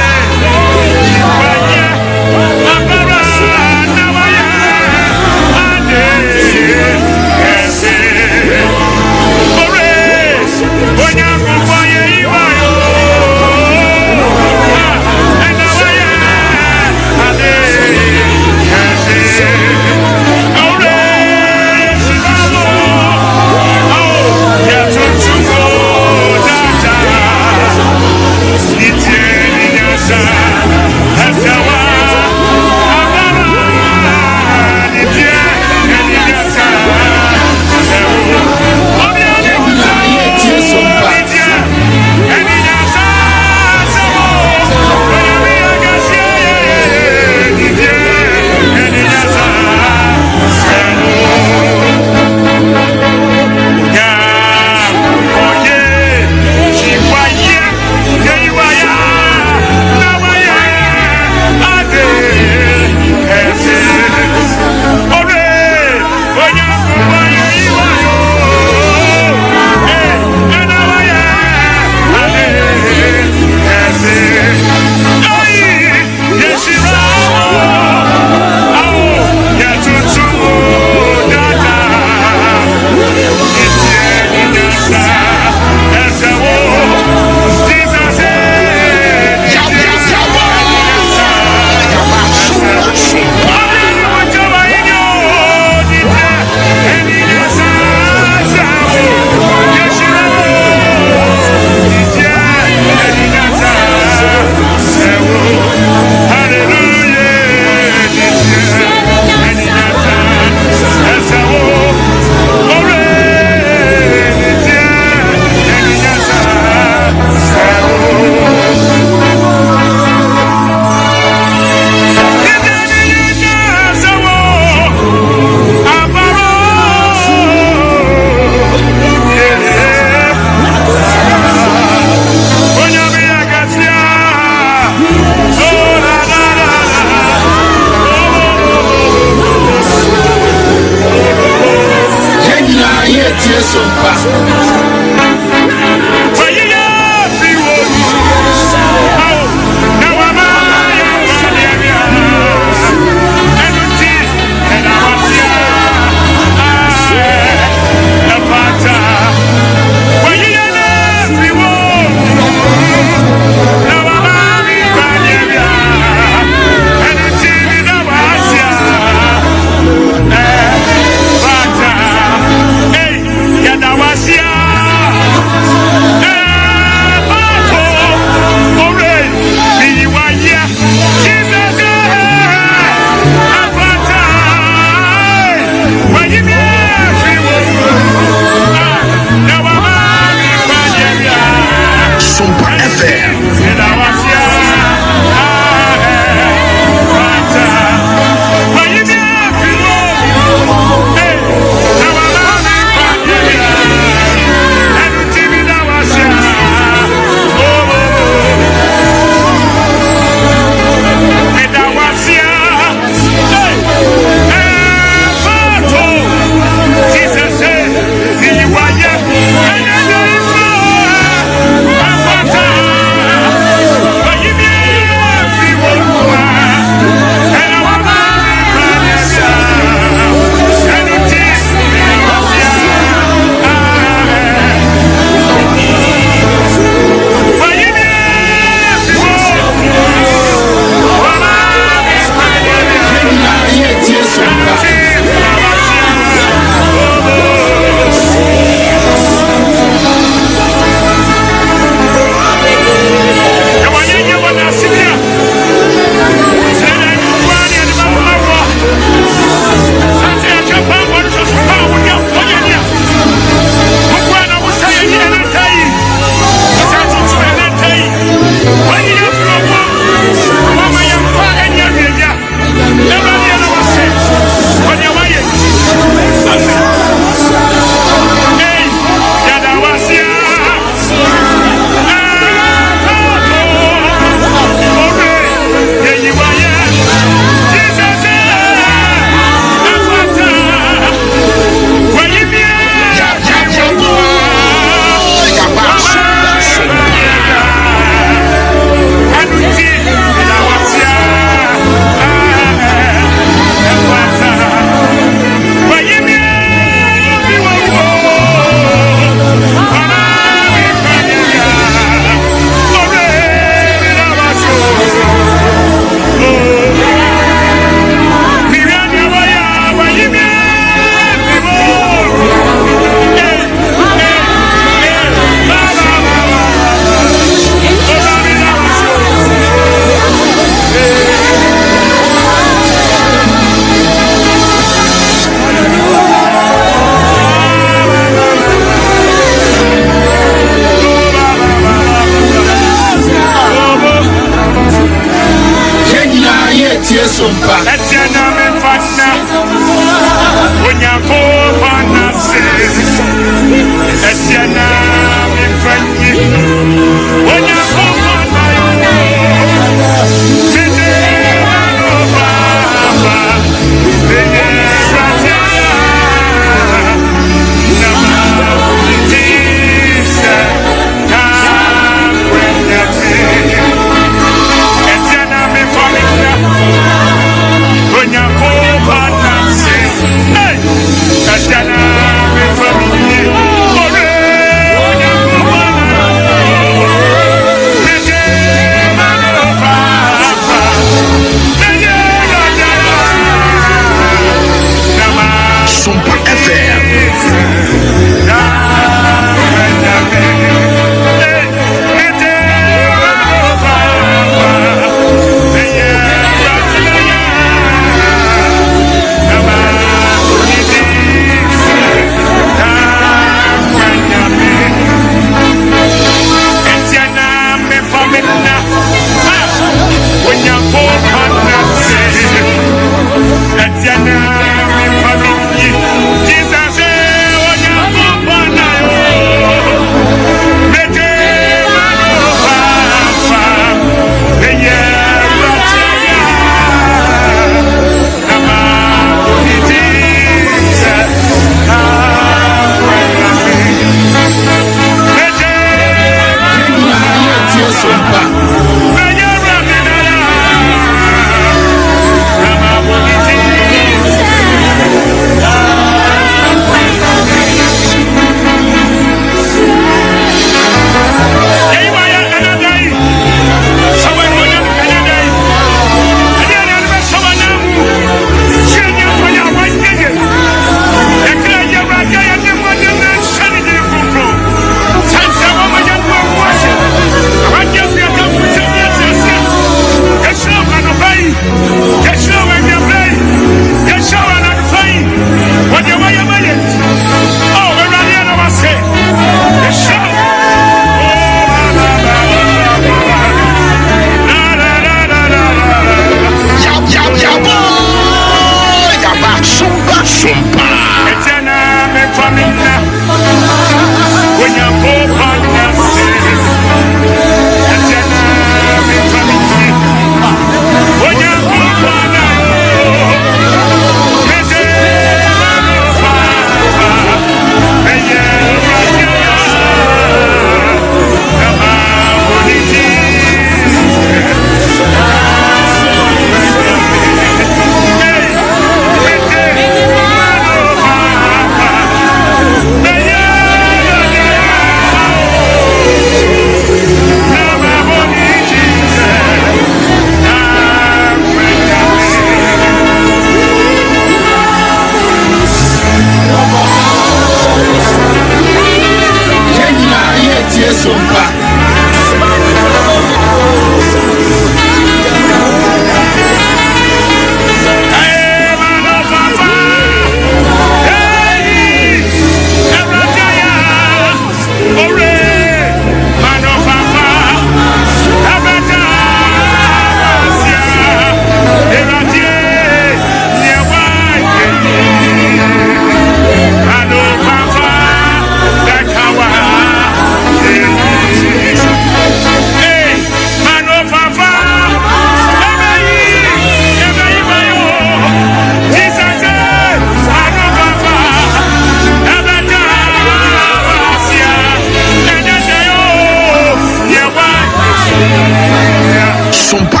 Sompa